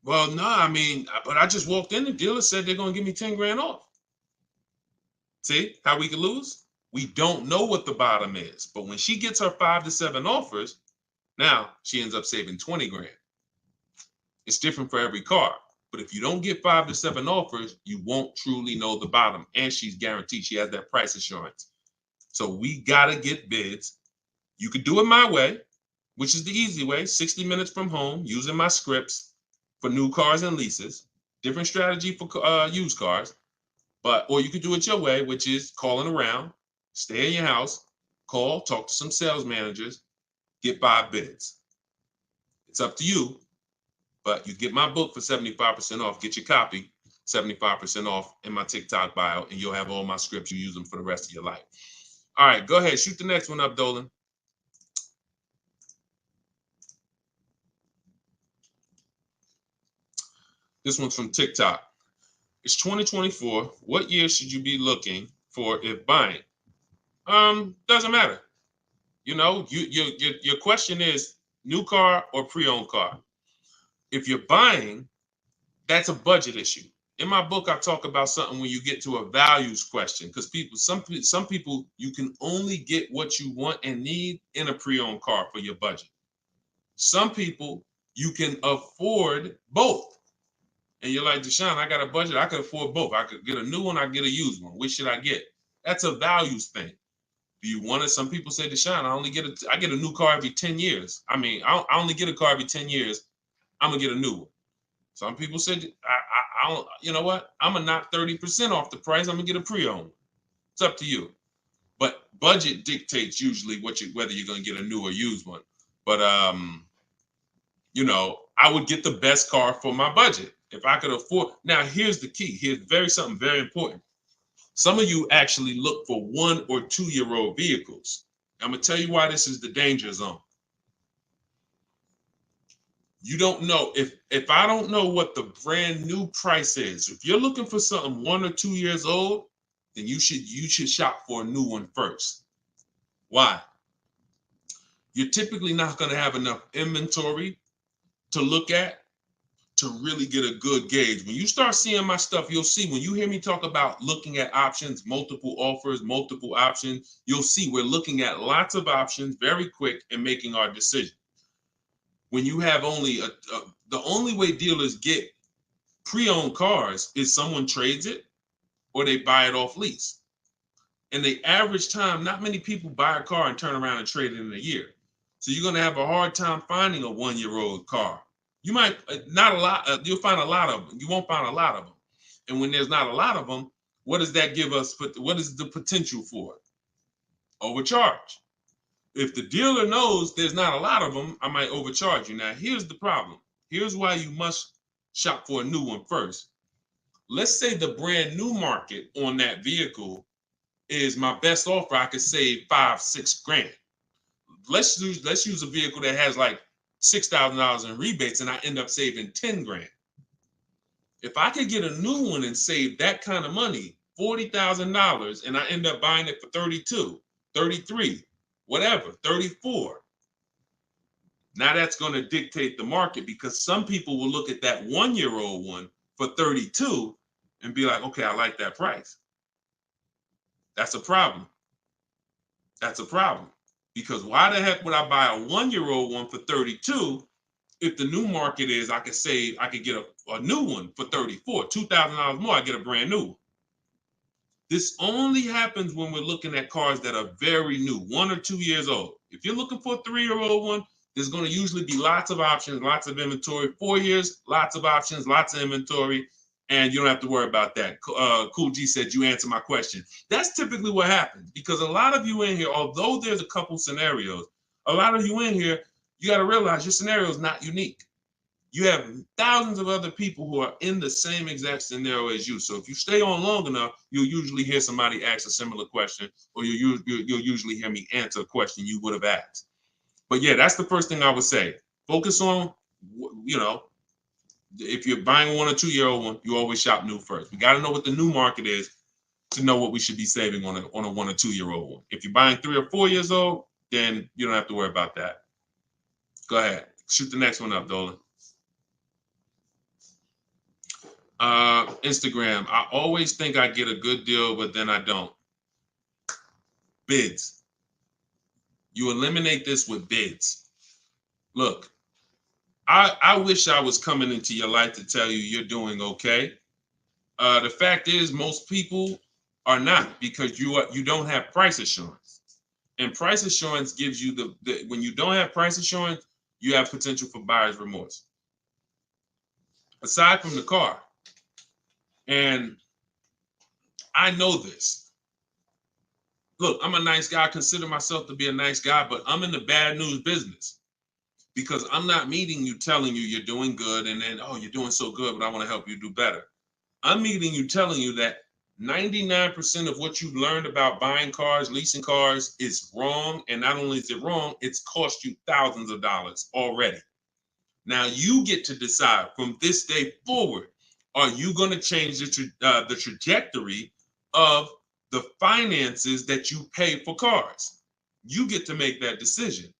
Well, no, I mean, but I just walked in, the dealer said they're going to give me 10 grand off. See how we can lose? We don't know what the bottom is, but when she gets her 5 to 7 offers, now she ends up saving 20 grand. It's different for every car, but if you don't get 5 to 7 offers, you won't truly know the bottom, and she's guaranteed. She has that price assurance. So we got to get bids. You could do it my way, which is the easy way, 60 minutes from home, using my scripts for new cars and leases, different strategy for used cars, or you could do it your way, which is calling around, stay in your house, call, talk to some sales managers, get 5 bids. It's up to you, but you get my book for 75% off. Get your copy, 75% off in my TikTok bio, and you'll have all my scripts. You use them for the rest of your life. All right, go ahead. Shoot the next one up, Dolan. This one's from TikTok. It's 2024. What year should you be looking for if buying? Doesn't matter. You know, your question is new car or pre-owned car. If you're buying, that's a budget issue. In my book, I talk about something when you get to a values question, because some people, you can only get what you want and need in a pre-owned car for your budget. Some people, you can afford both. And you're like, Deshone, I got a budget. I can afford both. I could get a new one. I get a used one. Which should I get? That's a values thing. Do you want it? Some people say, Deshone, I get a new car every 10 years. I mean, I only get a car every 10 years. I'm gonna get a new one. Some people said, I don't, you know what? I'm gonna knock 30% off the price. I'm gonna get a pre-owned. It's up to you. But budget dictates usually whether you're gonna get a new or used one. But you know, I would get the best car for my budget if I could afford. Now, here's the key. Here's something very important. Some of you actually look for 1 or 2 year old vehicles. I'm gonna tell you why this is the danger zone. You don't know if I don't know what the brand new price is. If you're looking for something 1 or 2 years old, then you should shop for a new one first. Why? You're typically not going to have enough inventory to look at to really get a good gauge. When you start seeing my stuff, you'll see, when you hear me talk about looking at options, multiple offers, multiple options, you'll see we're looking at lots of options very quick and making our decision. When you have only the only way dealers get pre-owned cars is someone trades it or they buy it off lease. And the average time, not many people buy a car and turn around and trade it in a year. So you're going to have a hard time finding a 1 year old car. You might not a lot. You'll find a lot of them. You won't find a lot of them. And when there's not a lot of them, what does that give us? What is the potential for it? Overcharge. If the dealer knows there's not a lot of them, I might overcharge you. Now, here's the problem. Here's why you must shop for a new one first. Let's say the brand new market on that vehicle is my best offer. I could save 5-6 grand. Let's use a vehicle that has like $6,000 in rebates and I end up saving 10 grand. If I could get a new one and save that kind of money, $40,000, and I end up buying it for 32, 33, whatever, 34. Now that's going to dictate the market, because some people will look at that 1 year old one for 32 and be like, okay, I like that price. That's a problem. That's a problem. Because why the heck would I buy a 1 year old one for 32 if the new market is I could get a new one for 34, $2,000 more, I get a brand new one. This only happens when we're looking at cars that are very new, 1 or 2 years old. If you're looking for a 3-year-old one, there's going to usually be lots of options, lots of inventory. 4 years, lots of options, lots of inventory, and you don't have to worry about that. Cool G said you answered my question. That's typically what happens, because a lot of you in here, although there's a couple scenarios, a lot of you in here, you got to realize your scenario is not unique. You have thousands of other people who are in the same exact scenario as you. So if you stay on long enough, you'll usually hear somebody ask a similar question, or you'll usually hear me answer a question you would have asked. But yeah, that's the first thing I would say. Focus on, if you're buying a 1 or 2-year-old one, you always shop new first. We got to know what the new market is to know what we should be saving on a 1 or 2-year-old one. If you're buying 3 or 4 years old, then you don't have to worry about that. Go ahead. Shoot the next one up, Dolan. Instagram. I always think I get a good deal, but then I don't. Bids. You eliminate this with bids. Look, I wish I was coming into your life to tell you you're doing okay. The fact is, most people are not, because you don't have price assurance. And price assurance gives you when you don't have price assurance, you have potential for buyer's remorse. Aside from the car. And I know this. Look, I'm a nice guy. I consider myself to be a nice guy, but I'm in the bad news business, because I'm not meeting you telling you you're doing good and then, oh, you're doing so good, but I want to help you do better. I'm meeting you telling you that 99% of what you've learned about buying cars, leasing cars is wrong. And not only is it wrong, it's cost you thousands of dollars already. Now you get to decide from this day forward, are you going to change the trajectory of the finances that you pay for cars? You get to make that decision.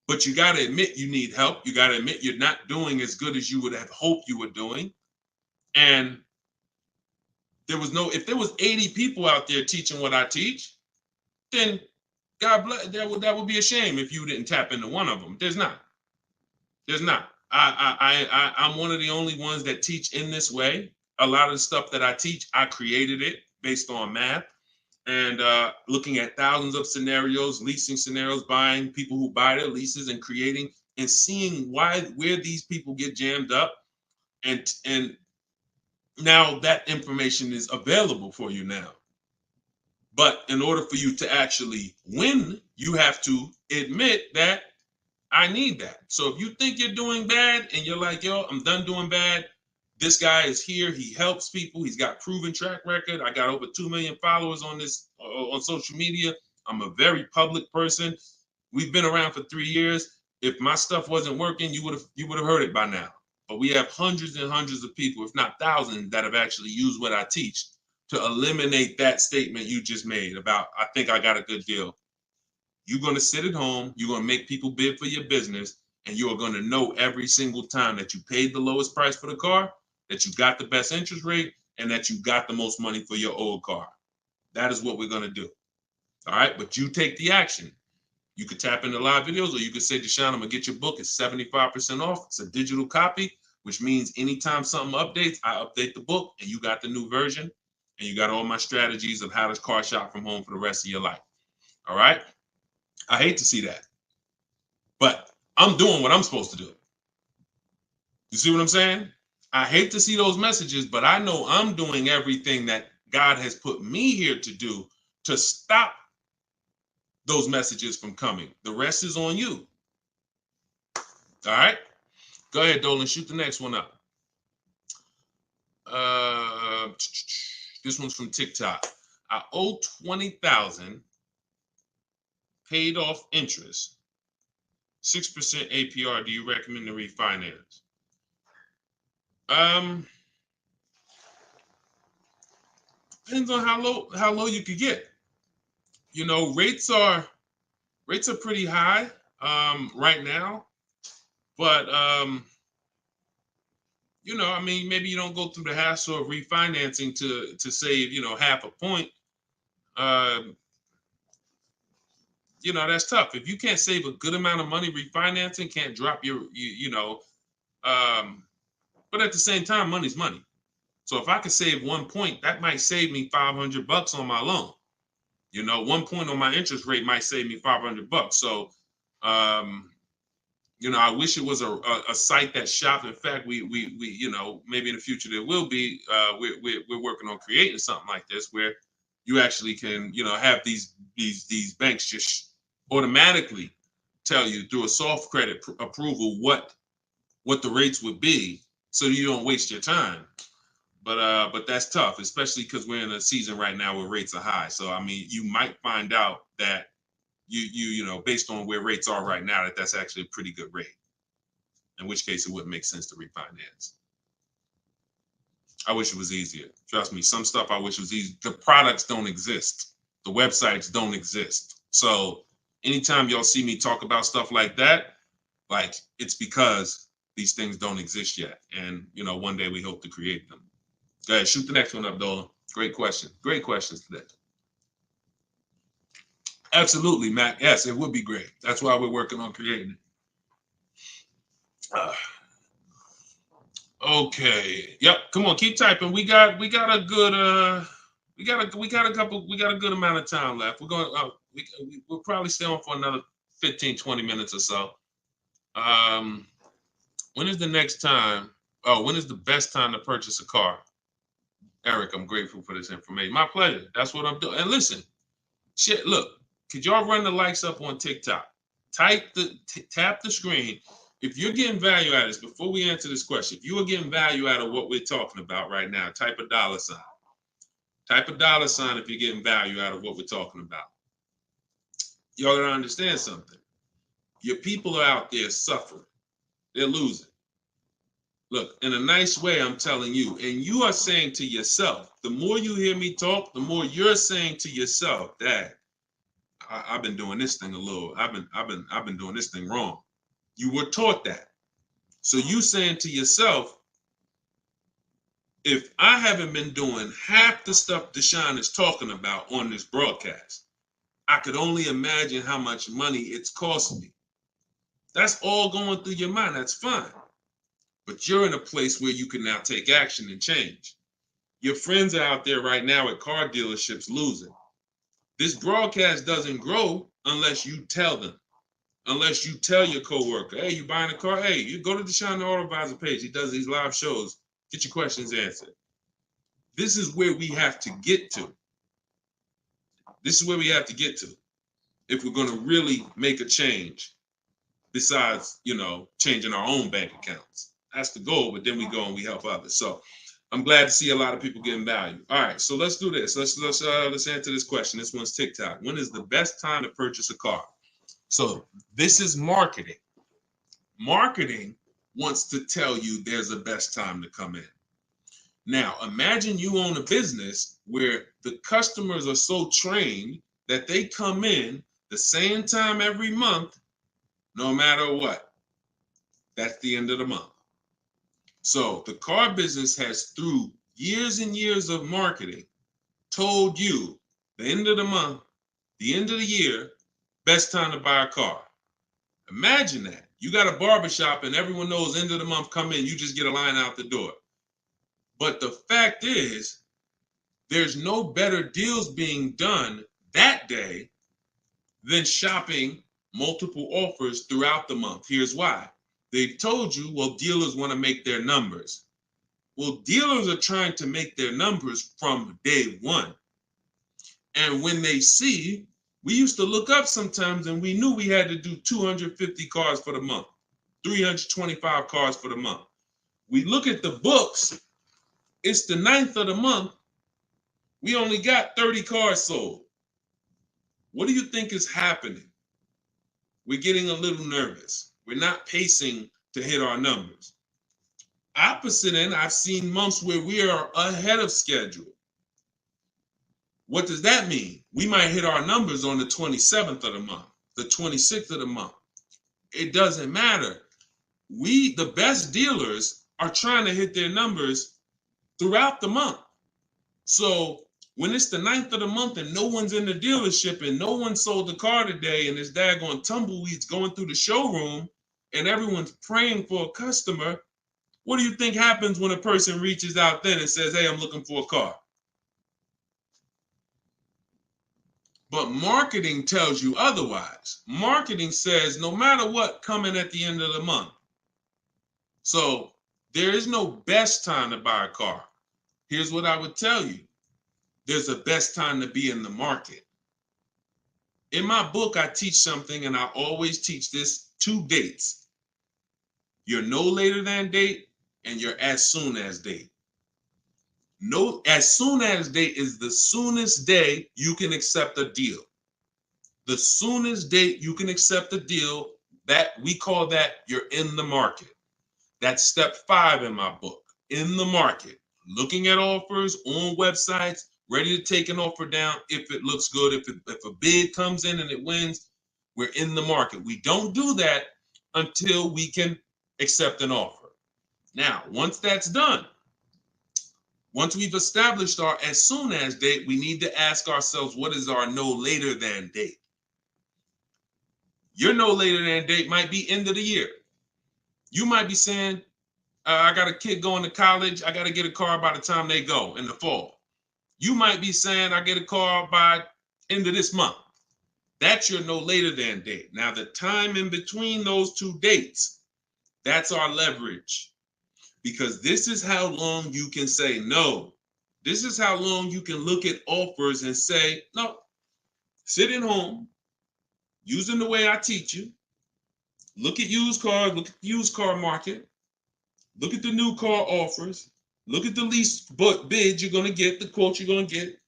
But you got to admit you need help. You got to admit you're not doing as good as you would have hoped you were doing. And if there was 80 people out there teaching what I teach, then God bless, that would be a shame if you didn't tap into one of them. There's not. I'm one of the only ones that teach in this way. A lot of the stuff that I teach, I created it based on math and looking at thousands of scenarios, leasing scenarios, buying, people who buy their leases and creating and seeing where these people get jammed up. And now that information is available for you now. But in order for you to actually win, you have to admit that I need that. So if you think you're doing bad and you're like, yo, I'm done doing bad, this guy is here. He helps people. He's got proven track record. I got over 2 million followers on social media. I'm a very public person. We've been around for 3 years. If my stuff wasn't working, you would have heard it by now. But we have hundreds and hundreds of people, if not thousands, that have actually used what I teach to eliminate that statement you just made about, I think I got a good deal. You're going to sit at home. You're going to make people bid for your business. And you are going to know every single time that you paid the lowest price for the car, that you got the best interest rate, and that you got the most money for your old car. That is what we're going to do. All right. But you take the action. You could tap into live videos, or you could say, Deshone, I'm going to get your book. It's 75% off. It's a digital copy, which means anytime something updates, I update the book and you got the new version and you got all my strategies of how to car shop from home for the rest of your life. All right. I hate to see that, but I'm doing what I'm supposed to do. You see what I'm saying? I hate to see those messages, but I know I'm doing everything that God has put me here to do to stop those messages from coming. The rest is on you. All right. Go ahead, Dolan. Shoot the next one up. This one's from TikTok. I owe $20,000, paid off interest, 6% APR. Do you recommend to refinance? Depends on how low you could get. You know, rates are pretty high right now, but you know, I mean, maybe you don't go through the hassle of refinancing to save, you know, half a point. You know, that's tough. If you can't save a good amount of money refinancing, can't drop your, you know, but at the same time, money's money. So if I could save 1 point, that might save me $500 on my loan. 1 point on my interest rate might save me $500. So, I wish it was a site that shopped. In fact, we maybe in the future there will be. We're working on creating something like this where you actually can have these banks just automatically tell you through a soft credit approval what the rates would be, so you don't waste your time. But that's tough, especially because we're in a season right now where rates are high. So I mean, you might find out that you based on where rates are right now, that's actually a pretty good rate. In which case, it wouldn't make sense to refinance. I wish it was easier. Trust me, some stuff I wish was easy. The products don't exist. The websites don't exist. So anytime y'all see me talk about stuff like that, it's because these things don't exist yet. And one day we hope to create them. Go ahead, shoot the next one up, Dolan. Great question. Great questions today. Absolutely, Matt. Yes, it would be great. That's why we're working on creating it. Okay. Yep. Come on, keep typing. We got a good we got a good amount of time left. We're going we'll probably stay on for another 15-20 minutes or so. When is the next time? Oh, when is the best time to purchase a car? Eric, I'm grateful for this information. My pleasure. That's what I'm doing. And listen, shit, look, could y'all run the likes up on TikTok? Tap the screen. If you're getting value out of this, before we answer this question, if you are getting value out of what we're talking about right now, type a $sign. Type a $sign if you're getting value out of what we're talking about. Y'all gotta understand something. Your people are out there suffering. They're losing. Look, in a nice way, I'm telling you, and you are saying to yourself, the more you hear me talk, the more you're saying to yourself, Dad, I've been doing this thing I've been doing this thing wrong. You were taught that. So you saying to yourself, if I haven't been doing half the stuff Deshone is talking about on this broadcast, I could only imagine how much money it's cost me. That's all going through your mind. That's fine. But you're in a place where you can now take action and change. Your friends are out there right now at car dealerships losing. This broadcast doesn't grow unless you tell them. Unless you tell your coworker, hey, you buying a car? Hey, you go to Deshone the Auto Advisor page. He does these live shows. Get your questions answered. This is where we have to get to. This is where we have to get to if we're going to really make a change besides, changing our own bank accounts. That's the goal, but then we go and we help others. So I'm glad to see a lot of people getting value. All right, so let's do this. Let's answer this question. This one's TikTok. When is the best time to purchase a car? So this is marketing. Marketing wants to tell you there's a best time to come in. Now, imagine you own a business where the customers are so trained that they come in the same time every month, no matter what. That's the end of the month. So the car business has, through years and years of marketing, told you the end of the month, the end of the year, best time to buy a car. Imagine that. You got a barbershop and everyone knows end of the month come in, you just get a line out the door. But the fact is, there's no better deals being done that day than shopping multiple offers throughout the month. Here's why. They've told you, well, dealers want to make their numbers. Well, dealers are trying to make their numbers from day one. And when they see, we used to look up sometimes and we knew we had to do 250 cars for the month, 325 cars for the month. We look at the books, it's the 9th of the month. We only got 30 cars sold. What do you think is happening? We're getting a little nervous. We're not pacing to hit our numbers. Opposite end, I've seen months where we are ahead of schedule. What does that mean? We might hit our numbers on the 27th of the month, the 26th of the month. It doesn't matter. The best dealers are trying to hit their numbers throughout the month. So when it's the 9th of the month and no one's in the dealership and no one sold the car today and this daggone tumbleweeds going through the showroom and everyone's praying for a customer, What do you think happens when a person reaches out then and says, hey, I'm looking for a car? But marketing tells you otherwise. Marketing says no matter what, coming at the end of the month. So there is no best time to buy a car. Here's what I would tell you. There's a best time to be in the market. In my book, I teach something, and I always teach this: 2 dates. Your no later than date and your as soon as date. No, as soon as date is the soonest day you can accept a deal. The soonest date you can accept a deal, that we call that you're in the market. That's step 5 in my book. In the market, looking at offers on websites, ready to take an offer down if it looks good. If a bid comes in and it wins, we're in the market. We don't do that until we can accept an offer. Now, once that's done, once we've established our as soon as date, we need to ask ourselves, what is our no later than date? Your no later than date might be end of the year. You might be saying, I got a kid going to college. I got to get a car by the time they go in the fall. You might be saying, I get a car by end of this month. That's your no later than date. Now, the time in between those 2 dates, that's our leverage. Because this is how long you can say no. This is how long you can look at offers and say, no, sitting home, using the way I teach you, look at used cars, look at the used car market, look at the new car offers, look at the lease bids you're going to get, the quotes you're going to get.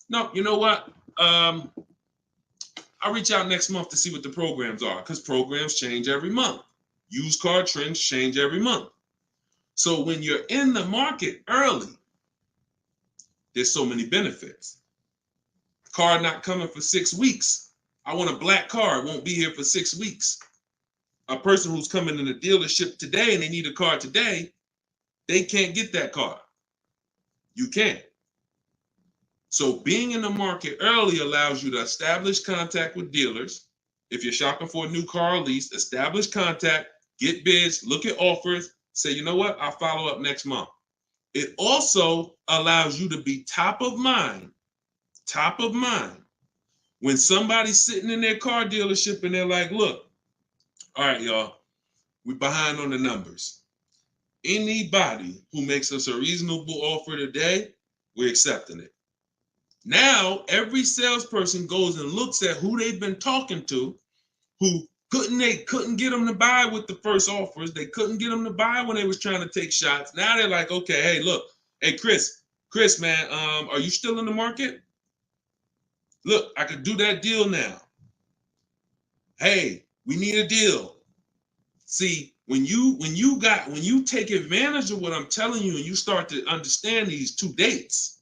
No, you know what? I'll reach out next month to see what the programs are, because programs change every month. Used car trends change every month. So when you're in the market early, there's so many benefits. Car not coming for 6 weeks. I want a black car. It won't be here for 6 weeks. A person who's coming in the dealership today and they need a car today, they can't get that car. You can. So being in the market early allows you to establish contact with dealers. If you're shopping for a new car or lease, establish contact, get bids, look at offers, say, you know what, I'll follow up next month. It also allows you to be top of mind when somebody's sitting in their car dealership and they're like, look, all right, y'all, we're behind on the numbers. Anybody who makes us a reasonable offer today, we're accepting it. Now, every salesperson goes and looks at who they've been talking to, who couldn't get them to buy with the first offers. They couldn't get them to buy when they was trying to take shots. Now they're like, okay, hey, look, hey, Chris, man, are you still in the market? Look, I could do that deal now. Hey, we need a deal. See, when you take advantage of what I'm telling you and you start to understand these 2 dates,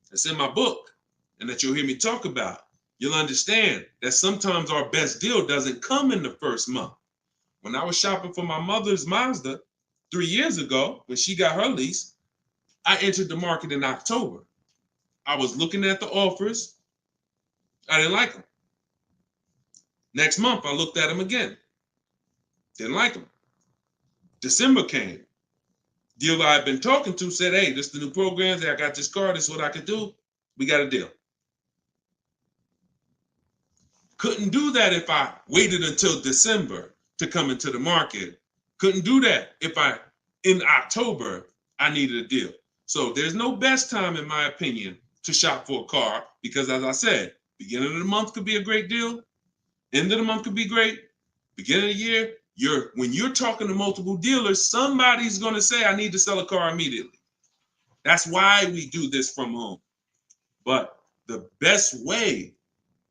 that's in my book, and that you'll hear me talk about, you'll understand that sometimes our best deal doesn't come in the first month. When I was shopping for my mother's Mazda 3 years ago, when she got her lease, I entered the market in October. I was looking at the offers. I didn't like them. Next month, I looked at them again. Didn't like them. December came. Dealer I've been talking to said, hey, this is the new programs. Hey, I got this car. This is what I could do. We got a deal. Couldn't do that if I waited until December to come into the market. Couldn't do that if in October, I needed a deal. So there's no best time, in my opinion, to shop for a car because, as I said, beginning of the month could be a great deal. End of the month could be great. Beginning of the year, when you're talking to multiple dealers, somebody's going to say, I need to sell a car immediately. That's why we do this from home. But the best way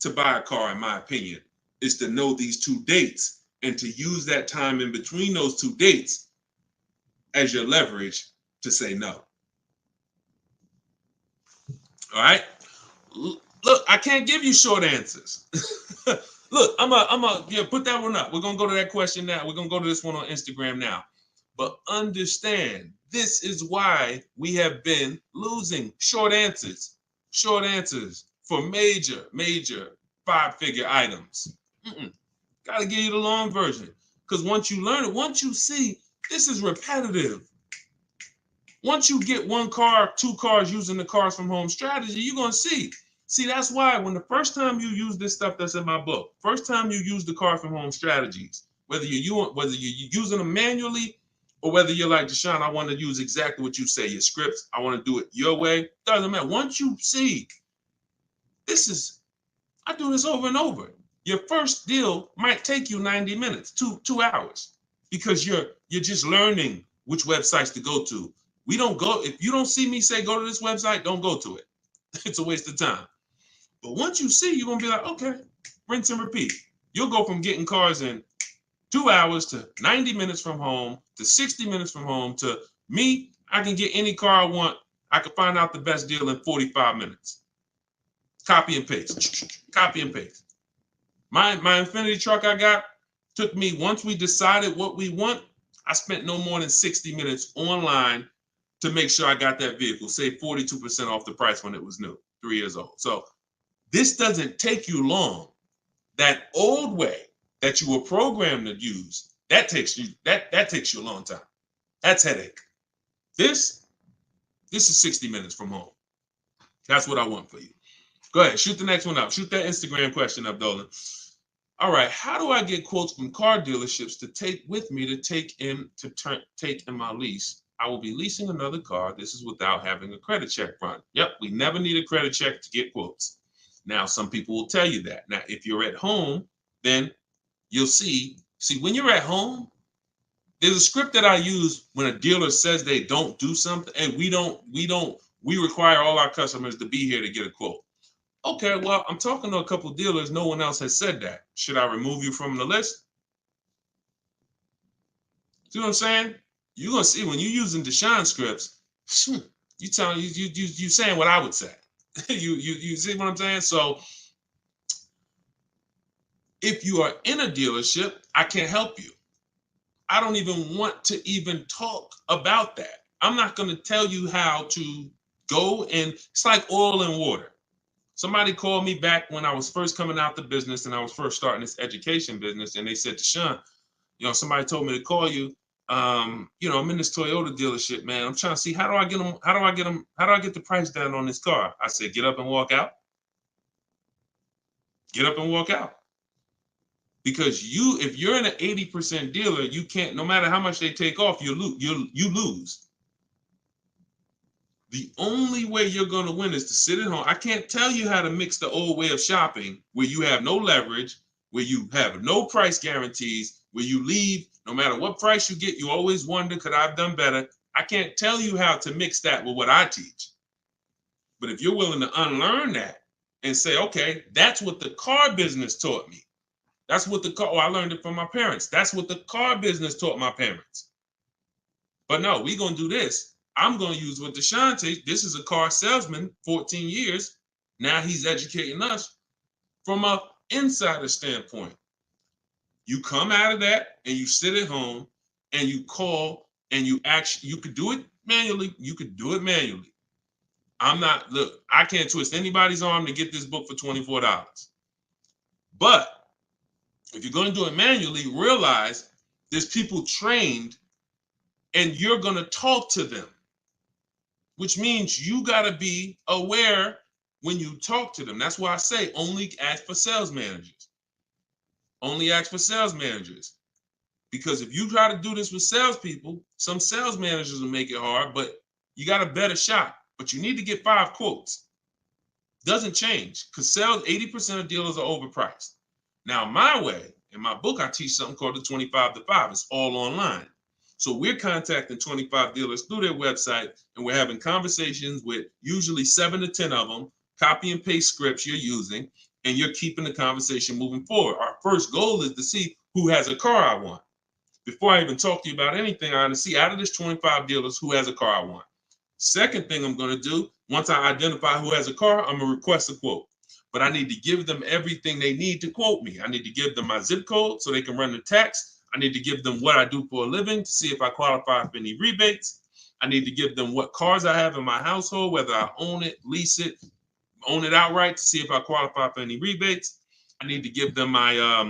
to buy a car, in my opinion, is to know these 2 dates and to use that time in between those 2 dates as your leverage to say no. All right? Look, I can't give you short answers. Look, I'm gonna put that one up. We're gonna go to that question now. We're gonna go to this one on Instagram now. But understand, this is why we have been losing short answers for major 5-figure items. Gotta give you the long version. Because once you learn it, once you see this is repetitive, Once you get one car, two cars using the cars from home strategy, you're going to see. See, that's why when the first time you use this stuff that's in my book, first time you use the car from home strategies, whether you're using them manually or whether you're like, Deshone, I want to use exactly what you say, your scripts, I want to do it your way, doesn't matter. Once you see, I do this over and over. Your first deal might take you 90 minutes, two hours, because you're just learning which websites to go to. We don't go, if you don't see me say go to this website, don't go to it. It's a waste of time. But once you see, you're gonna be like, okay, rinse and repeat. You'll go from getting cars in 2 hours to 90 minutes from home to 60 minutes from home to me, I can get any car I want. I can find out the best deal in 45 minutes. Copy and paste, copy and paste. My Infinity truck I got took me, once we decided what we want, I spent no more than 60 minutes online to make sure I got that vehicle, save 42% off the price when it was new, 3 years old. So this doesn't take you long. That old way that you were programmed to use, that takes you a long time. That's headache. This is 60 minutes from home. That's what I want for you. Go ahead, shoot the next one up. Shoot that Instagram question up, Dolan. All right, how do I get quotes from car dealerships to take with me to take in my lease? I will be leasing another car. This is without having a credit check run. Yep, we never need a credit check to get quotes. Now, some people will tell you that. Now, if you're at home, then you'll see when you're at home, there's a script that I use when a dealer says they don't do something, and we require all our customers to be here to get a quote. Okay, well, I'm talking to a couple of dealers. No one else has said that. Should I remove you from the list? See what I'm saying? You're gonna see when you're using Deshone scripts, you saying what I would say. you see what I'm saying? So if you are in a dealership, I can't help you. I don't even want to even talk about that. I'm not going to tell you how to go, and it's like oil and water. Somebody called me back when I was first coming out the business and I was first starting this education business, and they said, Deshone, somebody told me to call you. I'm in this Toyota dealership, man. I'm trying to see how do I get the price down on this car? I said, get up and walk out. Get up and walk out. Because if you're in an 80% dealer, you can't, no matter how much they take off, you lose. The only way you're going to win is to sit at home. I can't tell you how to mix the old way of shopping where you have no leverage, where you have no price guarantees, where you leave, no matter what price you get, you always wonder, could I have done better? I can't tell you how to mix that with what I teach. But if you're willing to unlearn that and say, okay, that's what the car business taught me. That's what I learned it from my parents. That's what the car business taught my parents. But no, we're going to do this. I'm going to use what Deshone teach. This is a car salesman, 14 years. Now he's educating us from an insider standpoint. You come out of that and you sit at home and you call and you could do it manually. You could do it manually. I can't twist anybody's arm to get this book for $24. But if you're going to do it manually, realize there's people trained and you're going to talk to them, which means you got to be aware when you talk to them. That's why I say only ask for sales managers. Only ask for sales managers. Because if you try to do this with salespeople, some sales managers will make it hard, but you got a better shot. But you need to get 5 quotes. Doesn't change because 80% of dealers are overpriced. Now, my way, in my book, I teach something called the 25 to 5. It's all online. So we're contacting 25 dealers through their website, and we're having conversations with usually 7 to 10 of them, copy and paste scripts you're using, and you're keeping the conversation moving forward. Our first goal is to see who has a car I want. Before I even talk to you about anything, I want to see out of this 25 dealers who has a car I want. Second thing I'm going to do, once I identify who has a car, I'm going to request a quote. But I need to give them everything they need to quote me. I need to give them my zip code so they can run the tax. I need to give them what I do for a living to see if I qualify for any rebates. I need to give them what cars I have in my household, whether I own it, lease it, own it outright to see if I qualify for any rebates. I need to give them my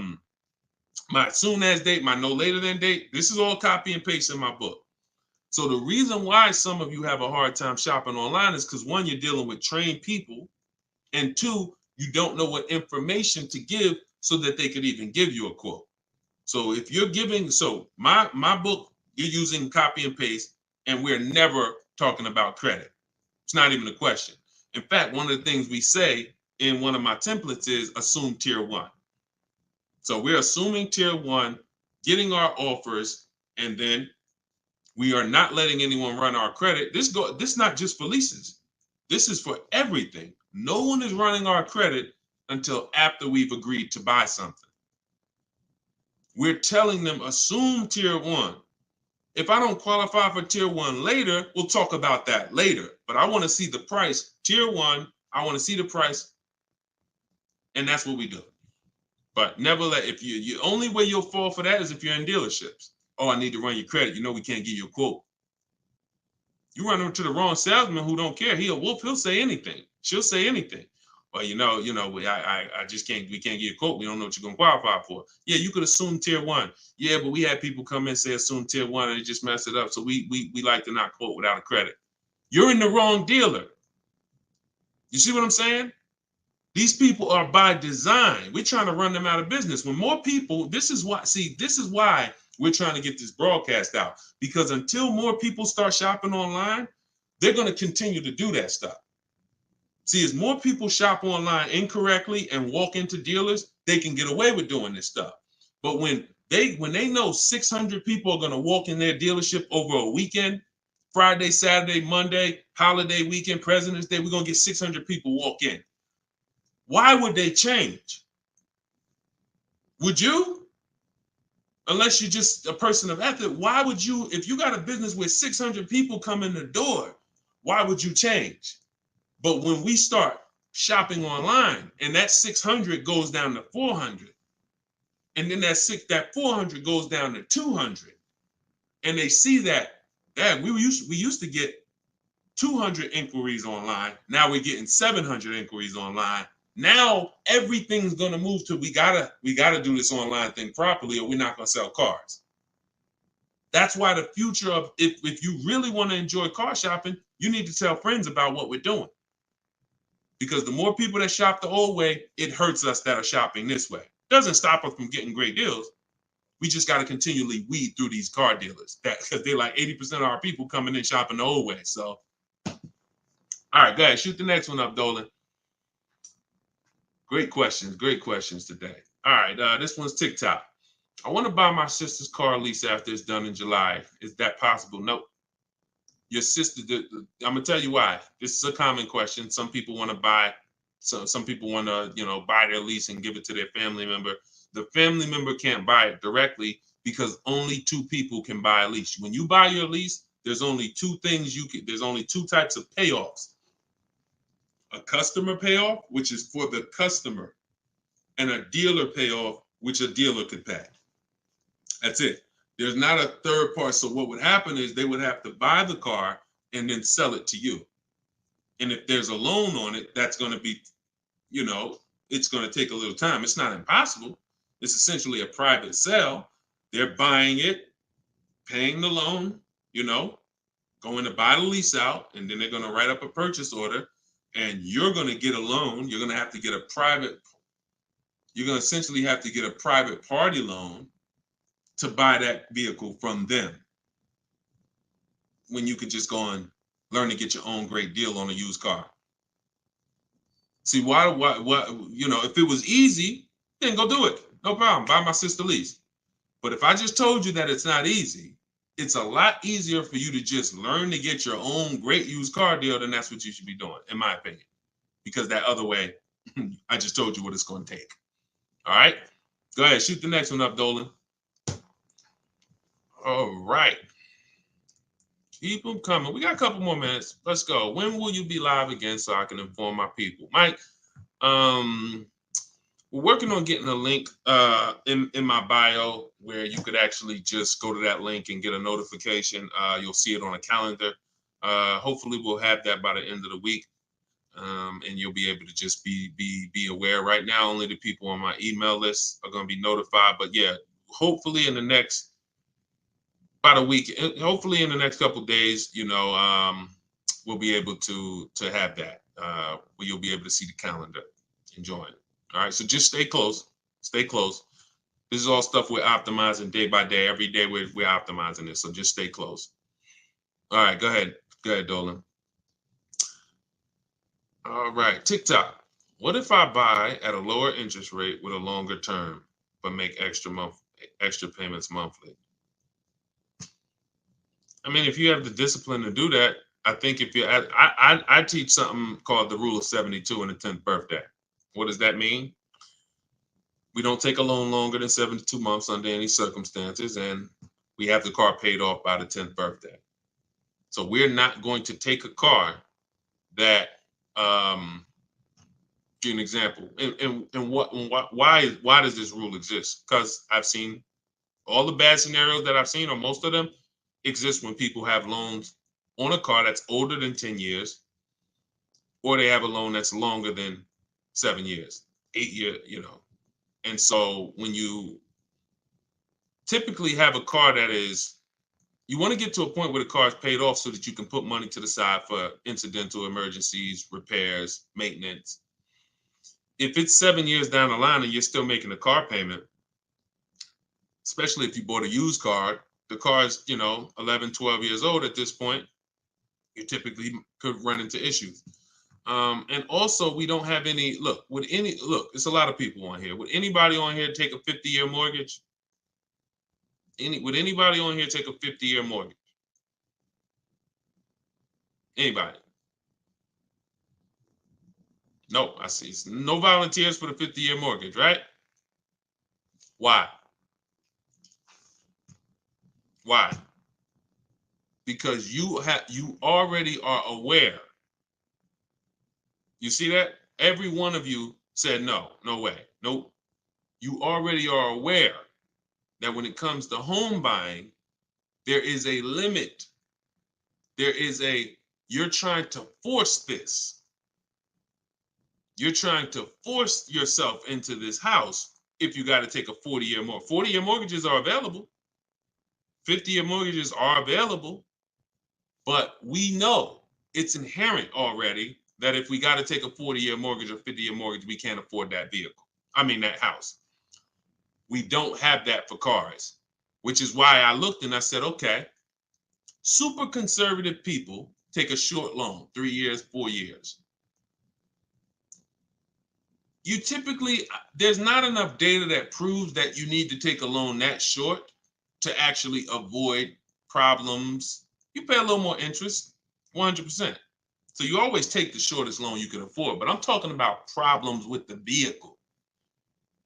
my soon as date, my no later than date. This is all copy and paste in my book. So the reason why some of you have a hard time shopping online is because, one, you're dealing with trained people, and two, you don't know what information to give so that they could even give you a quote. So if you're giving, so my book, you're using copy and paste, and we're never talking about credit. It's not even a question. In fact, one of the things we say in one of my templates is assume tier one. So we're assuming tier one, getting our offers, and then we are not letting anyone run our credit. This not just for leases. This is for everything. No one is running our credit until after we've agreed to buy something. We're telling them assume tier one. If I don't qualify for tier one later, we'll talk about that later. But I want to see the price. Tier one, I want to see the price. And that's what we do. But never let, if you only way you'll fall for that is if you're in dealerships. Oh, I need to run your credit. You know, we can't give you a quote. You run into the wrong salesman who don't care. He'll say anything. She'll say anything. Well, I just can't, we can't give you a quote. We don't know what you're going to qualify for. Yeah, you could assume tier one. Yeah, but we had people come in and say assume tier one and they just mess it up. So we like to not quote without a credit. You're in the wrong dealer. You see what I'm saying? These people are by design. We're trying to run them out of business. When more people, this is why we're trying to get this broadcast out. Because until more people start shopping online, they're going to continue to do that stuff. See, as more people shop online incorrectly and walk into dealers, they can get away with doing this stuff. But when they know 600 people are going to walk in their dealership over a weekend, Friday, Saturday, Monday, holiday weekend, President's Day, we're going to get 600 people walk in. Why would they change? Would you? Unless you're just a person of ethic, why would you, if you got a business with 600 people come in the door, why would you change? But when we start shopping online and that 600 goes down to 400, and then that 400 goes down to 200, and they see that, we used to get 200 inquiries online. Now we're getting 700 inquiries online. Now everything's gonna move to we gotta do this online thing properly, or we're not gonna sell cars. That's why the future of if you really want to enjoy car shopping, you need to tell friends about what we're doing. Because the more people that shop the old way, it hurts us that are shopping this way. Doesn't stop us from getting great deals. We just got to continually weed through these car dealers because they're like 80% of our people coming in shopping the old way. So, all right, go ahead, shoot the next one up, Dolan. Great questions today. All right, this one's TikTok. I want to buy my sister's car lease after it's done in July. Is that possible? Nope. Your sister, I'm gonna tell you why. This is a common question. Some people want to buy, some people want to, buy their lease and give it to their family member. The family member can't buy it directly because only two people can buy a lease. When you buy your lease, there's only two things there's only two types of payoffs. A customer payoff, which is for the customer, and a dealer payoff, which a dealer could pay. That's it. There's not a third part. So what would happen is they would have to buy the car and then sell it to you. And if there's a loan on it, that's going to be, it's going to take a little time. It's not impossible. It's essentially a private sale. They're buying it, paying the loan, going to buy the lease out, and then they're going to write up a purchase order, and you're going to get a loan. You're going to have to get you're going to essentially have to get a private party loan to buy that vehicle from them, when you could just go and learn to get your own great deal on a used car. See, why, if it was easy, then go do it. No problem. Buy my sister lease. But if I just told you that it's not easy, it's a lot easier for you to just learn to get your own great used car deal, then that's what you should be doing, in my opinion. Because that other way, I just told you what it's going to take. All right? Go ahead. Shoot the next one up, Dolan. All right. Keep them coming. We got a couple more minutes. Let's go. When will you be live again so I can inform my people? Mike, we're working on getting a link in my bio where you could actually just go to that link and get a notification. You'll see it on a calendar. Hopefully we'll have that by the end of the week. And you'll be able to just be aware. Right now, only the people on my email list are going to be notified. But yeah, hopefully in the next about a week. Hopefully in the next couple of days, we'll be able to have that. Where you'll be able to see the calendar and join. All right, so just stay close. Stay close. This is all stuff we're optimizing day by day. Every day we're optimizing this, so just stay close. All right, go ahead. Go ahead, Dolan. All right, TikTok. What if I buy at a lower interest rate with a longer term, but make extra payments monthly? I mean, if you have the discipline to do that, I think if you, I teach something called the rule of 72 and the 10th birthday. What does that mean? We don't take a loan longer than 72 months under any circumstances, and we have the car paid off by the 10th birthday. So we're not going to take a car that, give you an example, and why does this rule exist? Because I've seen all the bad scenarios that I've seen, or most of them, exist when people have loans on a car that's older than 10 years, or they have a loan that's longer than 7 years, 8 years, And so when you typically have a car that is, you want to get to a point where the car is paid off so that you can put money to the side for incidental emergencies, repairs, maintenance. If it's 7 years down the line and you're still making a car payment, especially if you bought a used car, the car is, 11, 12 years old at this point, you typically could run into issues. And also we don't have any, it's a lot of people on here. Would anybody on here take a 50-year mortgage? Would anybody on here take a 50-year mortgage? Anybody? No, I see. No volunteers for the 50-year mortgage, right? Why? Why? Because you already are aware. You see that? Every one of you said no way. Nope. You already are aware that when it comes to home buying, there is a limit. You're trying to force this. You're trying to force yourself into this house if you got to take a 40-year mortgage. 40-year mortgages are available. 50-year mortgages are available. But we know it's inherent already that if we got to take a 40-year mortgage or 50-year mortgage, we can't afford that that house. We don't have that for cars, which is why I looked and I said, okay, super conservative people take a short loan, 3 years, 4 years. You typically, there's not enough data that proves that you need to take a loan that short to actually avoid problems. You pay a little more interest, 100%. So you always take the shortest loan you can afford, but I'm talking about problems with the vehicle.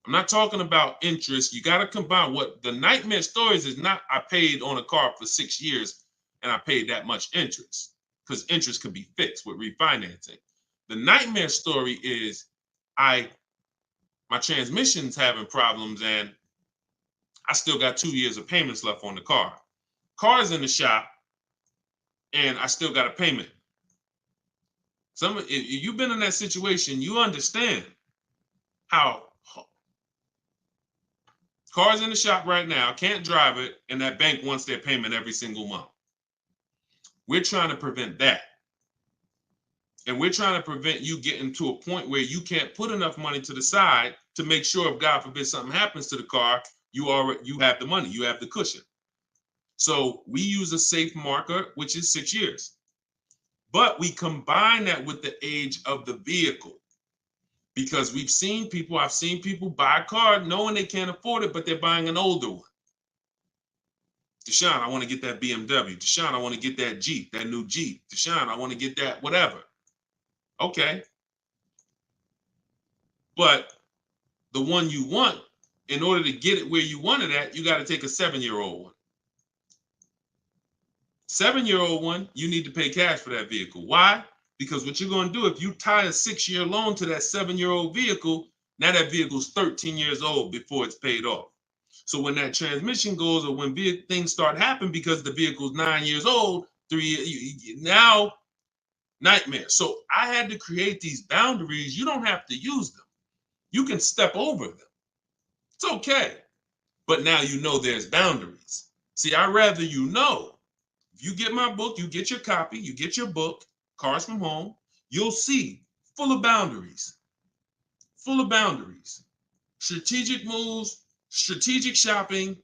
I'm not talking about interest. You got to combine what the nightmare stories is not, I paid on a car for 6 years and I paid that much interest, because interest can be fixed with refinancing. The nightmare story is my transmission's having problems and I still got 2 years of payments left on the car. Car's in the shop and I still got a payment. If you've been in that situation, you understand how car's in the shop right now, can't drive it, and that bank wants their payment every single month. We're trying to prevent that. And we're trying to prevent you getting to a point where you can't put enough money to the side to make sure if God forbid something happens to the car, you have the money, you have the cushion. So we use a safe marker, which is 6 years. But we combine that with the age of the vehicle, because I've seen people buy a car knowing they can't afford it, but they're buying an older one. Deshone, I want to get that BMW. Deshone, I want to get that Jeep, that new Jeep. Deshone, I want to get that whatever. Okay. But the one you want, in order to get it where you want it at, you got to take a 7-year-old one. 7-year-old one, you need to pay cash for that vehicle. Why? Because what you're going to do, if you tie a 6-year loan to that 7-year-old vehicle, now that vehicle's 13 years old before it's paid off. So when that transmission goes, or when things start happening because the vehicle's 9 years old, 3 years, now nightmare. So I had to create these boundaries. You don't have to use them. You can step over them. It's okay. But now you know there's boundaries. See, I'd rather you know. If you get my book, you get your copy, you get your book, Cars from Home, you'll see full of boundaries. Full of boundaries. Strategic moves, strategic shopping,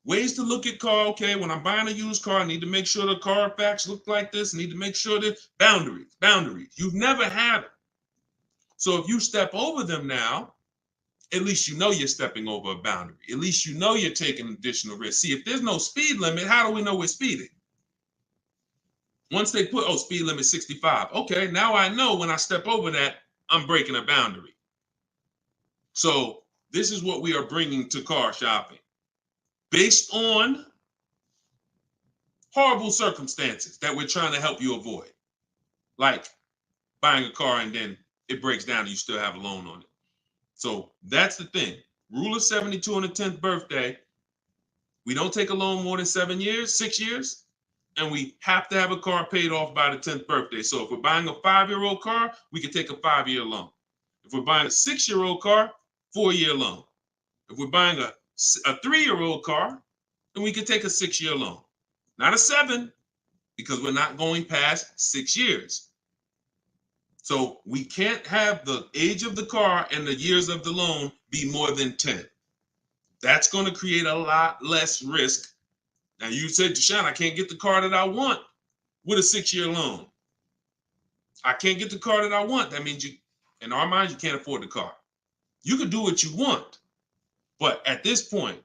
ways to look at car. Okay, when I'm buying a used car, I need to make sure the Carfax look like this. I need to make sure that boundaries. You've never had them. So if you step over them now, at least you know you're stepping over a boundary. At least you know you're taking additional risk. See, if there's no speed limit, how do we know we're speeding? Once they put, speed limit 65. Okay, now I know when I step over that, I'm breaking a boundary. So this is what we are bringing to car shopping. Based on horrible circumstances that we're trying to help you avoid. Like buying a car and then it breaks down and you still have a loan on it. So that's the thing. Rule of 72 on the 10th birthday. We don't take a loan more than 6 years, and we have to have a car paid off by the 10th birthday. So if we're buying a 5-year-old car, we can take a 5-year loan. If we're buying a 6-year-old car, 4-year loan. If we're buying a 3-year-old car, then we can take a 6-year loan. Not a 7, because we're not going past 6 years. So we can't have the age of the car and the years of the loan be more than 10. That's going to create a lot less risk. Now you said, Deshone, I can't get the car that I want with a 6-year loan. I can't get the car that I want. That means in our minds, you can't afford the car. You can do what you want. But at this point,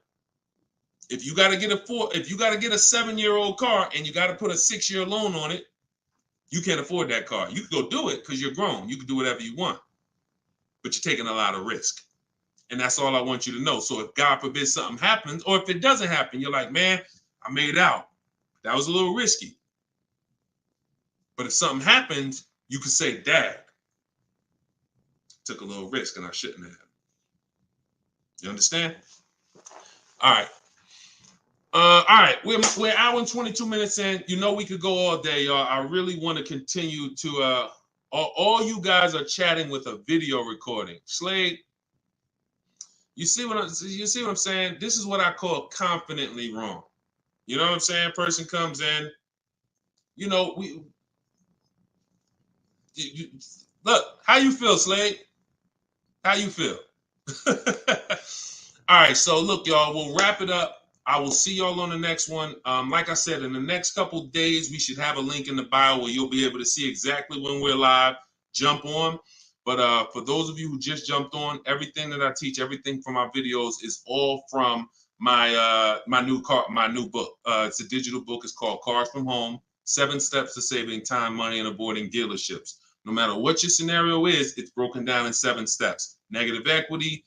if you got to get a 7-year-old car and you got to put a 6-year loan on it, you can't afford that car. You can go do it because you're grown. You can do whatever you want, but you're taking a lot of risk. And that's all I want you to know. So if God forbid something happens, or if it doesn't happen, you're like, man, I made out. That was a little risky. But if something happens, you can say, Dad, took a little risk and I shouldn't have. You understand? All right. All right, we're an hour and 22 minutes in. You know we could go all day, y'all. I really want to continue to. All you guys are chatting with a video recording. Slade, you see what I'm saying? This is what I call confidently wrong. You know what I'm saying? Person comes in. You know look. How you feel, Slade? How you feel? All right, so look, y'all. We'll wrap it up. I will see y'all on the next one. Like I said, in the next couple days, we should have a link in the bio where you'll be able to see exactly when we're live. Jump on. But for those of you who just jumped on, everything that I teach, everything from my videos is all from my new book. It's a digital book. It's called Cars from Home: 7 Steps to Saving Time, Money, and Avoiding Dealerships. No matter what your scenario is, it's broken down in 7 steps. Negative equity,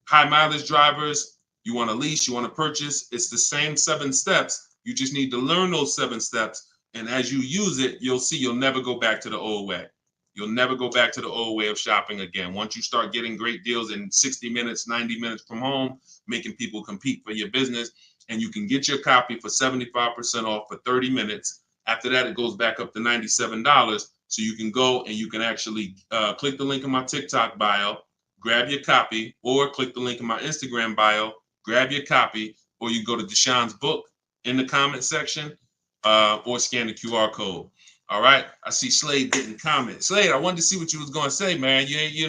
high mileage drivers. You want to lease, you want to purchase, it's the same 7 steps. You just need to learn those 7 steps. And as you use it, you'll see you'll never go back to the old way. You'll never go back to the old way of shopping again. Once you start getting great deals in 60 minutes, 90 minutes from home, making people compete for your business, and you can get your copy for 75% off for 30 minutes. After that, it goes back up to $97. So you can go and you can actually click the link in my TikTok bio, grab your copy, or click the link in my Instagram bio, grab your copy, or you go to Deshone's book in the comment section, or scan the QR code. All right. I see Slade getting comments. Slade, I wanted to see what you was going to say, man. You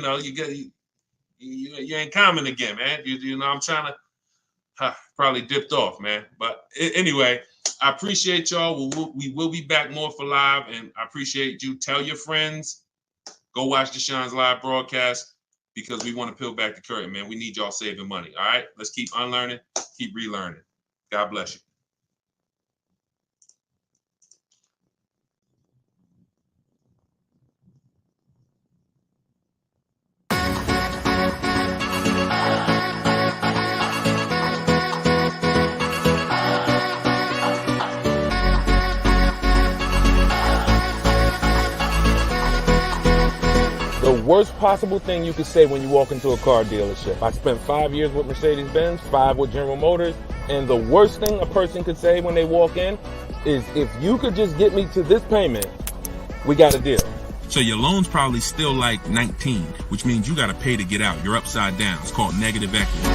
ain't comment again, man. You know, I'm trying to probably dipped off, man. But anyway, I appreciate y'all. We will be back more for live, and I appreciate you. Tell your friends. Go watch Deshone's live broadcast, because we want to peel back the curtain, man. We need y'all saving money, all right? Let's keep unlearning, keep relearning. God bless you. The worst possible thing you could say when you walk into a car dealership. I spent 5 years with Mercedes-Benz, 5 with General Motors, and the worst thing a person could say when they walk in is, if you could just get me to this payment, we got a deal. So your loan's probably still like 19, which means you got to pay to get out. You're upside down. It's called negative equity.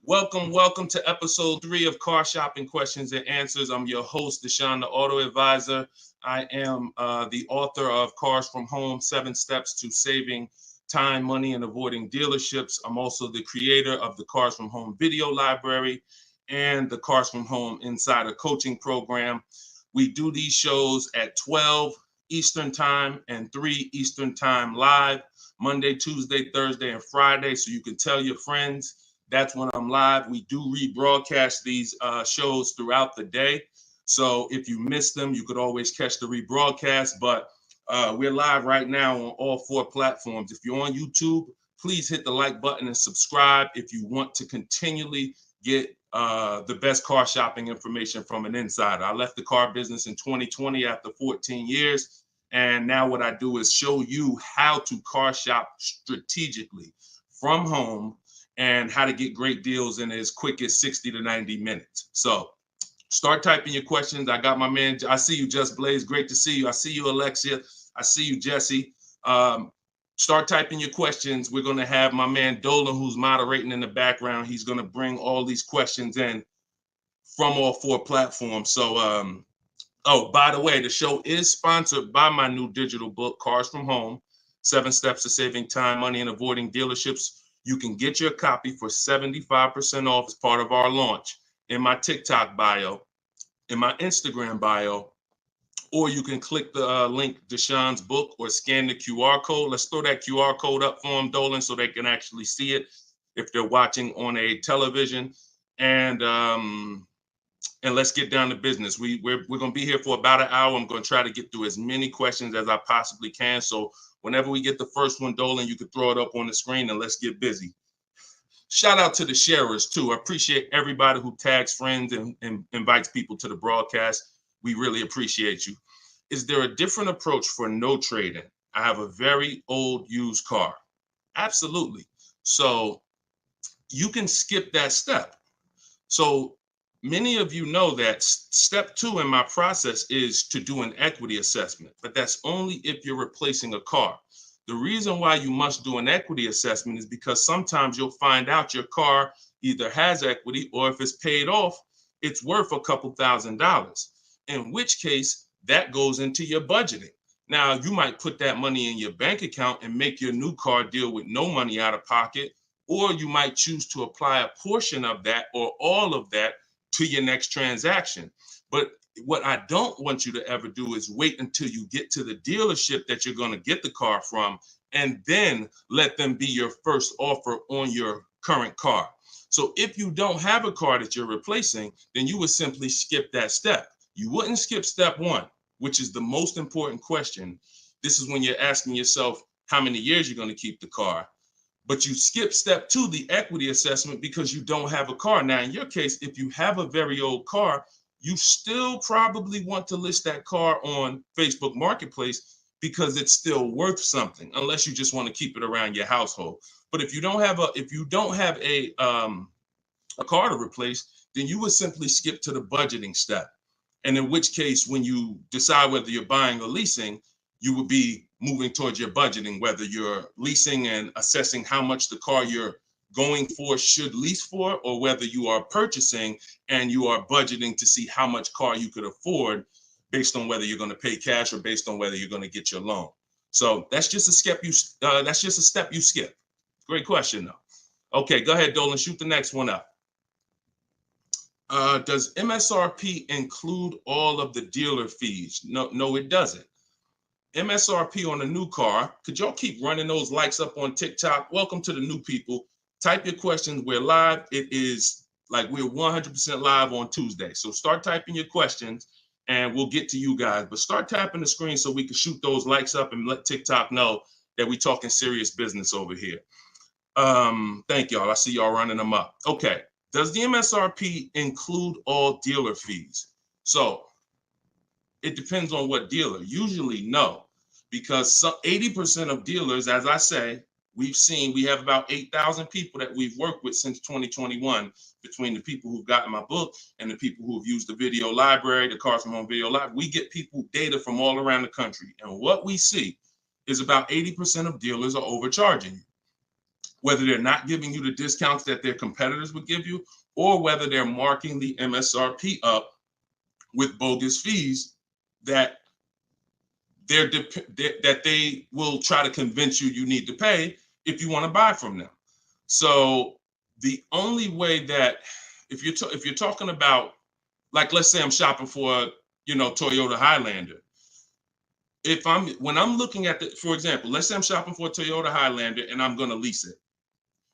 Welcome to episode 3 of Car Shopping Questions and Answers. I'm your host, Deshone the Auto Advisor. I am the author of Cars from Home, 7 Steps to Saving Time, Money, and Avoiding Dealerships. I'm also the creator of the Cars from Home video library and the Cars from Home Insider Coaching Program. We do these shows at 12 Eastern Time and 3 Eastern Time live, Monday, Tuesday, Thursday, and Friday, so you can tell your friends. That's when I'm live. We do rebroadcast these shows throughout the day. So if you miss them, you could always catch the rebroadcast. But we're live right now on all 4 platforms. If you're on YouTube, please hit the like button and subscribe if you want to continually get the best car shopping information from an insider. I left the car business in 2020 after 14 years. And now what I do is show you how to car shop strategically from home and how to get great deals in as quick as 60 to 90 minutes. So start typing your questions. I got my man, I see you, Just Blaze. Great to see you. I see you, Alexia. I see you, Jesse. Start typing your questions. We're going to have my man Dolan, who's moderating in the background. He's going to bring all these questions in from all 4 platforms. So, oh, by the way, the show is sponsored by my new digital book, Cars from Home, 7 Steps to Saving Time, Money, and Avoiding Dealerships. You can get your copy for 75% off as part of our launch in my TikTok bio, in my Instagram bio, or you can click the link, Deshone's book, or scan the QR code. Let's throw that QR code up for them, Dolan, so they can actually see it if they're watching on a television. And let's get down to business. We're going to be here for about an hour. I'm going to try to get through as many questions as I possibly can. So whenever we get the first one, Dolan, you can throw it up on the screen and let's get busy. Shout out to the sharers too. I appreciate everybody who tags friends and invites people to the broadcast. We really appreciate you. Is there a different approach for no trade-in? I have a very old used car. Absolutely. So you can skip that step. So many of you know that step 2 in my process is to do an equity assessment, but that's only if you're replacing a car. The reason why you must do an equity assessment is because sometimes you'll find out your car either has equity or if it's paid off, it's worth a couple $1,000s, in which case that goes into your budgeting. Now, you might put that money in your bank account and make your new car deal with no money out of pocket, or you might choose to apply a portion of that or all of that to your next transaction. But what I don't want you to ever do is wait until you get to the dealership that you're going to get the car from and then let them be your first offer on your current car. So if you don't have a car that you're replacing, then you would simply skip that step. You wouldn't skip step 1, which is the most important question. This is when you're asking yourself how many years you're going to keep the car. But you skip step 2, the equity assessment, because you don't have a car. Now, in your case, if you have a very old car, you still probably want to list that car on Facebook Marketplace because it's still worth something, unless you just want to keep it around your household. But if you don't have a car to replace, then you would simply skip to the budgeting step. And in which case, when you decide whether you're buying or leasing, you would be moving towards your budgeting, whether you're leasing and assessing how much the car you're going for should lease for, or whether you are purchasing and you are budgeting to see how much car you could afford based on whether you're going to pay cash or based on whether you're going to get your loan. So that's just a step you skip. Great question though. Okay, go ahead, Dolan, shoot the next one up. Does MSRP include all of the dealer fees? No, it doesn't. MSRP on a new car. Could y'all keep running those likes up on TikTok? Welcome to the new people. Type your questions. We're live. It is like we're 100% live on Tuesday. So start typing your questions and we'll get to you guys. But start tapping the screen so we can shoot those likes up and let TikTok know that we're talking serious business over here. Thank y'all. I see y'all running them up. Okay. Does the MSRP include all dealer fees? So it depends on what dealer. Usually no, because 80% of dealers, as I say, we have about 8,000 people that we've worked with since 2021, between the people who've gotten my book and the people who've used the video library, the Cars from Home video library. We get people data from all around the country. And what we see is about 80% of dealers are overcharging you. whether they're not giving you the discounts that their competitors would give you, or whether they're marking the MSRP up with bogus fees that they will try to convince you need to pay if you want to buy from them. So the only way that, if you're talking about, like, let's say I'm shopping for, Toyota Highlander. When I'm looking at for example, let's say I'm shopping for a Toyota Highlander and I'm going to lease it.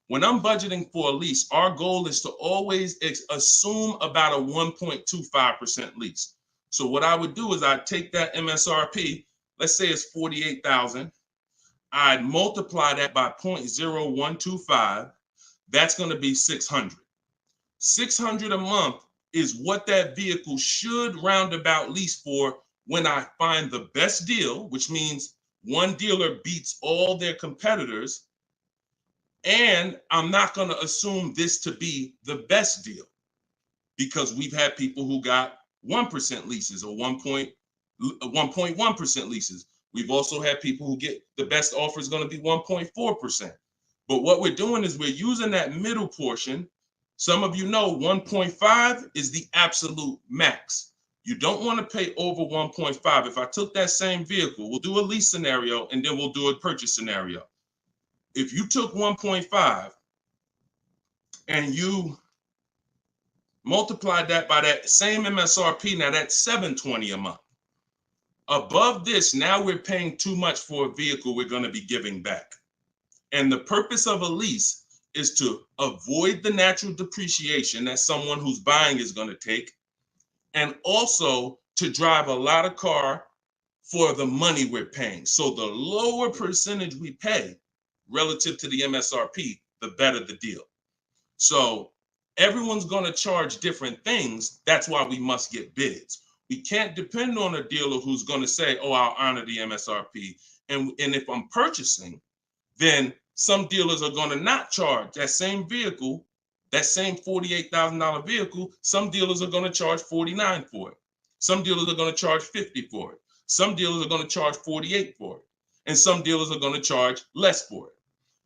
When I'm budgeting for a lease, our goal is to always assume about a 1.25% lease. So what I would do is I'd take that MSRP, let's say it's $48,000. I'd multiply that by 0.0125. That's going to be $600. $600 a month is what that vehicle should roundabout lease for when I find the best deal, which means one dealer beats all their competitors. And I'm not going to assume this to be the best deal, because we've had people who got 1% leases or 1.1% leases. We've also had people who get the best offer is going to be 1.4%. But what we're doing is we're using that middle portion. Some of you know 1.5 is the absolute max. You don't want to pay over 1.5. If I took that same vehicle, we'll do a lease scenario and then we'll do a purchase scenario. If you took 1.5 and you multiplied that by that same MSRP, now that's $720 a month. Above this, now we're paying too much for a vehicle we're going to be giving back. And the purpose of a lease is to avoid the natural depreciation that someone who's buying is going to take, and also to drive a lot of car for the money we're paying. So the lower percentage we pay relative to the MSRP, the better the deal. So everyone's going to charge different things. That's why we must get bids. We can't depend on a dealer who's going to say, oh, I'll honor the MSRP. And if I'm purchasing, then some dealers are going to not charge that same vehicle, that same $48,000 vehicle. Some dealers are going to charge $49,000 for it. Some dealers are going to charge $50,000 for it. Some dealers are going to charge $48,000 for it. And some dealers are going to charge less for it.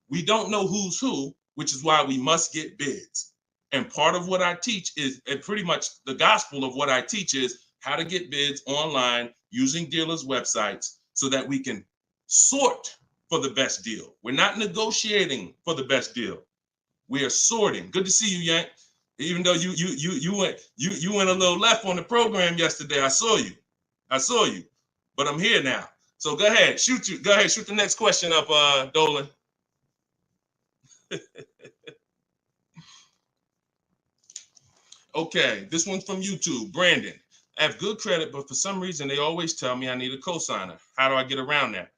We don't know who's who, which is why we must get bids. And part of what I teach is, and pretty much the gospel of what I teach is how to get bids online using dealers' websites so that we can sort for the best deal. We're not negotiating for the best deal. We are sorting. Good to see you, Yank. Even though you went a little left on the program yesterday, I saw you. But I'm here now. So go ahead, shoot the next question up, Dolan. Okay, this one's from YouTube. Brandon, I have good credit, but for some reason they always tell me I need a cosigner. How do I get around that?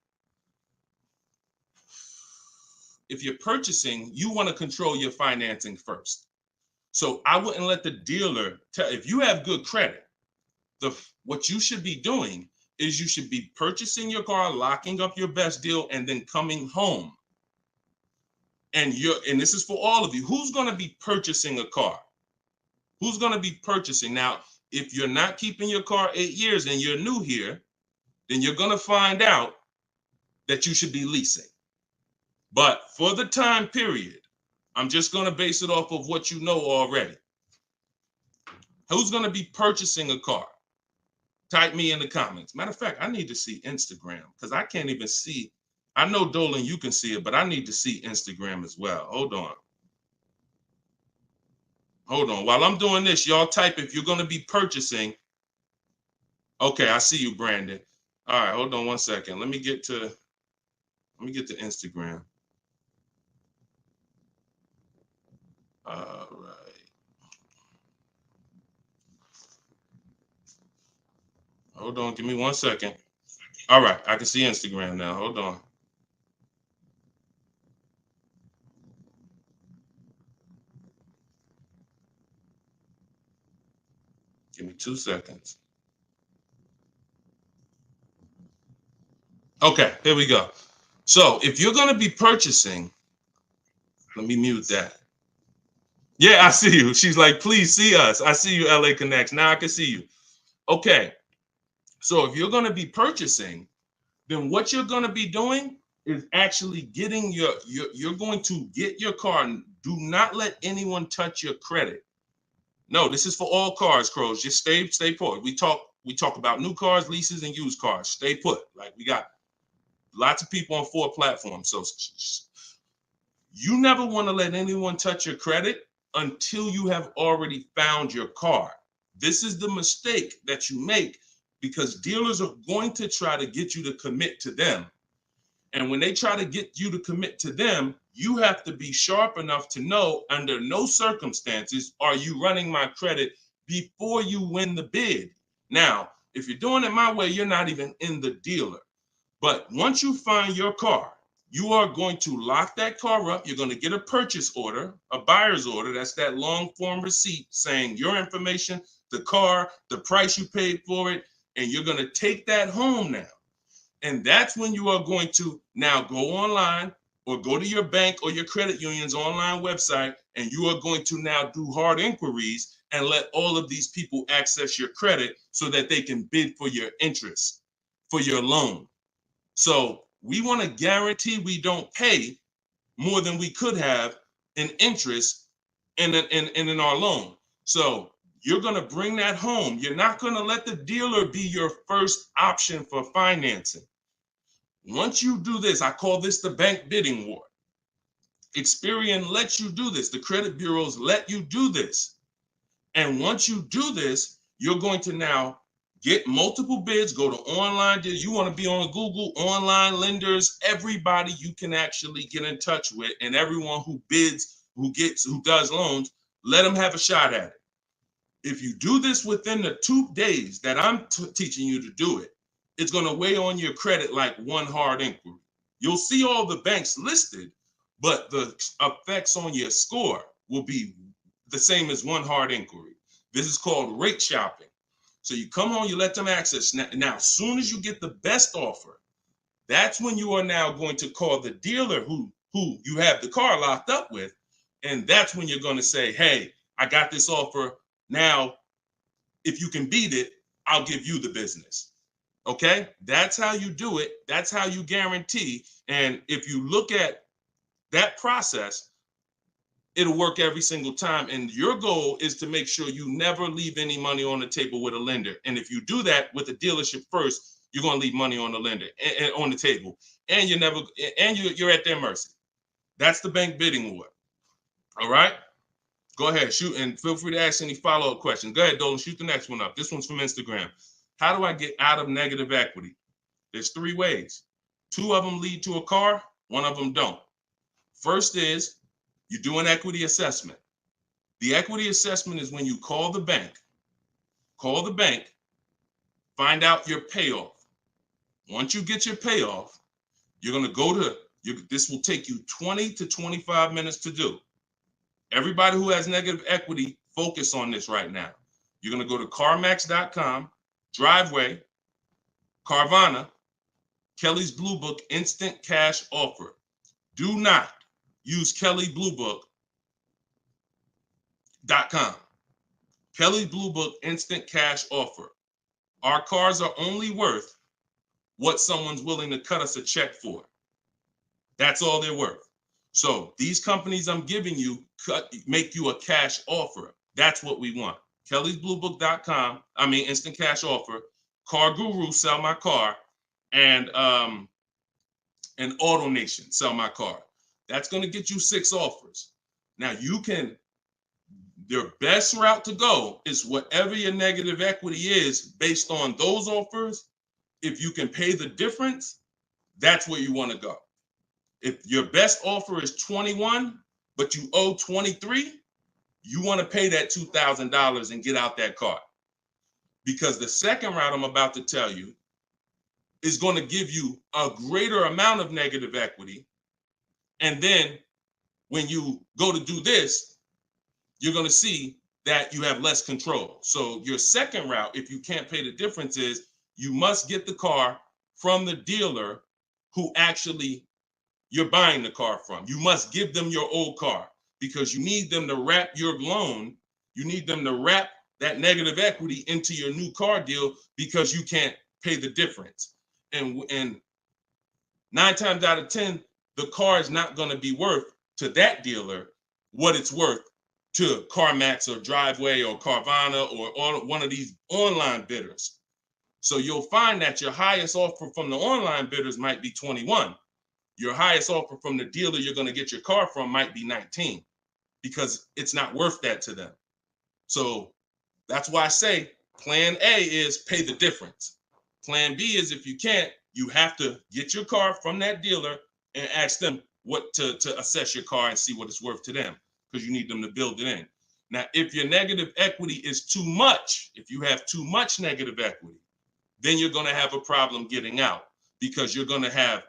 If you're purchasing, you want to control your financing first. So I wouldn't let the dealer tell. If you have good credit, what you should be doing is you should be purchasing your car, locking up your best deal, and then coming home. And this is for all of you. Who's going to be purchasing a car? Who's going to be purchasing? Now, if you're not keeping your car 8 years and you're new here, then you're going to find out that you should be leasing. But for the time period, I'm just going to base it off of what you know already. Who's going to be purchasing a car? Type me in the comments. Matter of fact, I need to see Instagram because I can't even see. I know, Dolan, you can see it, but I need to see Instagram as well. Hold on. While I'm doing this, y'all type if you're going to be purchasing. Okay, I see you, Brandon. All right, hold on one second. Let me get to Instagram. All right. Hold on, give me 1 second. All right, I can see Instagram now. Hold on. Give me 2 seconds. Okay, here we go. So if you're going to be purchasing, let me mute that. Yeah, I see you. She's like, please see us. I see you, LA Connects. Now I can see you. Okay. So if you're going to be purchasing, then what you're going to be doing is actually getting you're going to get your car. Do not let anyone touch your credit. No, this is for all cars, Crows. Just stay put. We talk about new cars, leases, and used cars. Stay put. Like, we got lots of people on 4 platforms. So you never want to let anyone touch your credit until you have already found your car. This is the mistake that you make, because dealers are going to try to get you to commit to them. And when they try to get you to commit to them, you have to be sharp enough to know, under no circumstances are you running my credit before you win the bid. Now, if you're doing it my way, you're not even in the dealer. But once you find your car, you are going to lock that car up. You're going to get a purchase order, a buyer's order. That's that long form receipt saying your information, the car, the price you paid for it, and you're going to take that home now. And that's when you are going to now go online or go to your bank or your credit union's online website, and you are going to now do hard inquiries and let all of these people access your credit so that they can bid for your interest, for your loan. So we want to guarantee we don't pay more than we could have in interest in our loan. So you're going to bring that home. You're not going to let the dealer be your first option for financing. Once you do this, I call this the bank bidding war. Experian lets you do this. The credit bureaus let you do this. And once you do this, you're going to now get multiple bids, go to online. You want to be on Google, online lenders, everybody you can actually get in touch with, and everyone who bids, who does loans, let them have a shot at it. If you do this within the 2 days that I'm teaching you to do it, it's going to weigh on your credit like one hard inquiry. You'll see all the banks listed, but the effects on your score will be the same as one hard inquiry. This is called rate shopping. So you come home, you let them access. Now, as soon as you get the best offer, that's when you are now going to call the dealer who you have the car locked up with. And that's when you're going to say, hey, I got this offer. Now, if you can beat it, I'll give you the business. Okay, that's how you do it. That's how you guarantee. And if you look at that process, it'll work every single time. And your goal is to make sure you never leave any money on the table with a lender. And if you do that with a dealership first, you're going to leave money on the lender and on the table, and you're at their mercy. That's the bank bidding war. All right, go ahead, shoot, and feel free to ask any follow-up questions. Go ahead, Dolan, shoot the next one up. This one's from Instagram. How do I get out of negative equity? There's 3 ways. 2 of them lead to a car, 1 of them don't. First is you do an equity assessment. The equity assessment is when you call the bank, find out your payoff. Once you get your payoff, you're going to go to, this will take you 20 to 25 minutes to do. Everybody who has negative equity, focus on this right now. You're going to go to CarMax.com, Driveway, Carvana, Kelly's Blue Book Instant Cash Offer. Do not use KellyBlueBook.com. Kelly Blue Book Instant Cash Offer. Our cars are only worth what someone's willing to cut us a check for. That's all they're worth. So these companies I'm giving you make you a cash offer. That's what we want. Kelly'sBlueBook.com. Instant cash offer. Car Guru, sell my car, and Auto Nation, sell my car. That's going to get you 6 offers. Now your best route to go is whatever your negative equity is based on those offers. If you can pay the difference, that's where you want to go. If your best offer is 21, but you owe 23, you want to pay that $2,000 and get out that car. Because the second route I'm about to tell you is going to give you a greater amount of negative equity. And then when you go to do this, you're going to see that you have less control. So your second route, if you can't pay the difference, is you must get the car from the dealer who actually you're buying the car from. You must give them your old car because you need them to wrap your loan. You need them to wrap that negative equity into your new car deal because you can't pay the difference. And 9 times out of 10, the car is not going to be worth to that dealer what it's worth to CarMax or Driveway or Carvana or one of these online bidders. So you'll find that your highest offer from the online bidders might be 21. Your highest offer from the dealer you're going to get your car from might be 19 because it's not worth that to them. So that's why I say plan A is pay the difference. Plan B is if you can't, you have to get your car from that dealer and ask them what to assess your car and see what it's worth to them, because you need them to build it in. Now, if your negative equity is too much, if you have too much negative equity, then you're going to have a problem getting out, because you're going to have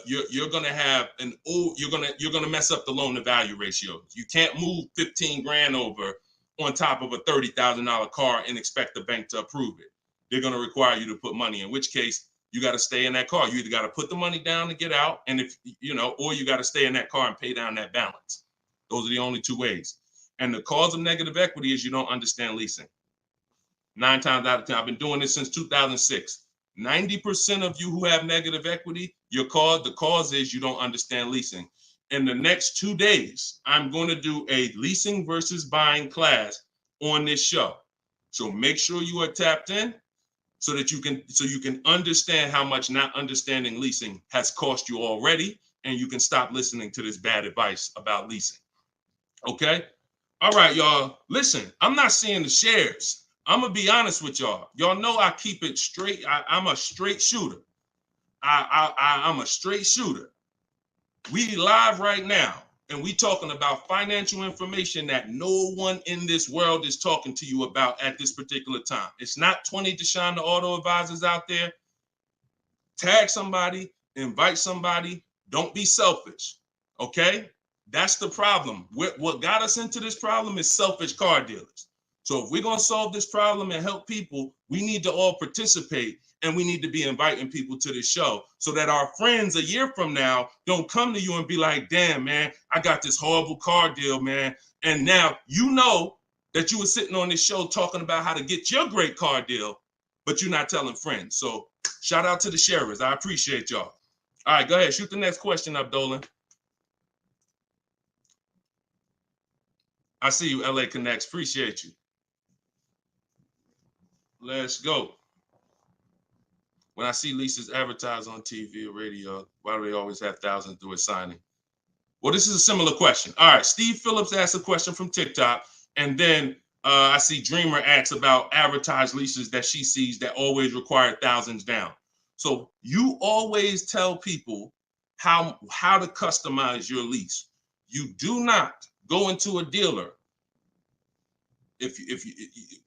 you're going to mess up the loan to value ratio. You can't move 15 grand over on top of a $30,000 car and expect the bank to approve it. They're going to require you to put money, in which case you got to stay in that car. You either got to put the money down to get out, and if you know, or you got to stay in that car and pay down that balance. Those are the only two ways. And the cause of negative equity is you don't understand leasing. 9 times out of 10, I've been doing this since 2006. 90% of you who have negative equity, the cause is you don't understand leasing. In the next 2 days, I'm going to do a leasing versus buying class on this show. So make sure you are tapped in so that you can understand how much not understanding leasing has cost you already, and you can stop listening to this bad advice about leasing. Okay? All right, y'all. Listen, I'm not seeing the shares. I'm going to be honest with y'all. Y'all know I keep it straight. I'm a straight shooter. I'm a straight shooter. We live right now, and we talking about financial information that no one in this world is talking to you about at this particular time. It's not 20 Deshone the Auto Advisors out there. Tag somebody, invite somebody. Don't be selfish, okay? That's the problem. What got us into this problem is selfish car dealers. So if we're going to solve this problem and help people, we need to all participate, and we need to be inviting people to the show so that our friends a year from now don't come to you and be like, damn, man, I got this horrible car deal, man. And now you know that you were sitting on this show talking about how to get your great car deal, but you're not telling friends. So shout out to the sharers. I appreciate y'all. All right, go ahead. Shoot the next question up, Dolan. I see you, LA Connects. Appreciate you. Let's go. When I see leases advertised on TV or radio, why do they always have thousands do a signing? Well, this is a similar question. All right, Steve Phillips asked a question from TikTok, and then I see Dreamer asks about advertised leases that she sees that always require thousands down. So you always tell people how to customize your lease. You do not go into a dealer. If you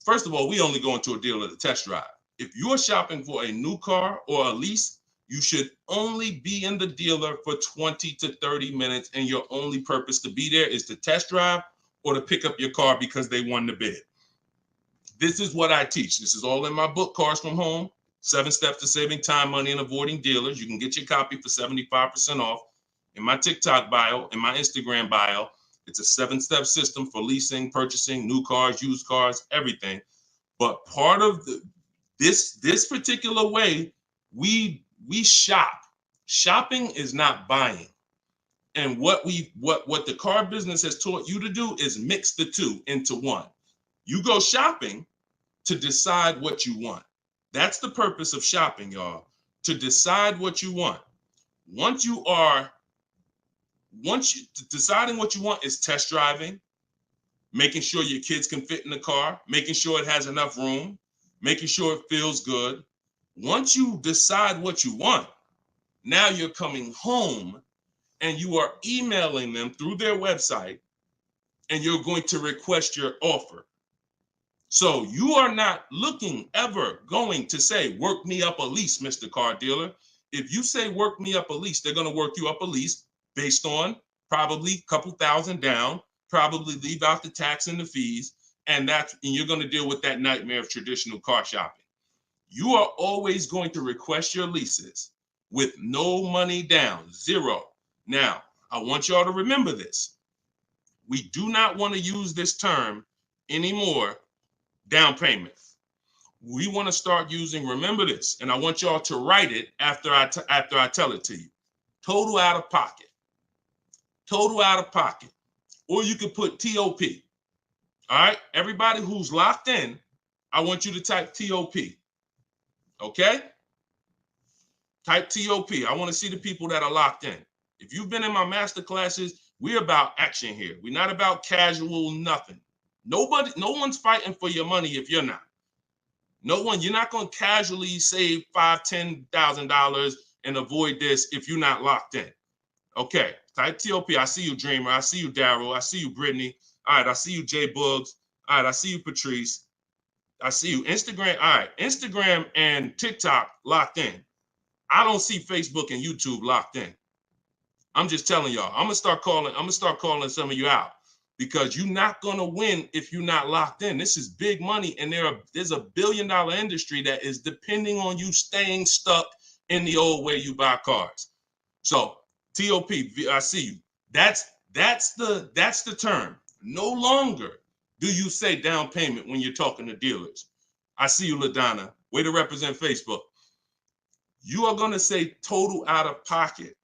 first of all, we only go into a dealer to test drive. If you're shopping for a new car or a lease, you should only be in the dealer for 20 to 30 minutes, and your only purpose to be there is to test drive or to pick up your car because they won the bid. This is what I teach. This is all in my book, Cars from Home, 7 Steps to Saving Time, Money, and Avoiding Dealers. You can get your copy for 75% off in my TikTok bio, in my Instagram bio. It's a 7-step system for leasing, purchasing, new cars, used cars, everything. But part of this particular way, we shop. Shopping is not buying. And what the car business has taught you to do is mix the two into one. You go shopping to decide what you want. That's the purpose of shopping, y'all, to decide what you want. Deciding what you want is test driving, making sure your kids can fit in the car, making sure it has enough room, making sure it feels good. Once you decide what you want, now you're coming home and you are emailing them through their website, and you're going to request your offer. So you are not ever going to say, work me up a lease, Mr. Car Dealer. If you say work me up a lease, they're going to work you up a lease based on probably a couple thousand down, probably leave out the tax and the fees, and you're going to deal with that nightmare of traditional car shopping. You are always going to request your leases with no money down, zero. Now, I want y'all to remember this. We do not want to use this term anymore, down payment. We want to start using, remember this, and I want y'all to write it after I tell it to you. Total out of pocket. Total out of pocket. Or you could put TOP. All right? Everybody who's locked in, I want you to type TOP. Okay? Type TOP. I want to see the people that are locked in. If you've been in my master classes, we're about action here. We're not about casual nothing. No one's fighting for your money if you're not. No one, you're not going to casually save $5,000, $10,000 and avoid this if you're not locked in. Okay, type TOP. I see you, Dreamer. I see you, Daryl. I see you, Brittany. All right, I see you, Jay Boogs. All right, I see you, Patrice. I see you, Instagram. All right, Instagram and TikTok locked in. I don't see Facebook and YouTube locked in. I'm just telling y'all. I'm gonna start calling some of you out because you're not gonna win if you're not locked in. This is big money, and there's a $1 billion industry that is depending on you staying stuck in the old way you buy cars. So TOP, I see you. That's the term. No longer do you say down payment when you're talking to dealers. I see you, LaDonna. Way to represent Facebook. You are gonna say total out of pocket.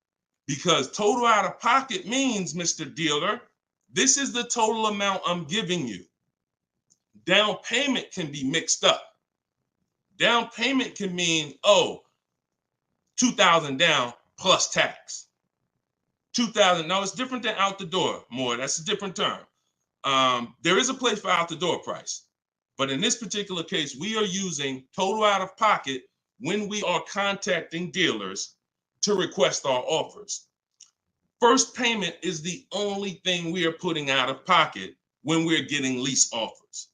Because total out of pocket means, Mr. Dealer, this is the total amount I'm giving you. Down payment can be mixed up. Down payment can mean, oh, $2,000 down plus tax. $2,000, no, it's different than out the door more. That's a different term. There is a place for out the door price. But in this particular case, we are using total out of pocket when we are contacting dealers to request our offers. First payment is the only thing we are putting out of pocket when we're getting lease offers.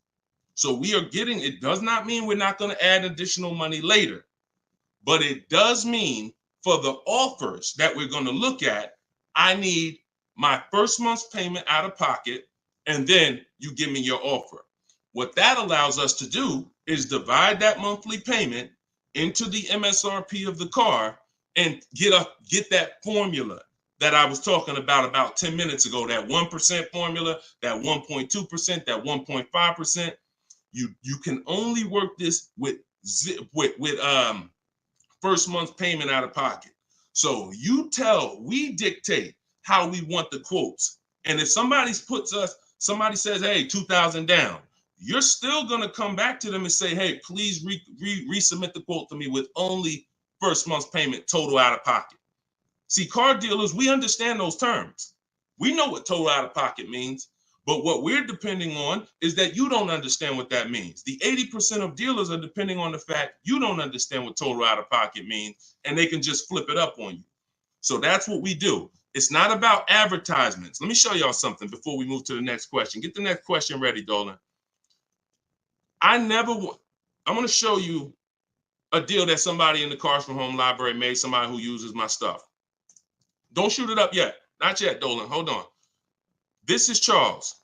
So we are getting, it does not mean we're not going to add additional money later, but it does mean for the offers that we're going to look at, I need my first month's payment out of pocket, and then you give me your offer. What that allows us to do is divide that monthly payment into the MSRP of the car and get that formula that I was talking about 10 minutes ago, that 1% formula, that 1.2%, that 1.5%. You can only work this with first month's payment out of pocket. So we dictate how we want the quotes. And if somebody says, hey, 2,000 down, you're still going to come back to them and say, hey, please resubmit the quote to me with only first month's payment total out of pocket. See, car dealers, we understand those terms. We know what total out of pocket means, but what we're depending on is that you don't understand what that means. The 80% of dealers are depending on the fact you don't understand what total out of pocket means, and they can just flip it up on you. So that's what we do. It's not about advertisements. Let me show y'all something before we move to the next question. Get the next question ready, Dolan. I'm going to show you a deal that somebody in the Cars from Home library made, somebody who uses my stuff. Don't shoot it up yet. Not yet, Dolan. Hold on. This is Charles.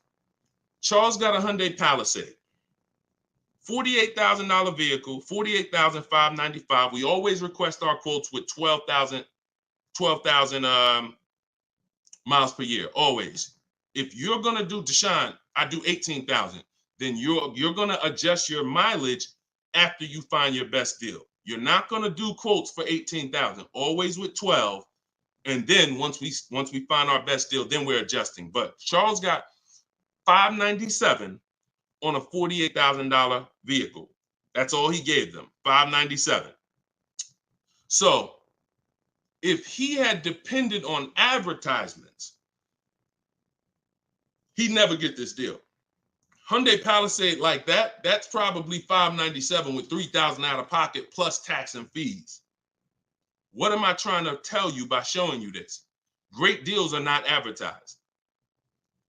Charles got a Hyundai Palisade. $48,000 vehicle, $48,595. We always request our quotes with 12,000 miles per year, always. If you're going to do, Deshone, I do 18,000. Then you're going to adjust your mileage after you find your best deal. You're not going to do quotes for 18,000, always with 12. And then once we find our best deal, then we're adjusting. But Charles got $597 on a $48,000 vehicle. That's all he gave them, $597. So if he had depended on advertisements, he'd never get this deal. Hyundai Palisade like that, that's probably $597 with $3,000 out of pocket plus tax and fees. What am I trying to tell you by showing you this? Great deals are not advertised.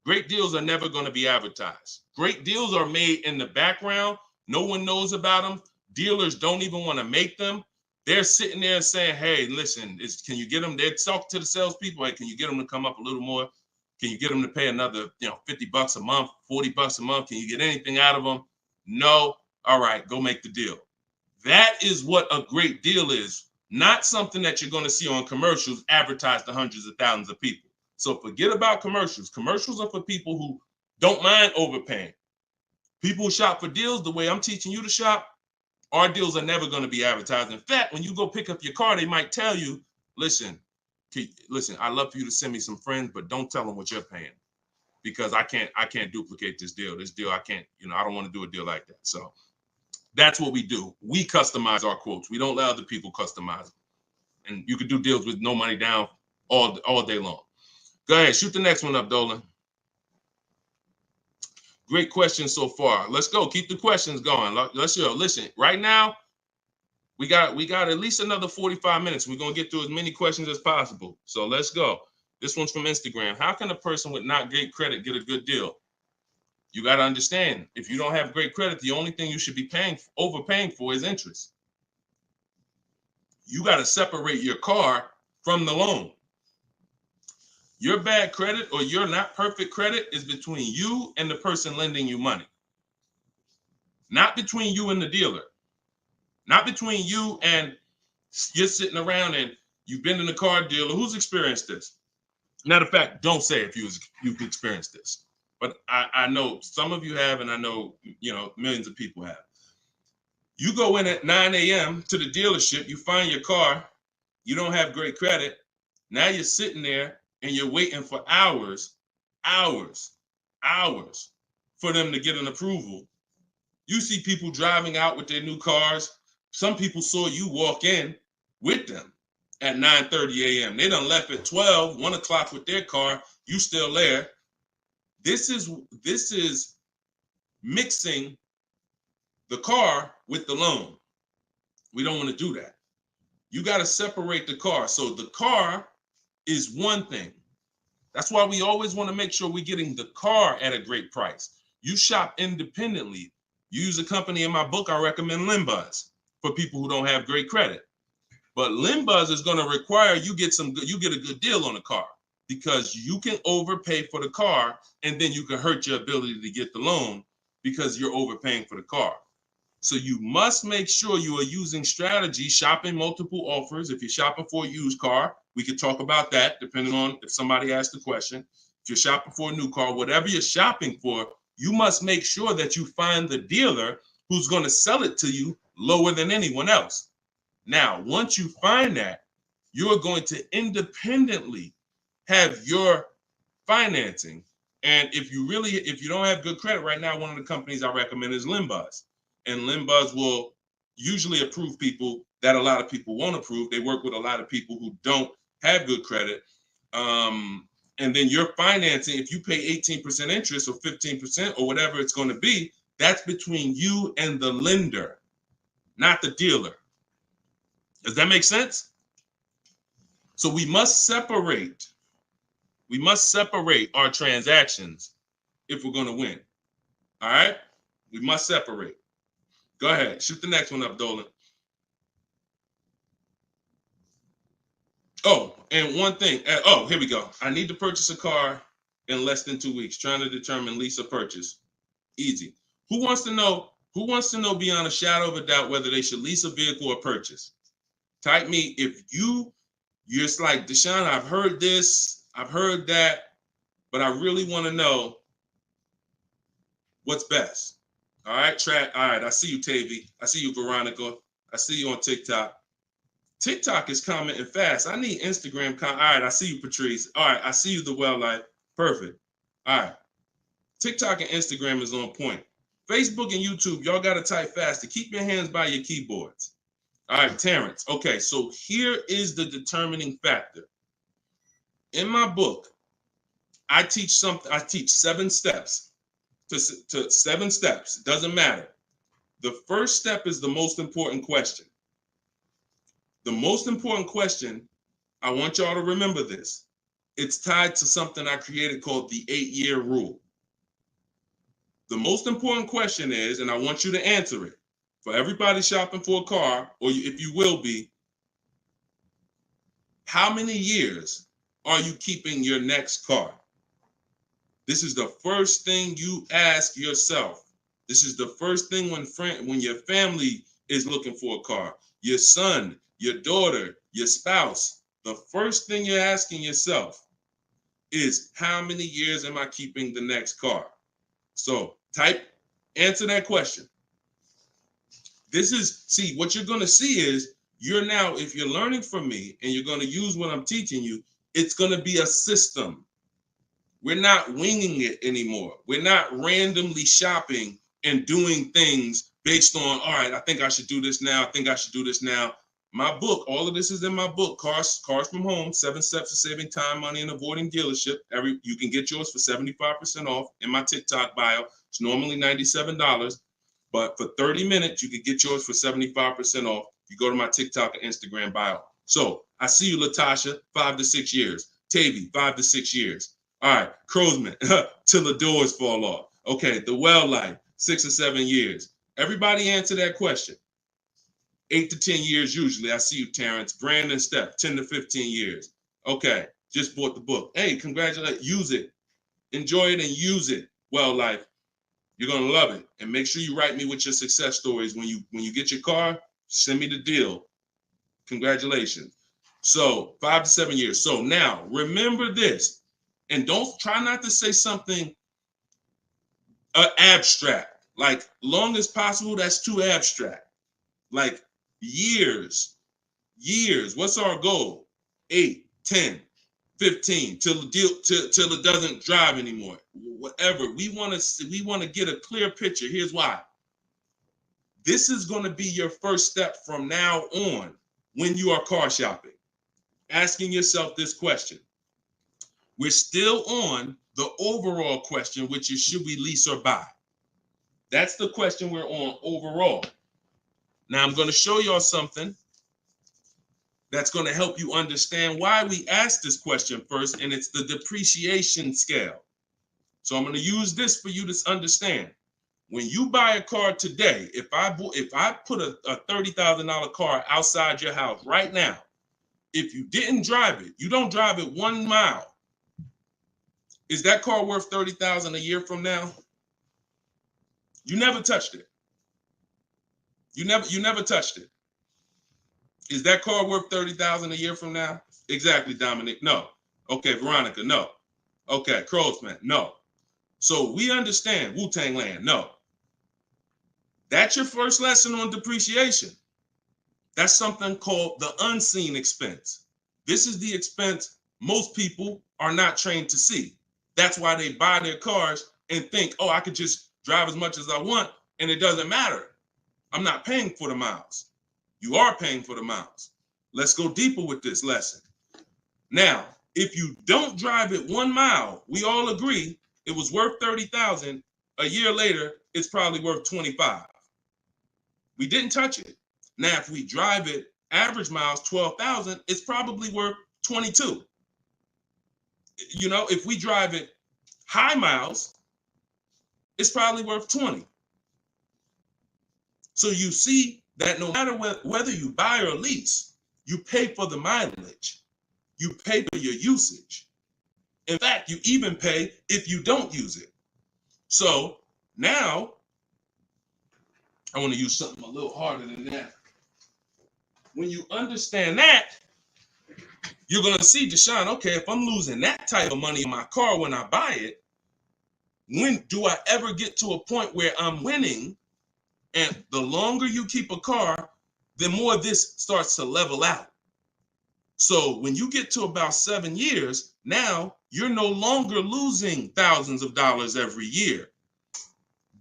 Great deals are never going to be advertised. Great deals are made in the background. No one knows about them. Dealers don't even want to make them. They're sitting there saying, hey, listen, can you get them? They talk to the salespeople. Hey, can you get them to come up a little more? Can you get them to pay another, $50 a month, $40 a month? Can you get anything out of them? No. All right, go make the deal. That is what a great deal is. Not something that you're going to see on commercials advertised to hundreds of thousands of people. So forget about commercials. Commercials are for people who don't mind overpaying. People who shop for deals the way I'm teaching you to shop, our deals are never going to be advertised. In fact, when you go pick up your car, they might tell you, listen, Listen, I'd love for you to send me some friends, but don't tell them what you're paying, because I can't duplicate this deal. This deal, I can't, I don't want to do a deal like that. So that's what we do. We customize our quotes. We don't let other people customize them. And you can do deals with no money down all day long. Go ahead, shoot the next one up, Dolan. Great questions so far. Let's go. Keep the questions going. Let's go. Listen, right now, we got at least another 45 minutes. We're going to get through as many questions as possible. So let's go. This one's from Instagram. How can a person with not great credit get a good deal? You got to understand, if you don't have great credit, the only thing you should be overpaying for is interest. You got to separate your car from the loan. Your bad credit or your not perfect credit is between you and the person lending you money. Not between you and the dealer. Not between you and you're sitting around and you've been in a car dealer. Who's experienced this? Matter of fact, don't say if you've experienced this. But I know some of you have, and I know, millions of people have. You go in at 9 a.m. to the dealership, you find your car, you don't have great credit. Now you're sitting there and you're waiting for hours for them to get an approval. You see people driving out with their new cars. Some people saw you walk in with them at 9:30 a.m. They done left at 12, 1 o'clock with their car. You still there. This is mixing the car with the loan. We don't want to do that. You got to separate the car. So the car is one thing. That's why we always want to make sure we're getting the car at a great price. You shop independently. You use a company in my book, I recommend Limbuzz for people who don't have great credit. But Limbuzz is going to require you get a good deal on the car, because you can overpay for the car and then you can hurt your ability to get the loan because you're overpaying for the car. So you must make sure you are using strategy, shopping multiple offers. If you're shopping for a used car, we could talk about that depending on if somebody asked the question. If you're shopping for a new car, whatever you're shopping for, you must make sure that you find the dealer who's going to sell it to you lower than anyone else. Now, once you find that, you're going to independently have your financing. And if you don't have good credit right now, one of the companies I recommend is Limbuzz. And Limbuzz will usually approve people that a lot of people won't approve. They work with a lot of people who don't have good credit. And then your financing, if you pay 18% interest or 15% or whatever it's going to be, that's between you and the lender, not the dealer. Does that make sense? So we must separate our transactions if we're going to win. All right? We must separate. Go ahead. Shoot the next one up, Dolan. Oh, and one thing. Here we go. I need to purchase a car in less than 2 weeks. Trying to determine lease or purchase. Easy. Who wants to know beyond a shadow of a doubt whether they should lease a vehicle or purchase? Type me if you're just like, Deshone, I've heard this, I've heard that, but I really want to know what's best. All right, All right, I see you, Tavy. I see you, Veronica. I see you on TikTok. TikTok is commenting fast. I need Instagram. All right, I see you, Patrice. All right, I see you, The Well Life. Perfect. All right. TikTok and Instagram is on point. Facebook and YouTube, y'all got to type fast to keep your hands by your keyboards. All right, Terrence. Okay, so here is the determining factor. In my book, I teach 7 steps. To 7 steps. It doesn't matter. The first step is the most important question. The most important question, I want y'all to remember this. It's tied to something I created called the 8-year rule. The most important question is, and I want you to answer it, for everybody shopping for a car, or if you will be, how many years are you keeping your next car? This is the first thing you ask yourself. This is the first thing when your family is looking for a car, your son, your daughter, your spouse. The first thing you're asking yourself is, how many years am I keeping the next car? So answer that question. What you're going to see is you're now, if you're learning from me and you're going to use what I'm teaching you, it's going to be a system. We're not winging it anymore. We're not randomly shopping and doing things based on, all right, I think I should do this now. I think I should do this now. My book, all of this is in my book, Cars from Home, 7 Steps to Saving Time, Money, and Avoiding Dealership. You can get yours for 75% off in my TikTok bio. It's normally $97, but for 30 minutes, you can get yours for 75% off. You go to my TikTok and Instagram bio. So I see you, Latasha, 5 to 6 years. Tavy, 5 to 6 years. All right, Crowsman, till the doors fall off. Okay, the well life, 6 or 7 years. Everybody answer that question. 8 to 10 years usually. I see you, Terrence. Brandon, Steph, 10 to 15 years. Okay, just bought the book. Hey, congratulations. Use it. Enjoy it and use it. Well life. You're gonna love it. And make sure you write me with your success stories. When you get your car, send me the deal. Congratulations. So 5 to 7 years. So now remember this, and don't try not to say something abstract. Like long as possible, that's too abstract. Like years. What's our goal? 8, 10, 15 till it doesn't drive anymore. Whatever. We want to get a clear picture. Here's why. This is going to be your first step from now on when you are car shopping. Asking yourself this question. We're still on the overall question, which is, should we lease or buy? That's the question we're on overall. Now I'm going to show y'all something that's going to help you understand why we asked this question first, and it's the depreciation scale. So I'm going to use this for you to understand. When you buy a car today, if I put a $30,000 car outside your house right now, if you didn't drive it, you don't drive it 1 mile, is that car worth $30,000 a year from now? You never touched it. You never touched it. Is that car worth $30,000 a year from now? Exactly, Dominic. No. Okay, Veronica. No. Okay, Crowsman. No. So we understand Wu-Tang Land. No. That's your first lesson on depreciation. That's something called the unseen expense. This is the expense most people are not trained to see. That's why they buy their cars and think, oh, I could just drive as much as I want and it doesn't matter. I'm not paying for the miles. You are paying for the miles. Let's go deeper with this lesson. Now, if you don't drive it 1 mile, we all agree it was worth $30,000. A year later, it's probably worth $25,000. We didn't touch it. Now, if we drive it average miles 12,000, it's probably worth $22,000. You know, if we drive it high miles, it's probably worth $20,000. So you see that no matter whether you buy or lease, you pay for the mileage. You pay for your usage. In fact, you even pay if you don't use it. So now, I want to use something a little harder than that. When you understand that, you're going to see, Deshone, okay, if I'm losing that type of money in my car when I buy it, when do I ever get to a point where I'm winning? And the longer you keep a car, the more this starts to level out. So when you get to about 7 years, now you're no longer losing thousands of dollars every year.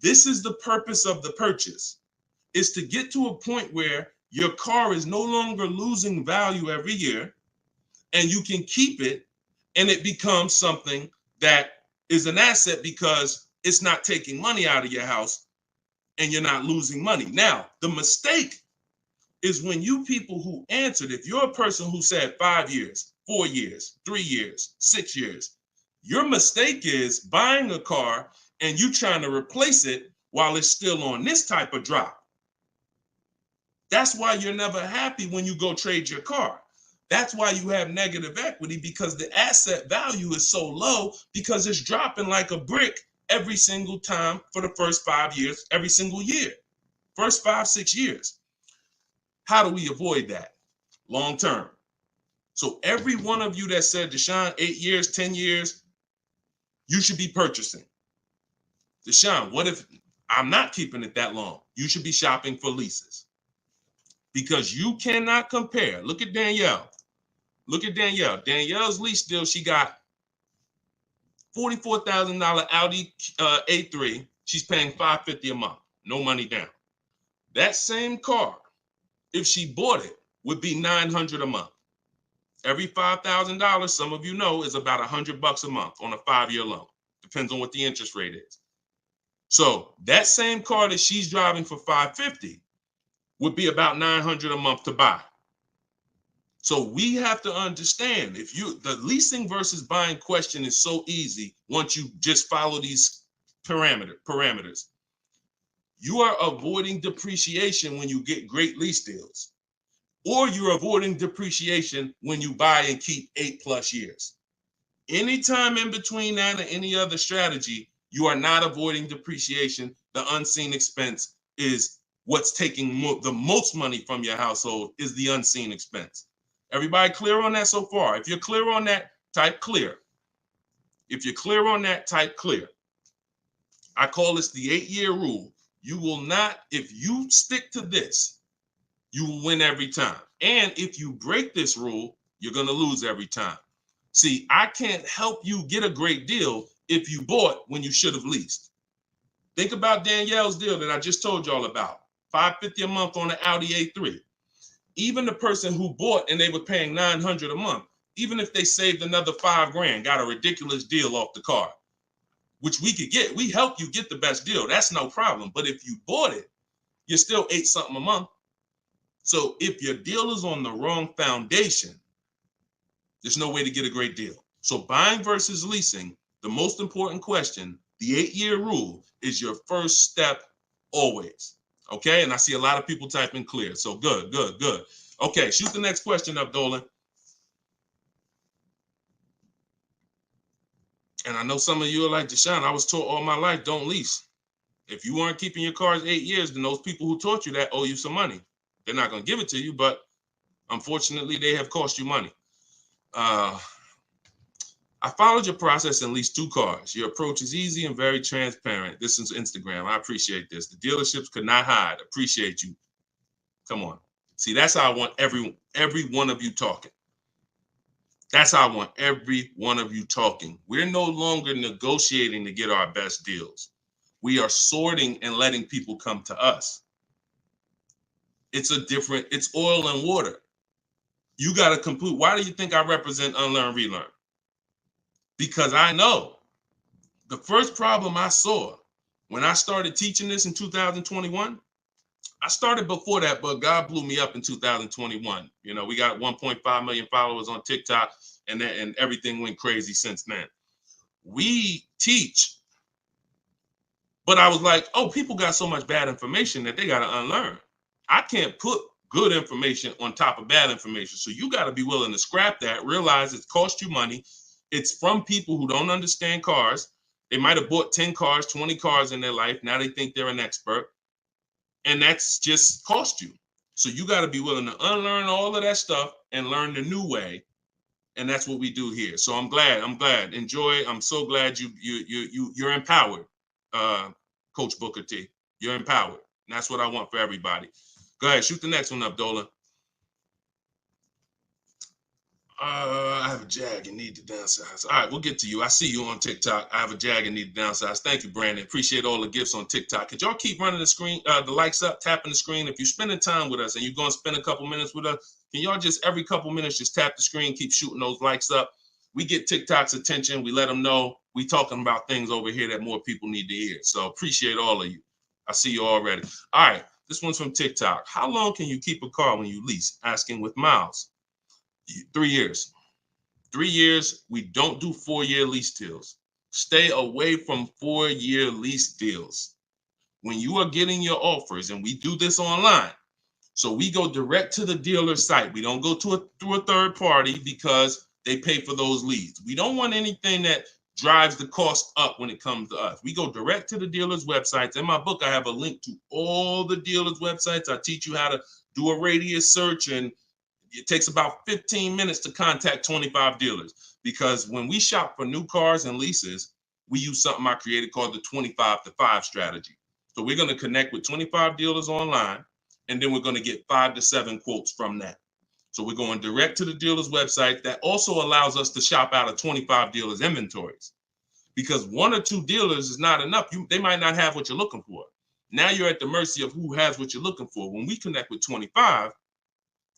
This is the purpose of the purchase, is to get to a point where your car is no longer losing value every year and you can keep it and it becomes something that is an asset because it's not taking money out of your house and you're not losing money. Now, the mistake is when you people who answered, if you're a person who said 5 years, 4 years, 3 years, 6 years, your mistake is buying a car and you trying to replace it while it's still on this type of drop. That's why you're never happy when you go trade your car. That's why you have negative equity, because the asset value is so low because it's dropping like a brick every single time for the first 5 years, every single year, first 5, 6 years. How do we avoid that long term? So every one of you that said, Deshone, 8 years, 10 years, you should be purchasing. Deshone, what if I'm not keeping it that long? You should be shopping for leases. because you cannot compare. Look at Danielle. Look at Danielle. Danielle's lease deal, she got $44,000 Audi A3. She's paying $550 a month. No money down. That same car, if she bought it, would be $900 a month. Every $5,000, some of you know, is about $100 a month on a 5-year loan. Depends on what the interest rate is. So that same car that she's driving for $550 would be about $900 a month to buy. So we have to understand, the leasing versus buying question is so easy once you just follow these parameters. You are avoiding depreciation when you get great lease deals, or you're avoiding depreciation when you buy and keep 8+ years. Anytime in between that and any other strategy, you are not avoiding depreciation. The unseen expense is what's taking the most money from your household, is the unseen expense. Everybody clear on that so far? If you're clear on that, type clear. If you're clear on that, type clear. I call this the 8-year rule. You will not, if you stick to this, you will win every time. And if you break this rule, you're going to lose every time. See, I can't help you get a great deal if you bought when you should have leased. Think about Danielle's deal that I just told y'all about. $550 a month on the Audi A3. Even the person who bought and they were paying $900 a month, even if they saved another $5,000, got a ridiculous deal off the car, which we could get. We help you get the best deal. That's no problem. But if you bought it, you're still $8 something a month. So if your deal is on the wrong foundation, there's no way to get a great deal. So buying versus leasing, the most important question, the 8-year rule, is your first step always. Okay, and I see a lot of people typing clear. So good. Okay, shoot the next question up, Dolan. And I know some of you are like, Deshone, I was taught all my life, don't lease. If you weren't keeping your cars 8 years, then those people who taught you that owe you some money. They're not going to give it to you, but unfortunately, they have cost you money. I followed your process and leased 2 cars. Your approach is easy and very transparent. This is Instagram. I appreciate this. The dealerships could not hide. Appreciate you. Come on. See, that's how I want every one of you talking. That's how I want every one of you talking. We're no longer negotiating to get our best deals. We are sorting and letting people come to us. It's oil and water. You got to complete. Why do you think I represent Unlearn, Relearn? Because I know the first problem I saw when I started teaching this in 2021, I started before that, but God blew me up in 2021. You know, we got 1.5 million followers on TikTok, and everything went crazy since then. We teach, but I was like, oh, people got so much bad information that they got to unlearn. I can't put good information on top of bad information. So you got to be willing to scrap that, realize it's cost you money. It's from people who don't understand cars. They might have bought 10 cars, 20 cars in their life. Now they think they're an expert. And that's just cost you. So you got to be willing to unlearn all of that stuff and learn the new way. And that's what we do here. So I'm glad. Enjoy. I'm so glad you're empowered, Coach Booker T. You're empowered. And that's what I want for everybody. Go ahead, shoot the next one up, Dolan. I have a Jag and need to downsize. All right, we'll get to you. I see you on TikTok. I have a Jag and need to downsize. Thank you, Brandon. Appreciate all the gifts on TikTok. Could y'all keep running the screen, the likes up, tapping the screen? If you're spending time with us and you're going to spend a couple minutes with us, can y'all just every couple minutes just tap the screen, keep shooting those likes up? We get TikTok's attention. We let them know we talking about things over here that more people need to hear. So appreciate all of you. I see you already. All right, this one's from TikTok. How long can you keep a car when you lease? Asking with miles. 3 years. 3 years. We don't do 4-year lease deals. Stay away from 4-year lease deals. When you are getting your offers, and we do this online, so we go direct to the dealer site. We don't go through a third party because they pay for those leads. We don't want anything that drives the cost up when it comes to us. We go direct to the dealer's websites. In my book, I have a link to all the dealer's websites. I teach you how to do a radius search, and it takes about 15 minutes to contact 25 dealers, because when we shop for new cars and leases, we use something I created called the 25 to 5 strategy. So we're going to connect with 25 dealers online, and then we're going to get 5 to 7 quotes from that. So we're going direct to the dealer's website. That also allows us to shop out of 25 dealers' inventories, because 1 or 2 dealers is not enough. They might not have what you're looking for. Now you're at the mercy of who has what you're looking for. When we connect with 25,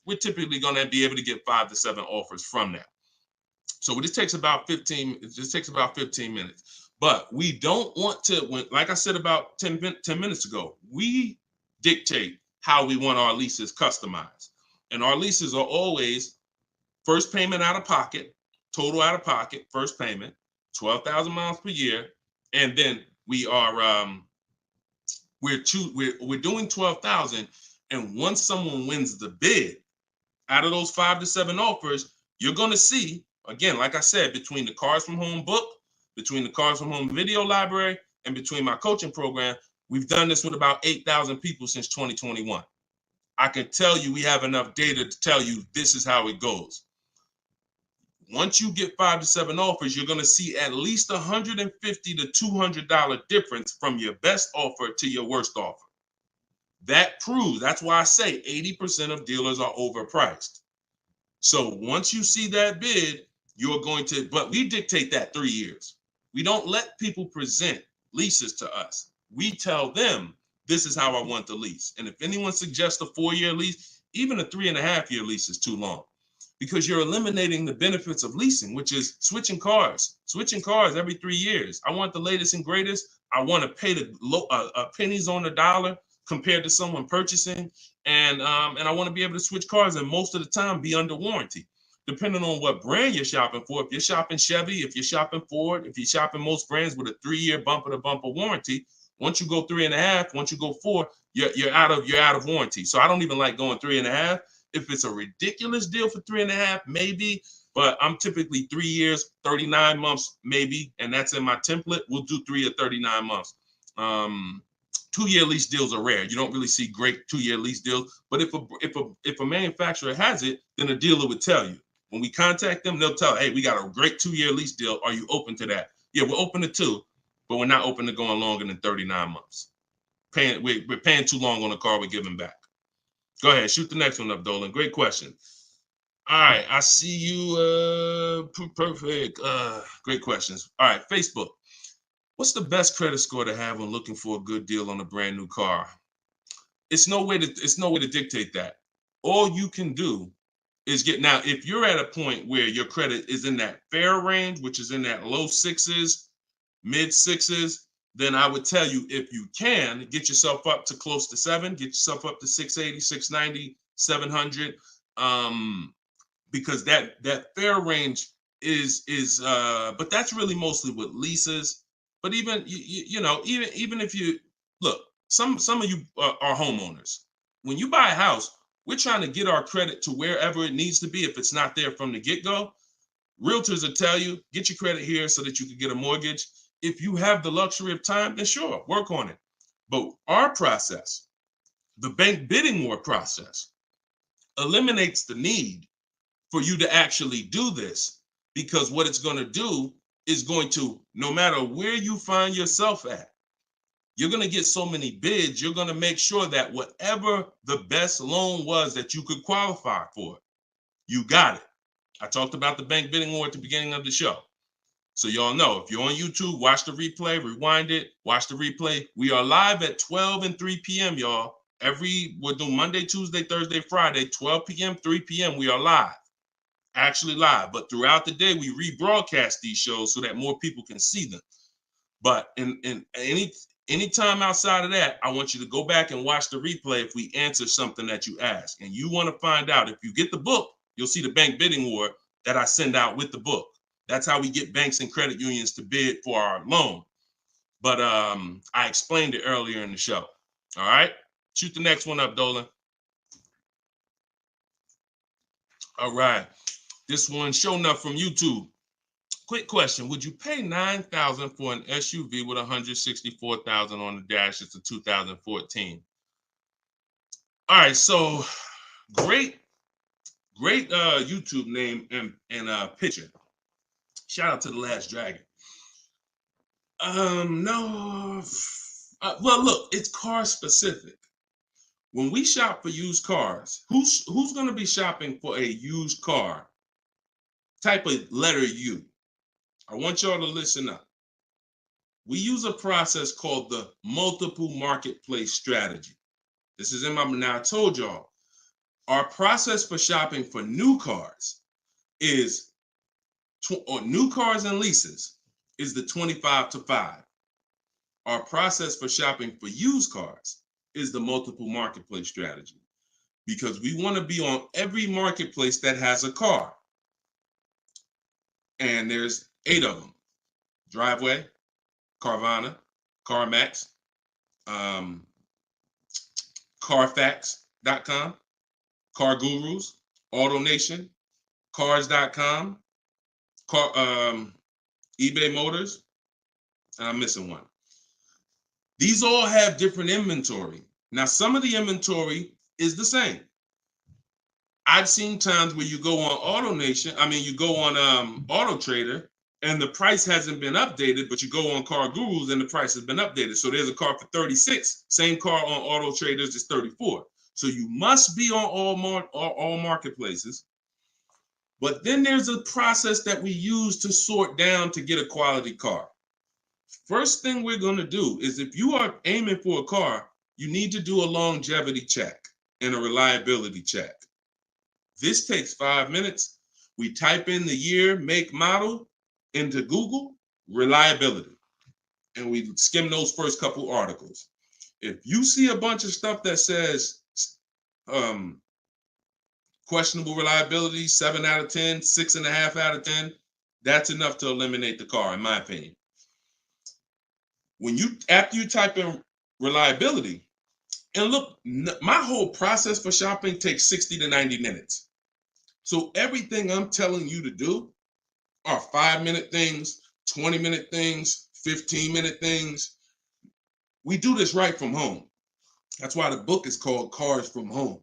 we're typically going to be able to get 5 to 7 offers from that. So this takes about 15. It just takes about 15 minutes. But we don't want to, like I said about 10 minutes ago, we dictate how we want our leases customized. And our leases are always first payment out of pocket, total out of pocket, first payment, 12,000 miles per year. And then we are, we're doing 12,000. And once someone wins the bid, out of those 5 to 7 offers, you're going to see, again, like I said, between the Cars from Home book, between the Cars from Home video library, and between my coaching program, we've done this with about 8,000 people since 2021. I can tell you we have enough data to tell you this is how it goes. Once you get 5 to 7 offers, you're going to see at least $150 to $200 difference from your best offer to your worst offer. That proves, that's why I say 80% of dealers are overpriced. So once you see that bid, you're going to, but we dictate that 3 years. We don't let people present leases to us. We tell them, this is how I want the lease. And if anyone suggests a 4-year lease, even a 3.5-year lease is too long, because you're eliminating the benefits of leasing, which is switching cars every 3 years. I want the latest and greatest. I want to pay the pennies on the dollar compared to someone purchasing. And I want to be able to switch cars, and most of the time be under warranty, depending on what brand you're shopping for. If you're shopping Chevy, if you're shopping Ford, if you're shopping most brands with a 3-year bumper-to-bumper warranty, once you go 3.5, once you go 4, you're out of warranty. So I don't even like going 3.5. If it's a ridiculous deal for 3.5, maybe, but I'm typically 3 years, 39 months, maybe, and that's in my template. We'll do 3 or 39 months. 2-year lease deals are rare. You don't really see great 2-year lease deals. But if a manufacturer has it, then a dealer would tell you. When we contact them, they'll tell, hey, we got a great 2-year lease deal. Are you open to that? Yeah, we're open to 2, but we're not open to going longer than 39 months. We're paying too long on a car we're giving back. Go ahead, shoot the next one up, Dolan. Great question. All right, I see you. Perfect. Great questions. All right, Facebook. What's the best credit score to have when looking for a good deal on a brand new car? It's no way to dictate that. All you can do is now, if you're at a point where your credit is in that fair range, which is in that low 6s, mid 6s, then I would tell you, if you can, get yourself up to close to 7, get yourself up to 680, 690, 700, because that fair range is but that's really mostly with leases. But even even if you look, some of you are homeowners. When you buy a house, we're trying to get our credit to wherever it needs to be. If it's not there from the get-go, realtors will tell you, get your credit here so that you can get a mortgage. If you have the luxury of time, then sure, work on it. But our process, the bank bidding war process, eliminates the need for you to actually do this, because what it's going to do is going to, no matter where you find yourself at, you're going to get so many bids, you're going to make sure that whatever the best loan was that you could qualify for, you got it. I talked about the bank bidding war at the beginning of the show. So y'all know, if you're on YouTube, watch the replay, rewind it, watch the replay. We are live at 12 and 3 p.m., y'all. We're doing Monday, Tuesday, Thursday, Friday, 12 p.m., 3 p.m. We are live, actually live. But throughout the day, we rebroadcast these shows so that more people can see them. But in any time outside of that, I want you to go back and watch the replay if we answer something that you ask. And you want to find out, if you get the book, you'll see the bank bidding war that I send out with the book. That's how we get banks and credit unions to bid for our loan. But I explained it earlier in the show. All right, shoot the next one up, Dolan. All right, this one showing up from YouTube. Quick question: would you pay $9,000 for an SUV with $164,000 on the dash? It's a 2014. All right, so great YouTube name and picture. Shout out to The Last Dragon. No. Well, look, it's car specific. When we shop for used cars, who's going to be shopping for a used car? Type a letter U. I want y'all to listen up. We use a process called the multiple marketplace strategy. This is in my, now I told y'all, our process for shopping for new cars is, or new cars and leases, is the 25 to 5. Our process for shopping for used cars is the multiple marketplace strategy, because we want to be on every marketplace that has a car. And there's 8 of them: Driveway, Carvana, CarMax, Carfax.com, Car Gurus, AutoNation, Cars.com, eBay Motors, and I'm missing one. These all have different inventory. Now, some of the inventory is the same. I've seen times where you go on you go on Auto Trader, and the price hasn't been updated, but you go on Car Gurus and the price has been updated. So there's a car for 36, same car on Auto Traders is 34. So you must be on all marketplaces. But then there's a process that we use to sort down to get a quality car. First thing we're going to do is, if you are aiming for a car, you need to do a longevity check and a reliability check. This takes 5 minutes. We type in the year, make, model into Google, reliability, and we skim those first couple articles. If you see a bunch of stuff that says questionable reliability, 7 out of 10, 6.5 out of 10, that's enough to eliminate the car, in my opinion. After you type in reliability, and look, my whole process for shopping takes 60 to 90 minutes. So everything I'm telling you to do are 5-minute things, 20-minute things, 15-minute things. We do this right from home. That's why the book is called Cars from Home: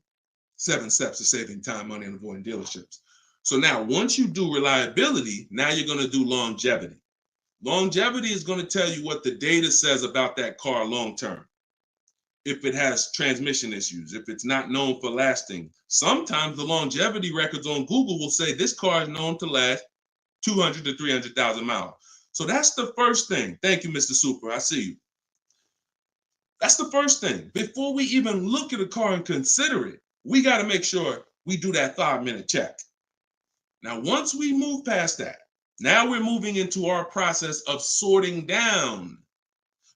7 Steps to Saving Time, Money, and Avoiding Dealerships. So now, once you do reliability, now you're going to do longevity. Longevity is going to tell you what the data says about that car long term. If it has transmission issues, if it's not known for lasting. Sometimes the longevity records on Google will say this car is known to last 200 to 300,000 miles. So that's the first thing. Thank you, Mr. Super. I see you. That's the first thing. Before we even look at a car and consider it, we got to make sure we do that 5-minute check. Now, once we move past that, now we're moving into our process of sorting down,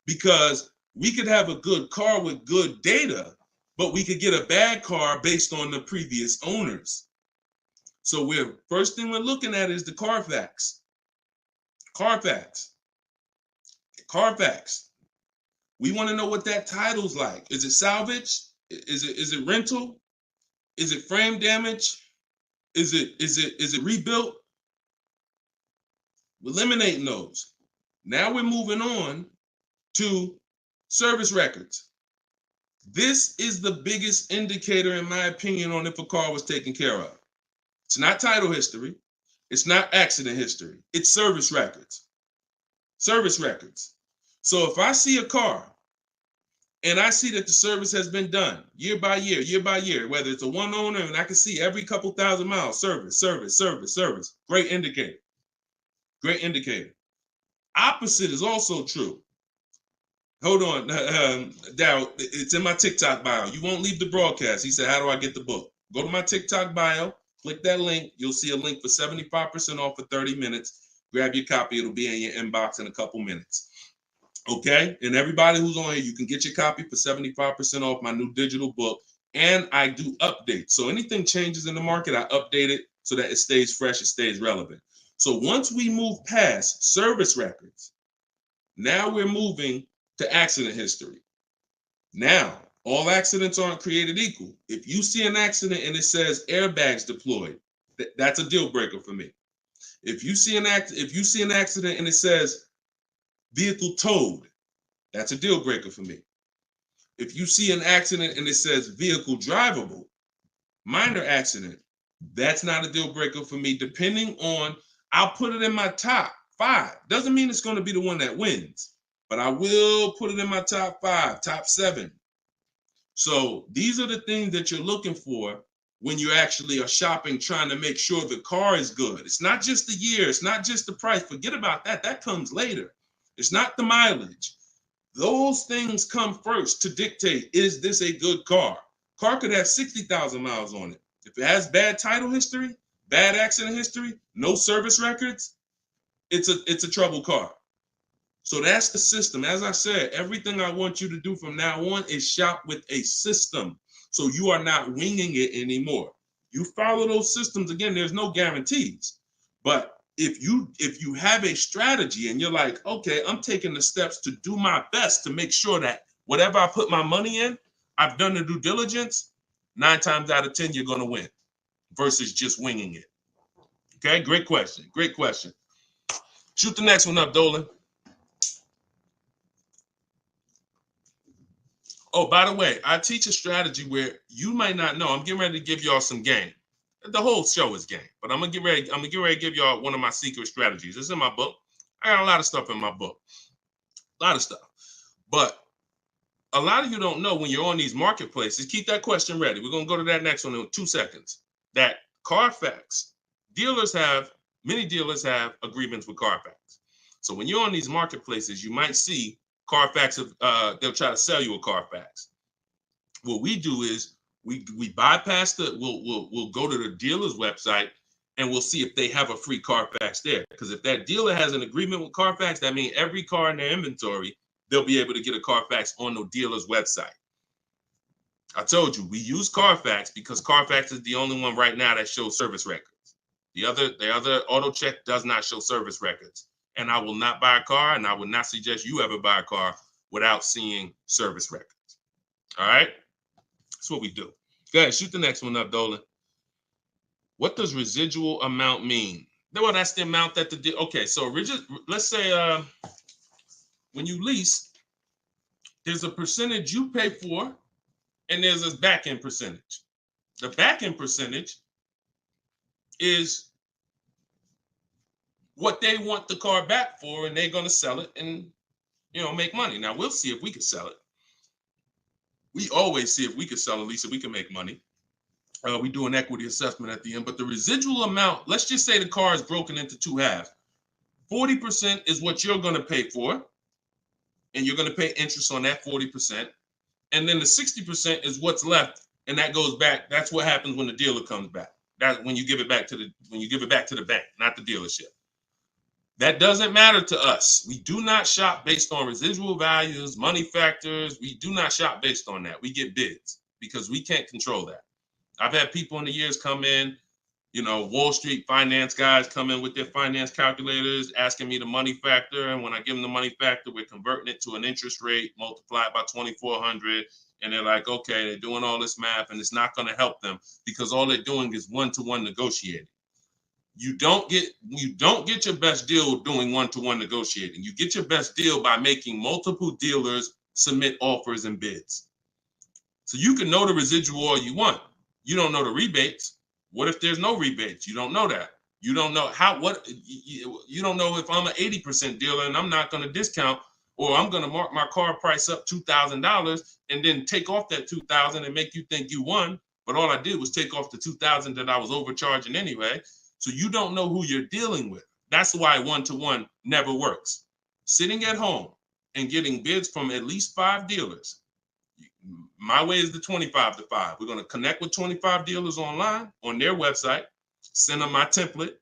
because we could have a good car with good data, but we could get a bad car based on the previous owners. So first thing we're looking at is the Carfax. Carfax. We want to know what that title's like. Is it salvage? Is it rental? Is it frame damage? Is it rebuilt? Eliminating those. Now we're moving on to service records. This is the biggest indicator, in my opinion, on if a car was taken care of. It's not title history. It's not accident history. It's service records. Service records. So if I see a car and I see that the service has been done year by year, whether it's a one owner, and I can see every couple thousand miles, service. Great indicator. Great indicator. Opposite is also true. Hold on, Darryl, it's in my TikTok bio. You won't leave the broadcast. He said, how do I get the book? Go to my TikTok bio, click that link. You'll see a link for 75% off for 30 minutes. Grab your copy. It'll be in your inbox in a couple minutes. Okay? And everybody who's on here, you can get your copy for 75% off my new digital book. And I do updates. So anything changes in the market, I update it so that it stays fresh, it stays relevant. So once we move past service records, now we're moving to accident history. Now, all accidents aren't created equal. If you see an accident and it says airbags deployed, that's a deal breaker for me. If you see an accident and it says vehicle towed, that's a deal breaker for me. If you see an accident and it says vehicle drivable, minor accident, that's not a deal breaker for me. Depending on, I'll put it in my top 5. Doesn't mean it's going to be the one that wins, but I will put it in my top 5, top 7. So these are the things that you're looking for when you actually are shopping, trying to make sure the car is good. It's not just the year. It's not just the price. Forget about that. That comes later. It's not the mileage. Those things come first to dictate, is this a good car? Car could have 60,000 miles on it. If it has bad title history, bad accident history, no service records, it's a trouble car. So that's the system. As I said, everything I want you to do from now on is shop with a system. So you are not winging it anymore. You follow those systems. Again, there's no guarantees. But if you have a strategy and you're like, okay, I'm taking the steps to do my best to make sure that whatever I put my money in, I've done the due diligence, 9 times out of 10, you're going to win versus just winging it. Okay, great question. Great question. Shoot the next one up, Dolan. Oh, by the way, I teach a strategy where you might not know. I'm getting ready to give y'all some game. The whole show is game, but I'm gonna get ready to give y'all one of my secret strategies. It's in my book. I got a lot of stuff in my book. A lot of stuff. But a lot of you don't know when you're on these marketplaces. Keep that question ready. We're gonna go to that next one in 2 seconds. That Carfax, many dealers have agreements with Carfax. So when you're on these marketplaces, you might see Carfax, they'll try to sell you a Carfax. What we do is we bypass we'll go to the dealer's website and we'll see if they have a free Carfax there. Because if that dealer has an agreement with Carfax, that means every car in their inventory, they'll be able to get a Carfax on the dealer's website. I told you, we use Carfax because Carfax is the only one right now that shows service records. The other auto check does not show service records. And I will not buy a car, and I would not suggest you ever buy a car without seeing service records. All right? That's what we do. Go ahead, shoot the next one up, Dolan. What does residual amount mean? Well, that's the amount that okay, so let's say when you lease, there's a percentage you pay for, and there's a back-end percentage. The back-end percentage is what they want the car back for, and they're going to sell it and, make money. Now, we'll see if we can sell it. We always see if we can sell a lease, if we can make money. We do an equity assessment at the end, but the residual amount, let's just say the car is broken into 2 halves. 40% is what you're going to pay for, and you're going to pay interest on that 40%. And then the 60% is what's left, and that goes back. That's what happens when the dealer comes back. That's when you give it back to the bank, not the dealership. That doesn't matter to us. We do not shop based on residual values, money factors. We do not shop based on that. We get bids because we can't control that. I've had people in the years come in, Wall Street finance guys come in with their finance calculators, asking me the money factor. And when I give them the money factor, we're converting it to an interest rate multiplied by 2,400. And they're like, okay, they're doing all this math and it's not going to help them because all they're doing is one-to-one negotiating. You don't get your best deal doing one-to-one negotiating. You get your best deal by making multiple dealers submit offers and bids. So you can know the residual all you want. You don't know the rebates. What if there's no rebates? You don't know that. You don't know you don't know if I'm an 80% dealer and I'm not going to discount, or I'm going to mark my car price up $2,000 and then take off that $2,000 and make you think you won. But all I did was take off the $2,000 that I was overcharging anyway. So you don't know who you're dealing with. That's why one-to-one never works. Sitting at home and getting bids from at least 5 dealers. My way is the 25-to-5. We're going to connect with 25 dealers online on their website, send them my template.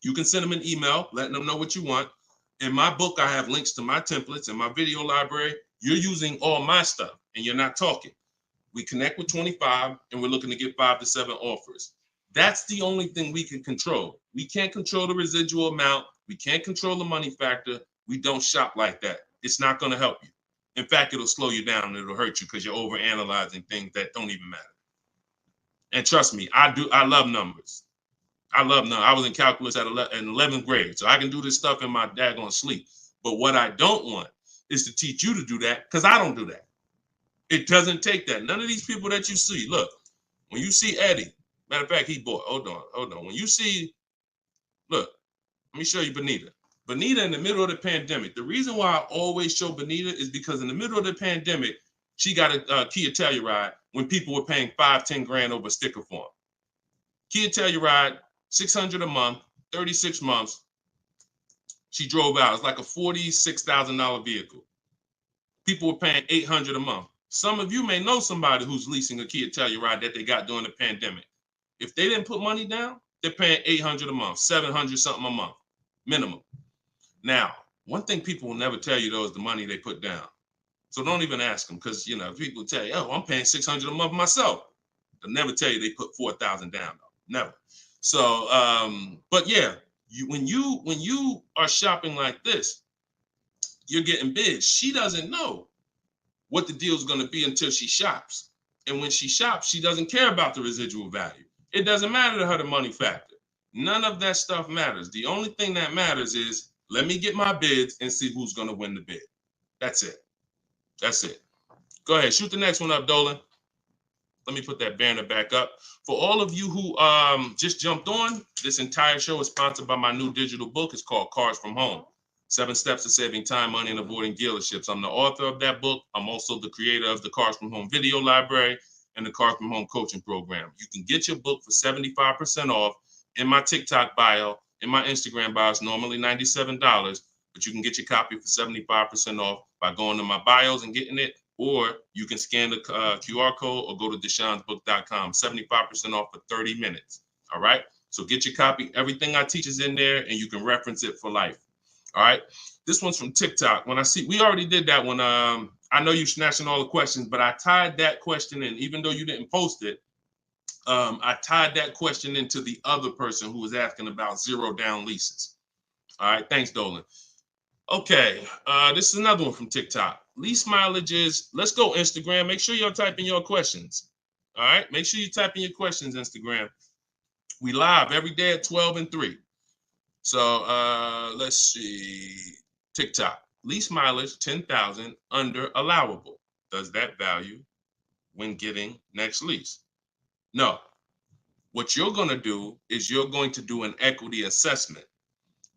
You can send them an email, letting them know what you want. In my book, I have links to my templates. In my video library, you're using all my stuff and you're not talking. We connect with 25 and we're looking to get 5 to 7 offers. That's the only thing we can control. We can't control the residual amount. We can't control the money factor. We don't shop like that. It's not going to help you. In fact, it'll slow you down and it'll hurt you because you're overanalyzing things that don't even matter. And trust me, I love numbers. I love numbers. I was in calculus in 11th grade, so I can do this stuff in my daggone sleep. But what I don't want is to teach you to do that because I don't do that. It doesn't take that. None of these people that you see, look, when you see Eddie, matter of fact, he bought, hold on. When you see, look, let me show you Benita. Benita in the middle of the pandemic. The reason why I always show Benita is because in the middle of the pandemic, She got a Kia Telluride when people were paying $5-10 grand over sticker form. Kia Telluride, $600 a month, 36 months. She drove out. It's like a $46,000 vehicle. People were paying $800 a month. Some of you may know somebody who's leasing a Kia Telluride that they got during the pandemic. If they didn't put money down, they're paying $800 a month, $700 something a month, minimum. Now, one thing people will never tell you though is the money they put down. So don't even ask them, because people tell you, oh, I'm paying $600 a month myself. They'll never tell you they put $4,000 down though. Never. So, but yeah, when you are shopping like this, you're getting bids. She doesn't know what the deal is going to be until she shops. And when she shops, she doesn't care about the residual value. It doesn't matter to her the money factor. None of that stuff matters. The only thing that matters is, let me get my bids and see who's going to win the bid. That's it. That's it. Go ahead. Shoot the next one up, Dolan. Let me put that banner back up. For all of you who just jumped on, this entire show is sponsored by my new digital book. It's called Cars from Home. 7 Steps to Saving Time, Money, and Avoiding Dealerships. I'm the author of that book. I'm also the creator of the Cars from Home video library and the Cars from Home coaching program. You can get your book for 75% off in my TikTok bio. In my Instagram bio, it's normally $97, but you can get your copy for 75% off by going to my bios and getting it, or you can scan the QR code or go to deshonsbook.com, 75% off for 30 minutes. All right. So get your copy. Everything I teach is in there and you can reference it for life. All right. This one's from TikTok. We already did that one. I know you're snatching all the questions, but I tied that question in, even though you didn't post it. I tied that question into the other person who was asking about 0 down leases. All right. Thanks, Dolan. Okay. This is another one from TikTok. Lease mileages. Let's go Instagram. Make sure y'all type in your questions. All right. Make sure you type in your questions, Instagram. We live every day at 12 and 3. So let's see. TikTok. Lease mileage 10,000 under allowable. Does that value when getting next lease? No. What you're going to do is you're going to do an equity assessment.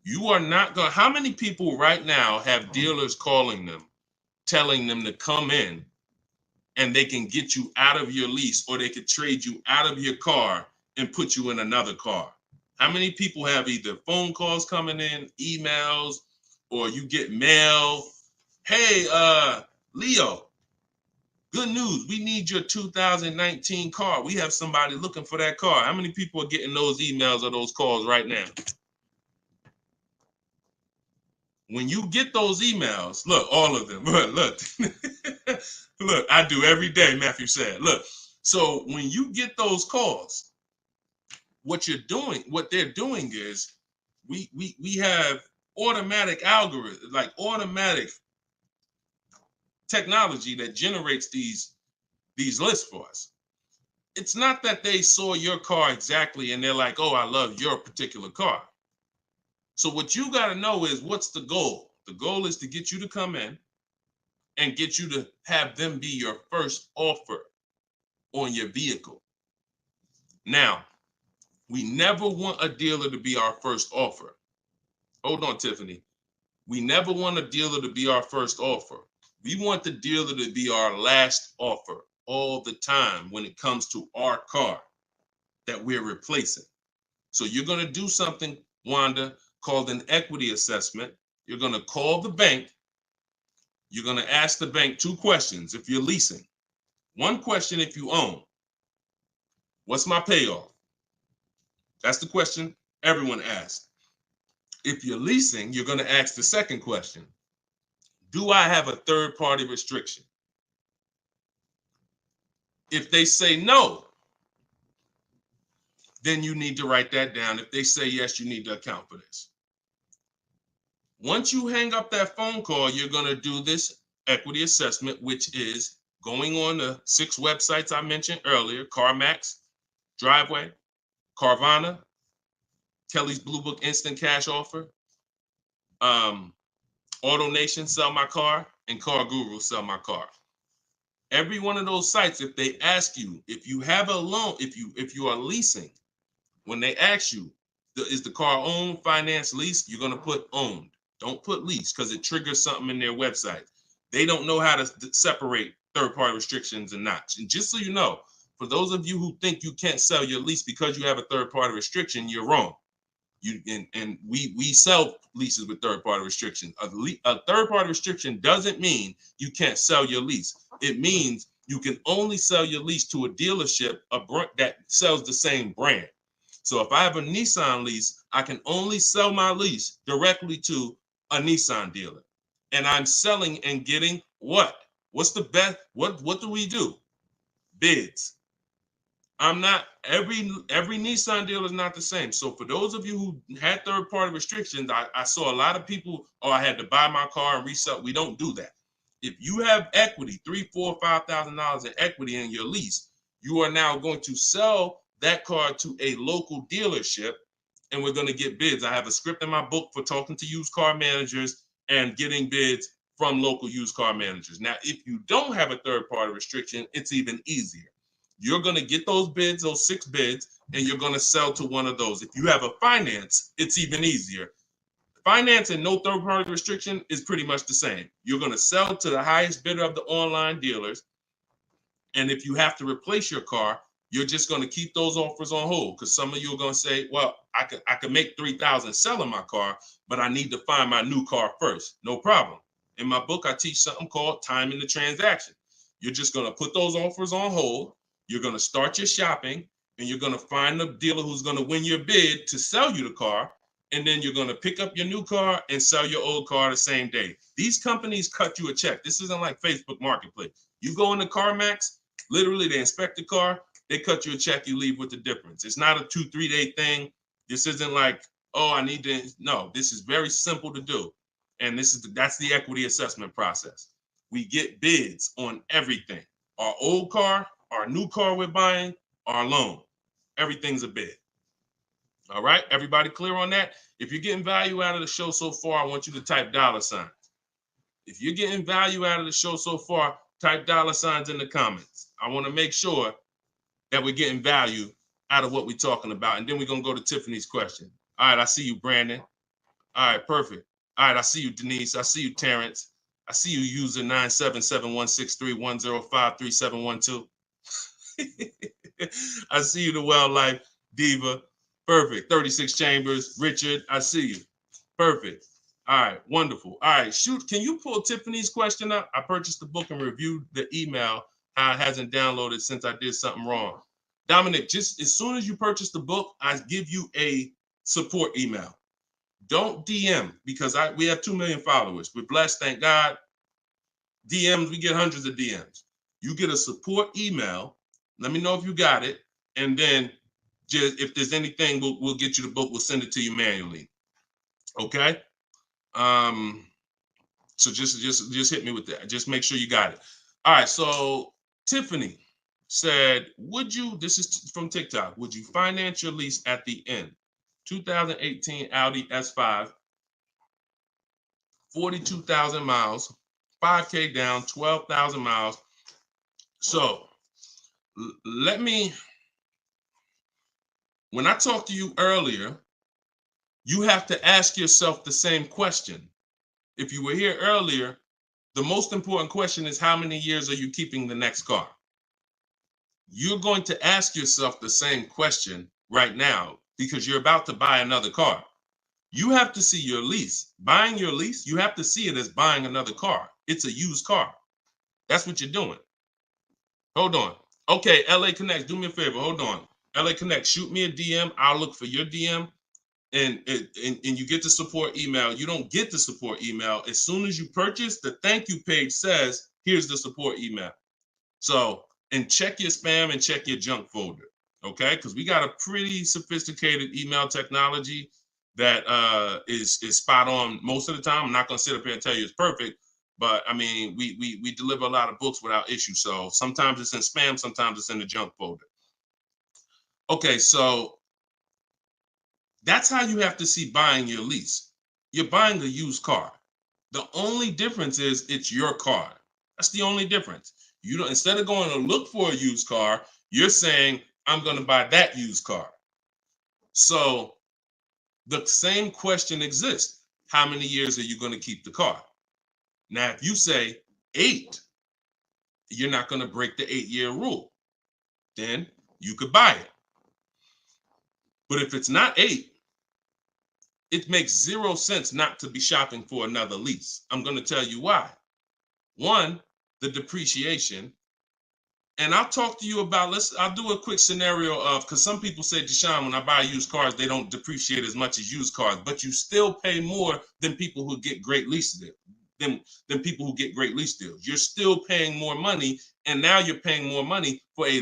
You are not going to, how many people right now have dealers calling them, telling them to come in and they can get you out of your lease, or they could trade you out of your car and put you in another car? How many people have either phone calls coming in, emails, or you get mail? Hey, Leo, good news. We need your 2019 car. We have somebody looking for that car. How many people are getting those emails or those calls right now? When you get those emails, look, all of them, look, look, I do every day, Matthew said. Look, so when you get those calls, what they're doing is we have automatic algorithms, like automatic technology that generates these lists for us. It's not that they saw your car exactly and they're like, oh, I love your particular car. So what you got to know is, what's the goal? The goal is to get you to come in and get you to have them be your first offer on your vehicle. Now, we never want a dealer to be our first offer. Hold on, Tiffany. We never want a dealer to be our first offer. We want the dealer to be our last offer all the time when it comes to our car that we're replacing. So you're going to do something, Wanda, called an equity assessment. You're going to call the bank. You're going to ask the bank 2 questions if you're leasing. 1 question if you own. What's my payoff? That's the question everyone asks. If you're leasing, you're going to ask the second question. Do I have a third-party restriction? If they say no, then you need to write that down. If they say yes, you need to account for this. Once you hang up that phone call, you're going to do this equity assessment, which is going on the 6 websites I mentioned earlier: CarMax, Driveway, Carvana, Kelly's Blue Book Instant Cash Offer, AutoNation, Sell My Car, and Car Guru, Sell My Car. Every one of those sites, if they ask you, if you have a loan, if you are leasing, when they ask you, is the car owned, finance, leased, you're going to put owned. Don't put lease, because it triggers something in their website. They don't know how to separate third-party restrictions and not. And just so you know, for those of you who think you can't sell your lease because you have a third-party restriction, you're wrong. We sell leases with third-party restrictions. A third-party restriction doesn't mean you can't sell your lease. It means you can only sell your lease to a dealership that sells the same brand. So if I have a Nissan lease, I can only sell my lease directly to a Nissan dealer. And I'm selling and getting what? What's the best? What do we do? Bids. I'm not, every Nissan deal is not the same. So for those of you who had third-party restrictions, I saw a lot of people, I had to buy my car and resell. We don't do that. If you have equity, $3,000, $4,000, $5,000 in equity in your lease, you are now going to sell that car to a local dealership, and we're going to get bids. I have a script in my book for talking to used car managers and getting bids from local used car managers. Now, if you don't have a third-party restriction, it's even easier. You're going to get those bids, those 6 bids, and you're going to sell to one of those. If you have a finance, it's even easier. Finance and no third-party restriction is pretty much the same. You're going to sell to the highest bidder of the online dealers. And if you have to replace your car, you're just going to keep those offers on hold, because some of you are going to say, well, I could make $3,000 selling my car, but I need to find my new car first. No problem. In my book, I teach something called timing the transaction. You're just going to put those offers on hold. You're going to start your shopping, and you're going to find the dealer who's going to win your bid to sell you the car. And then you're going to pick up your new car and sell your old car the same day. These companies cut you a check. This isn't like Facebook Marketplace. You go into CarMax, literally they inspect the car, they cut you a check, you leave with the difference. It's not a 2-3 day thing. This isn't like, oh, I need to. No, this is very simple to do. And that's the equity assessment process. We get bids on everything. Our old car, our new car we're buying, our loan. Everything's a bid. All right, everybody clear on that? If you're getting value out of the show so far, I want you to type $signs. If you're getting value out of the show so far, type $signs in the comments. I want to make sure that we're getting value out of what we're talking about. And then we're going to go to Tiffany's question. All right, I see you, Brandon. All right, perfect. All right, I see you, Denise. I see you, Terrence. I see you, user 977-163-105-3712. I see you, the Wildlife Diva. Perfect. 36 Chambers. Richard, I see you. Perfect. All right. Wonderful. All right. Shoot. Can you pull Tiffany's question up? I purchased the book and reviewed the email. How it hasn't downloaded since I did something wrong. Dominic, just as soon as you purchase the book, I give you a support email. Don't DM, because we have 2 million followers. We're blessed, thank God. DMs, we get hundreds of DMs. You get a support email. Let me know if you got it. And then just if there's anything, we'll get you the book. We'll send it to you manually. Okay. So just hit me with that. Just make sure you got it. All right. So Tiffany said, this is from TikTok, would you finance your lease at the end? 2018 Audi S5, 42,000 miles, 5K down, 12,000 miles. So when I talked to you earlier, you have to ask yourself the same question. If you were here earlier, the most important question is, how many years are you keeping the next car? You're going to ask yourself the same question right now, because you're about to buy another car. You have to see your lease. Buying your lease, you have to see it as buying another car. It's a used car. That's what you're doing. Hold on. Okay, LA Connect, do me a favor. Hold on. LA Connect, shoot me a DM. I'll look for your DM, and you get the support email. You don't get the support email. As soon as you purchase, the thank you page says, here's the support email. So, and check your spam and check your junk folder, okay? Because we got a pretty sophisticated email technology that is spot on most of the time. I'm not going to sit up here and tell you it's perfect, but I mean, we deliver a lot of books without issue. So sometimes it's in spam, sometimes it's in the junk folder. Okay, so that's how you have to see buying your lease. You're buying a used car. The only difference is it's your car. That's the only difference. You don't, instead of going to look for a used car, you're saying, I'm going to buy that used car. So the same question exists. How many years are you going to keep the car? Now, if you say, 8, you're not going to break the 8-year rule. Then you could buy it. But if it's not 8, it makes 0 sense not to be shopping for another lease. I'm going to tell you why. One, the depreciation. And I'll talk to you about, I'll do a quick scenario of, because some people say, Deshone, when I buy used cars, they don't depreciate as much as used cars, but you still pay more than people who get great lease deals, than people who get great lease deals. You're still paying more money, and now you're paying more money for a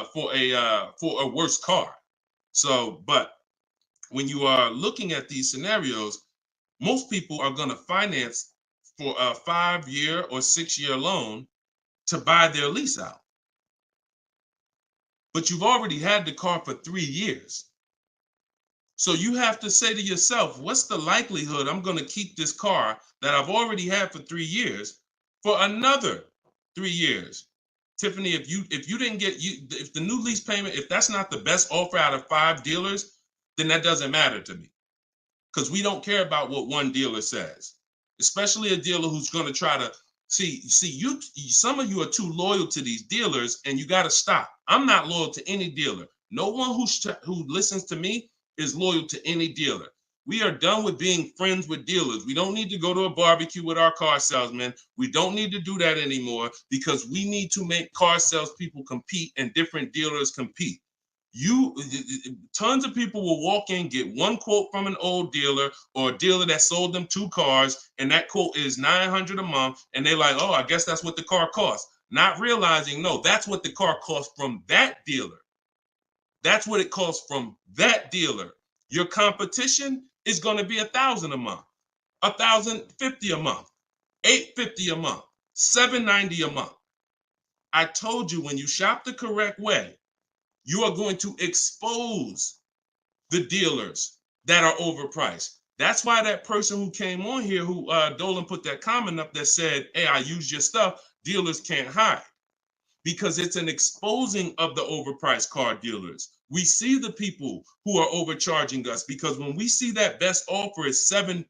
for a worse car. So, but when you are looking at these scenarios, most people are going to finance for a 5-year or 6-year loan to buy their lease out. But you've already had the car for 3 years. So you have to say to yourself, what's the likelihood I'm going to keep this car that I've already had for 3 years for another 3 years? Tiffany, if you didn't get, if the new lease payment, if that's not the best offer out of 5 dealers, then that doesn't matter to me, because we don't care about what one dealer says, especially a dealer who's going to try to see you. Some of you are too loyal to these dealers, and you got to stop. I'm not loyal to any dealer. No one who listens to me is loyal to any dealer. We are done with being friends with dealers. We don't need to go to a barbecue with our car salesman. We don't need to do that anymore, because we need to make car salespeople compete and different dealers compete. Tons of people will walk in, get one quote from an old dealer or a dealer that sold them 2 cars, and that quote is $900 a month, and they're like, oh, I guess that's what the car costs. Not realizing, no, that's what the car costs from that dealer. That's what it costs from that dealer. Your competition is going to be $1,000 a month, $1,050 a month, $850 a month, $790 a month. I told you, when you shop the correct way, you are going to expose the dealers that are overpriced. That's why that person who came on here, who Dolan put that comment up that said, hey, I use your stuff, dealers can't hide. Because it's an exposing of the overpriced car dealers. We see the people who are overcharging us, because when we see that best offer is $790,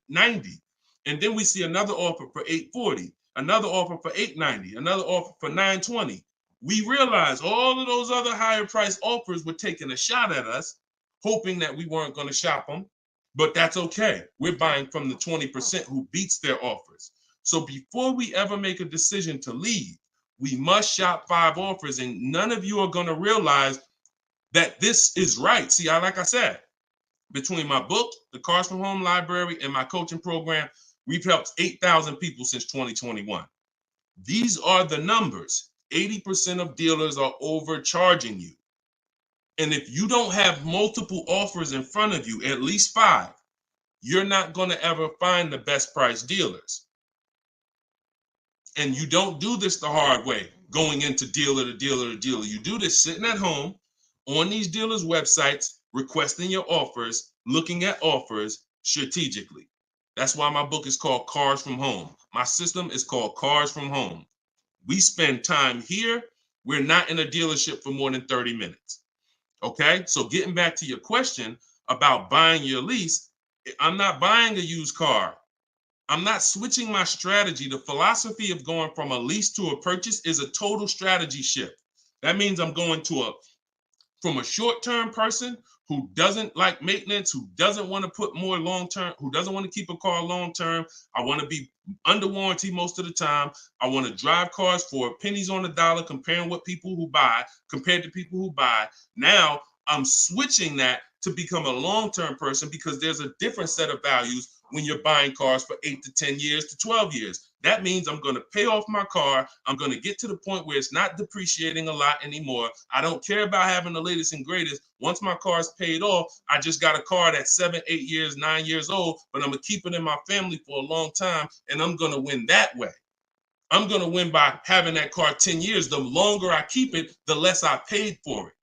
and then we see another offer for $840, another offer for $890, another offer for $920, we realize all of those other higher price offers were taking a shot at us, hoping that we weren't going to shop them. But that's okay. We're buying from the 20% who beats their offers. So before we ever make a decision to leave, we must shop 5 offers, and none of you are going to realize that this is right. See, like I said, between my book, the Cars from Home Library, and my coaching program, we've helped 8,000 people since 2021. These are the numbers. 80% of dealers are overcharging you. And if you don't have multiple offers in front of you, at least 5, you're not going to ever find the best price dealers. And you don't do this the hard way, going into dealer to dealer to dealer. You do this sitting at home on these dealers' websites, requesting your offers, looking at offers strategically. That's why my book is called Cars from Home. My system is called Cars from Home. We spend time here. We're not in a dealership for more than 30 minutes. Okay, so getting back to your question about buying your lease, I'm not buying a used car. I'm not switching my strategy. The philosophy of going from a lease to a purchase is a total strategy shift. That means I'm going from a short-term person who doesn't like maintenance, who doesn't want to put more long-term, who doesn't want to keep a car long-term. I want to be under warranty most of the time. I want to drive cars for pennies on the dollar, compared to people who buy. Now I'm switching that to become a long-term person, because there's a different set of values when you're buying cars for 8 to 10 years to 12 years. That means I'm going to pay off my car. I'm going to get to the point where it's not depreciating a lot anymore. I don't care about having the latest and greatest. Once my car is paid off, I just got a car that's 7, 8 years, 9 years old, but I'm going to keep it in my family for a long time, and I'm going to win that way. I'm going to win by having that car 10 years. The longer I keep it, the less I paid for it.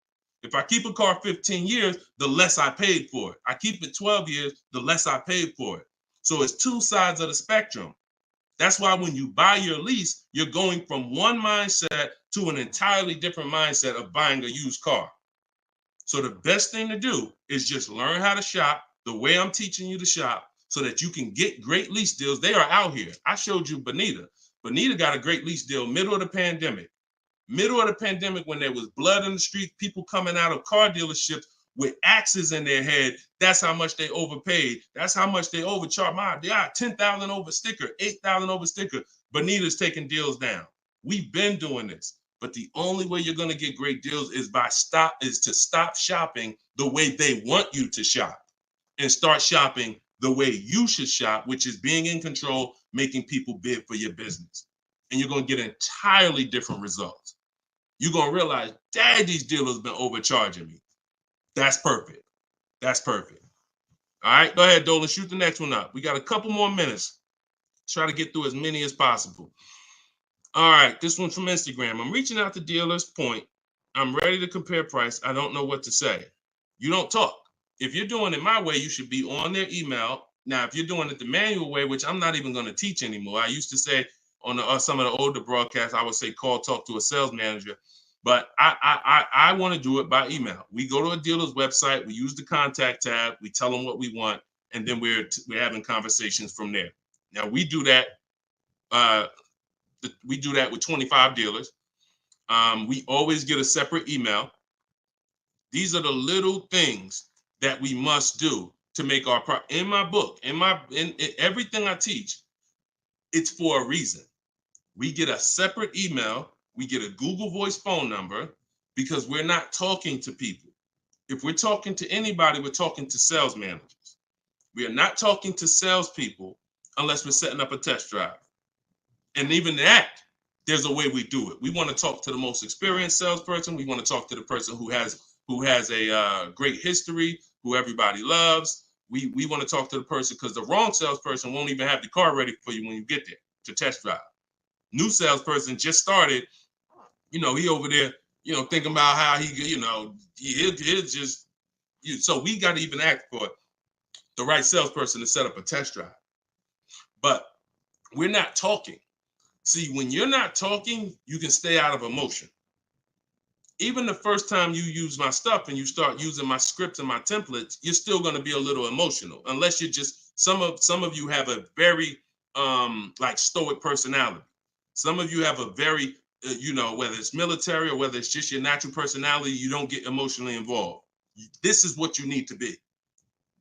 If I keep a car 15 years, the less I paid for it. I keep it 12 years, the less I paid for it. So it's 2 sides of the spectrum. That's why when you buy your lease, you're going from one mindset to an entirely different mindset of buying a used car. So the best thing to do is just learn how to shop the way I'm teaching you to shop. so that you can get great lease deals. They are out here. I showed you Bonita. Bonita got a great lease deal middle of the pandemic. Middle of the pandemic, when there was blood in the streets, people coming out of car dealerships with axes in their head. That's how much they overpaid. That's how much they overcharged. They got 10,000 over sticker, 8,000 over sticker. Bonita's taking deals down. We've been doing this, but the only way you're going to get great deals is to stop shopping the way they want you to shop and start shopping the way you should shop, which is being in control, making people bid for your business. And you're going to get entirely different results. You're going to realize, dang, these dealers been overcharging me. That's perfect. That's perfect. All right, go ahead, Dolan. Shoot the next one up. We got a couple more minutes. Try to get through as many as possible. All right, this one's from Instagram. I'm reaching out to dealers. Point. I'm ready to compare price. I don't know what to say. You don't talk. If you're doing it my way, you should be on their email. Now, if you're doing it the manual way, which I'm not even going to teach anymore. I used to say on some of the older broadcasts, I would say call, talk to a sales manager. But I want to do it by email. We go to a dealer's website, we use the contact tab, we tell them what we want, and then we're having conversations from there. Now we do that. We do that with 25 dealers. We always get a separate email. These are the little things that we must do to make our in my book, in everything I teach. It's for a reason. We get a separate email. We get a Google Voice phone number because we're not talking to people. If we're talking to anybody, we're talking to sales managers. We are not talking to salespeople unless we're setting up a test drive. And even that, there's a way we do it. We want to talk to the most experienced salesperson. We want to talk to the person who has a great history, who everybody loves. We want to talk to the person because the wrong salesperson won't even have the car ready for you when you get there to test drive. New salesperson just started, he over there, thinking about how he'll just, so we got to even act for the right salesperson to set up a test drive. But we're not talking. See, when you're not talking, you can stay out of emotion. Even the first time you use my stuff and you start using my scripts and my templates, you're still going to be a little emotional, unless you're just, some of you have a very stoic personality. Some of you have a very, whether it's military or whether it's just your natural personality, you don't get emotionally involved. This is what you need to be.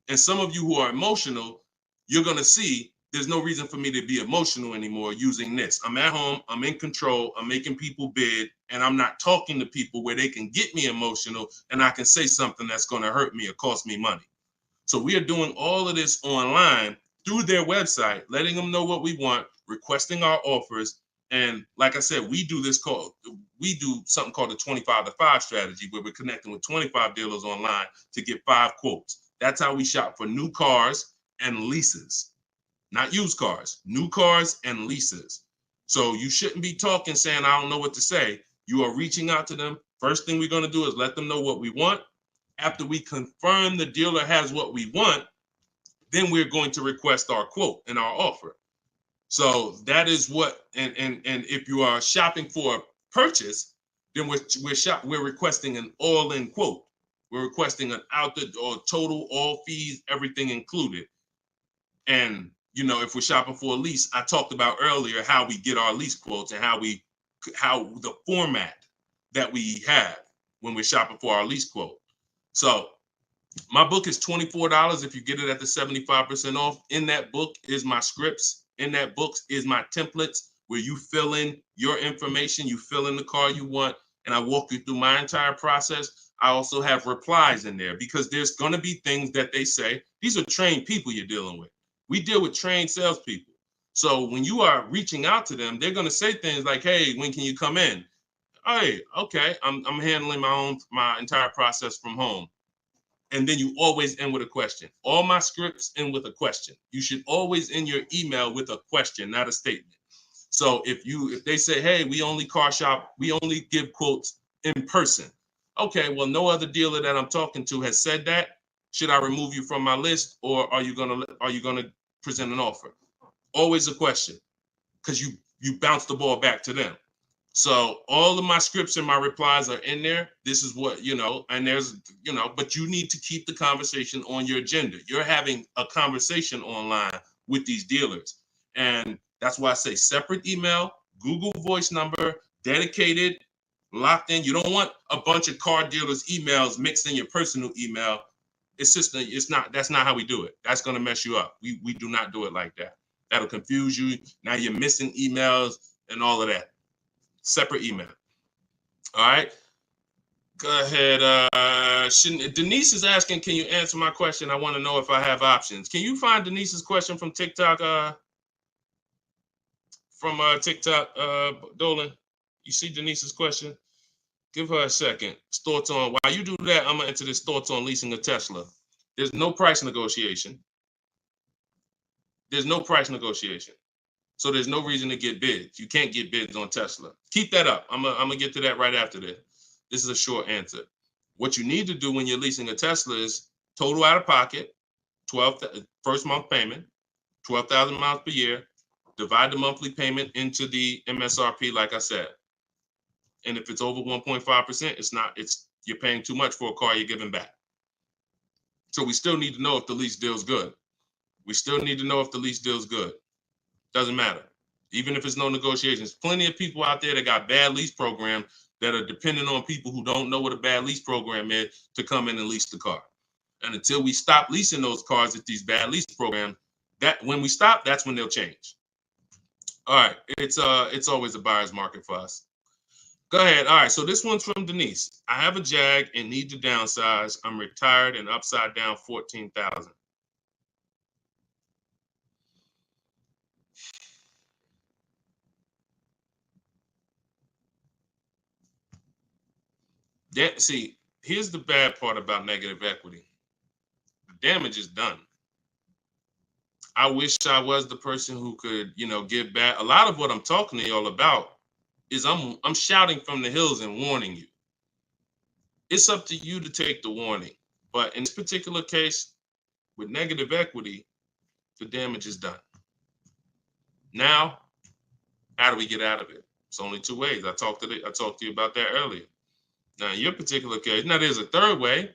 And some of you who are emotional, you're going to see there's no reason for me to be emotional anymore using this. I'm at home, I'm in control, I'm making people bid, and I'm not talking to people where they can get me emotional and I can say something that's going to hurt me or cost me money. So we are doing all of this online through their website, letting them know what we want, requesting our offers. And like I said, we do something called the 25-to-5 strategy, where we're connecting with 25 dealers online to get 5 quotes. That's how we shop for new cars and leases, not used cars, new cars and leases. So you shouldn't be talking saying, I don't know what to say. You are reaching out to them. First thing we're going to do is let them know what we want. After we confirm the dealer has what we want, then we're going to request our quote and our offer. So that is what, and if you are shopping for a purchase, then we're requesting an all-in quote. We're requesting an total, all fees, everything included. And if we're shopping for a lease, I talked about earlier how we get our lease quotes and how the format that we have when we're shopping for our lease quote. So my book is $24 if you get it at the 75% off. In that book is my scripts. In that book is my templates where you fill in your information, you fill in the car you want, and I walk you through my entire process. I also have replies in there because there's going to be things that they say. These are trained people you're dealing with. We deal with trained salespeople. So when you are reaching out to them, they're going to say things like, hey, when can you come in? Hey, okay, I'm handling my entire process from home. And then you always end with a question. All my scripts end with a question. You should always end your email with a question, not a statement. So if they say, hey, we only car shop, we only give quotes in person. Okay, well, no other dealer that I'm talking to has said that. Should I remove you from my list, or are you gonna present an offer? Always a question, because you bounce the ball back to them. So all of my scripts and my replies are in there. This is what, and there's, but you need to keep the conversation on your agenda. You're having a conversation online with these dealers. And that's why I say separate email, Google voice number, dedicated, locked in. You don't want a bunch of car dealers' emails mixed in your personal email. That's not how we do it. That's going to mess you up. We do not do it like that. That'll confuse you. Now you're missing emails and all of that. Separate email. All right. Go ahead. Denise is asking, can you answer my question? I want to know if I have options. Can you find Denise's question from TikTok? TikTok, Dolan? You see Denise's question? Give her a second. Thoughts on, while you do that, I'm going to enter this thoughts on leasing a Tesla. There's no price negotiation. There's no price negotiation. So there's no reason to get bids. You can't get bids on Tesla. Keep that up. I'm gonna get to that right after this. This is a short answer. What you need to do when you're leasing a Tesla is total out of pocket, first month payment, 12,000 miles per year. Divide the monthly payment into the MSRP, like I said. And if it's over 1.5%, you're paying too much for a car you're giving back. So we still need to know if the lease deal's good. Doesn't matter. Even if it's no negotiations. Plenty of people out there that got bad lease programs that are dependent on people who don't know what a bad lease program is to come in and lease the car. And until we stop leasing those cars at these bad lease programs, when we stop, that's when they'll change. All right. It's always a buyer's market for us. Go ahead. All right. So this one's from Denise. I have a Jag and need to downsize. I'm retired and upside down 14,000. See, here's the bad part about negative equity. The damage is done. I wish I was the person who could, give back. A lot of what I'm talking to y'all about is I'm shouting from the hills and warning you. It's up to you to take the warning. But in this particular case, with negative equity, the damage is done. Now, how do we get out of it? It's only two ways. I talked to you about that earlier. Now, in your particular case, now there's a third way.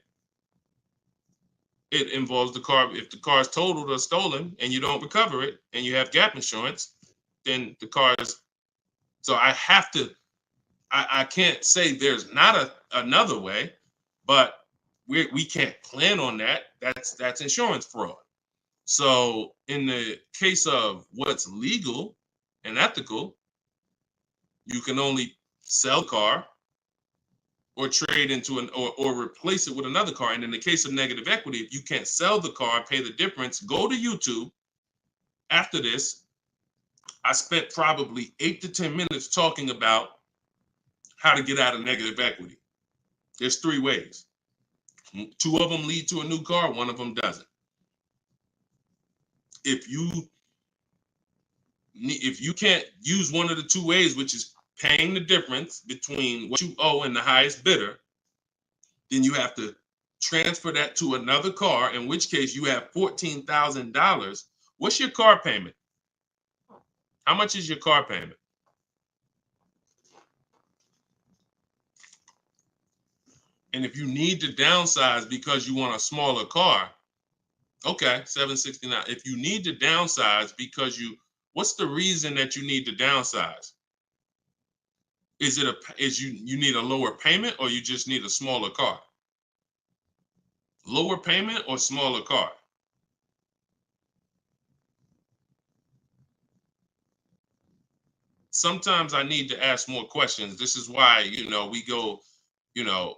It involves the car. If the car is totaled or stolen and you don't recover it and you have gap insurance, then the car is. So I have to. I can't say there's not another way, but we can't plan on that. That's insurance fraud. So in the case of what's legal and ethical, you can only sell a car or trade into or replace it with another car. And in the case of negative equity, if you can't sell the car, pay the difference, go to YouTube. After this, I spent probably 8 to 10 minutes talking about how to get out of negative equity. There's 3 ways. 2 of them lead to a new car, 1 of them doesn't. If you can't use one of the 2 ways, which is paying the difference between what you owe and the highest bidder, then you have to transfer that to another car, in which case you have $14,000. What's your car payment? How much is your car payment? And if you need to downsize because you want a smaller car, okay, $769. If you need to downsize because what's the reason that you need to downsize? Is you need a lower payment, or you just need a smaller car? Lower payment or smaller car? Sometimes I need to ask more questions. This is why, we go,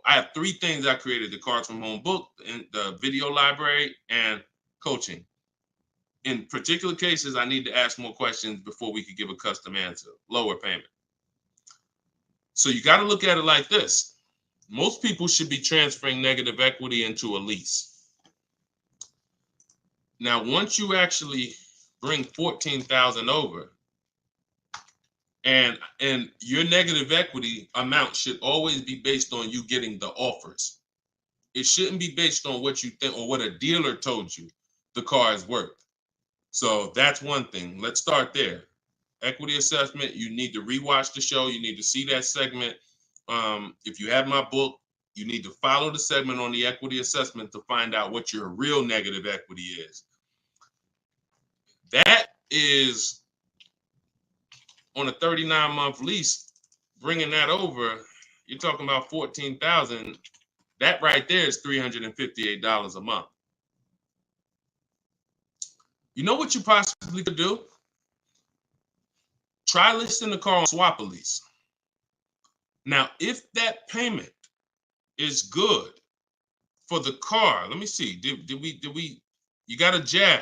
I have 3 things I created: the Cards from Home book, and the video library, and coaching. In particular cases, I need to ask more questions before we could give a custom answer. Lower payment. So you got to look at it like this. Most people should be transferring negative equity into a lease. Now, once you actually bring 14,000 over, and your negative equity amount should always be based on you getting the offers. It shouldn't be based on what you think or what a dealer told you the car is worth. So that's one thing. Let's start there. Equity assessment, you need to rewatch the show. You need to see that segment. If you have my book, you need to follow the segment on the equity assessment to find out what your real negative equity is. That is on a 39-month lease, bringing that over, you're talking about $14,000. That right there is $358 a month. You know what you possibly could do? Try listing the car on swap a lease. Now, if that payment is good for the car, let me see. Did we? You got a Jag.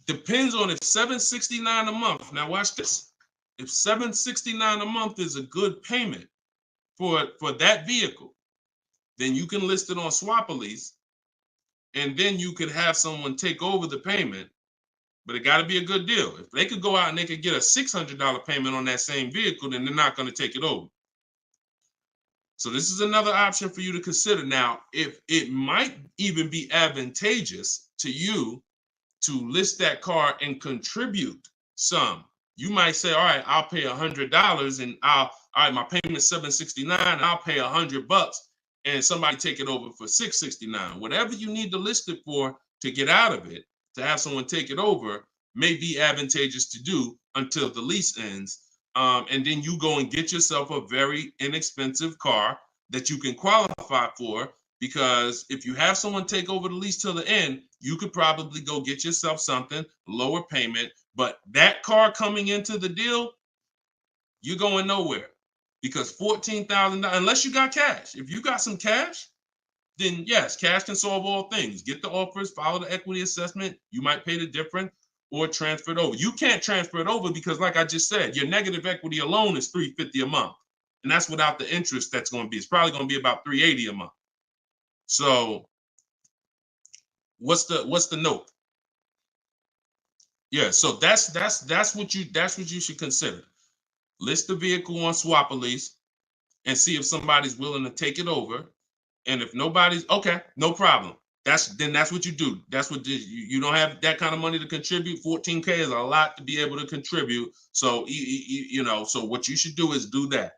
Depends on if $769 a month. Now watch this. If $769 a month is a good payment for that vehicle, then you can list it on swap a lease, and then you could have someone take over the payment. But it got to be a good deal. If they could go out and they could get a $600 payment on that same vehicle, then they're not going to take it over. So this is another option for you to consider. Now, if it might even be advantageous to you to list that car and contribute some. You might say, all right, I'll pay $100 and all right, my payment's $769, I'll pay $100 and somebody take it over for $669. Whatever you need to list it for to get out of it, to have someone take it over, may be advantageous to do until the lease ends. And then you go and get yourself a very inexpensive car that you can qualify for, because if you have someone take over the lease till the end, you could probably go get yourself something, lower payment, but that car coming into the deal, you're going nowhere, because $14,000, unless you got cash. If you got some cash, then yes, cash can solve all things. Get the offers, follow the equity assessment. You might pay the difference or transfer it over. You can't transfer it over because, like I just said, your negative equity alone is $350 a month. And that's without the interest that's going to be. It's probably going to be about $380 a month. So what's the note? Yeah, so that's what you should consider. List the vehicle on swap a lease and see if somebody's willing to take it over. And if nobody's, okay, no problem. That's what you do. That's what you don't have that kind of money to contribute. $14K is a lot to be able to contribute. So so what you should do is do that.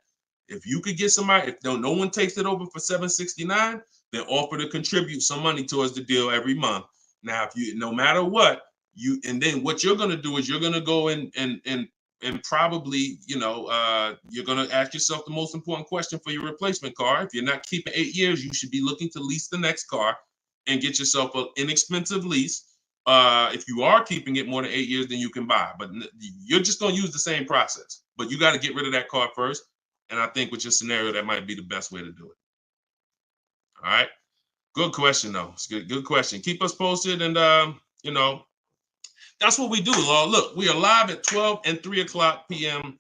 If you could get somebody, if no one takes it over for $769, then offer to contribute some money towards the deal every month. Now, if you, no matter what, and then what you're going to do is you're going to go in and probably, you're going to ask yourself the most important question for your replacement car. If you're not keeping 8 years, you should be looking to lease the next car and get yourself an inexpensive lease. If you are keeping it more than 8 years, then you can buy. But you're just going to use the same process. But you got to get rid of that car first. And I think with your scenario, that might be the best way to do it. All right. Good question, though. It's good question. Keep us posted. And, that's what we do. Look, we are live at 12 and 3 o'clock p.m.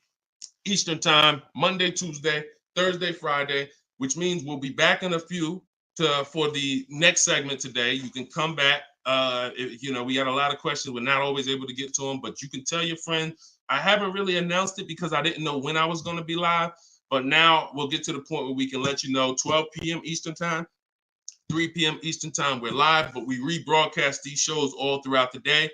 Eastern time, Monday, Tuesday, Thursday, Friday, which means we'll be back in a few for the next segment today. You can come back. We got a lot of questions. We're not always able to get to them, but you can tell your friend. I haven't really announced it because I didn't know when I was going to be live, but now we'll get to the point where we can let you know 12 p.m. Eastern time, 3 p.m. Eastern time, we're live, but we rebroadcast these shows all throughout the day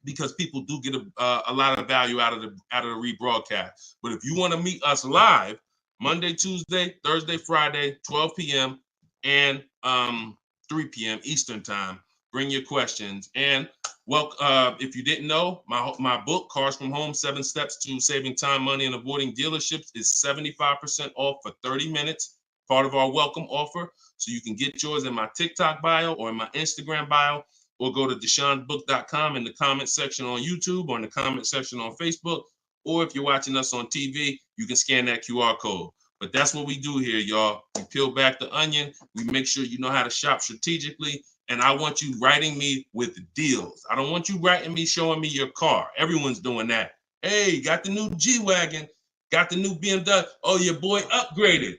because people do get a lot of value out of the rebroadcast. But if you want to meet us live, Monday, Tuesday, Thursday, Friday, 12 p.m. and 3 p.m. Eastern time, bring your questions. And if you didn't know, my book, Cars from Home, 7 Steps to Saving Time, Money, and Avoiding Dealerships, is 75% off for 30 minutes, part of our welcome offer. So you can get yours in my TikTok bio or in my Instagram bio, or go to deshonebook.com in the comment section on YouTube or in the comment section on Facebook. Or if you're watching us on TV, you can scan that QR code. But that's what we do here, y'all. We peel back the onion. We make sure you know how to shop strategically. And I want you writing me with deals. I don't want you writing me, showing me your car. Everyone's doing that. Hey, got the new G-Wagon. Got the new BMW. Oh, your boy upgraded.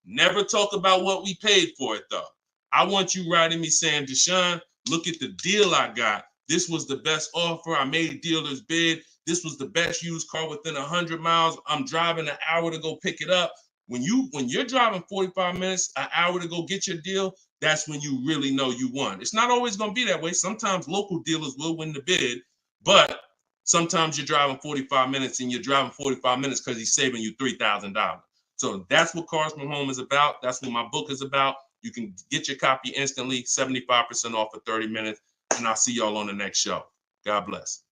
Never talk about what we paid for it, though. I want you writing me saying, Deshone, look at the deal I got. This was the best offer. I made dealer's bid. This was the best used car within 100 miles. I'm driving an hour to go pick it up. When you're driving 45 minutes, an hour to go get your deal, that's when you really know you won. It's not always going to be that way. Sometimes local dealers will win the bid, but Sometimes you're driving 45 minutes and you're driving 45 minutes because he's saving you $3,000. So that's what Cars from Home is about. That's what my book is about. You can get your copy instantly, 75% off for 30 minutes. And I'll see y'all on the next show. God bless.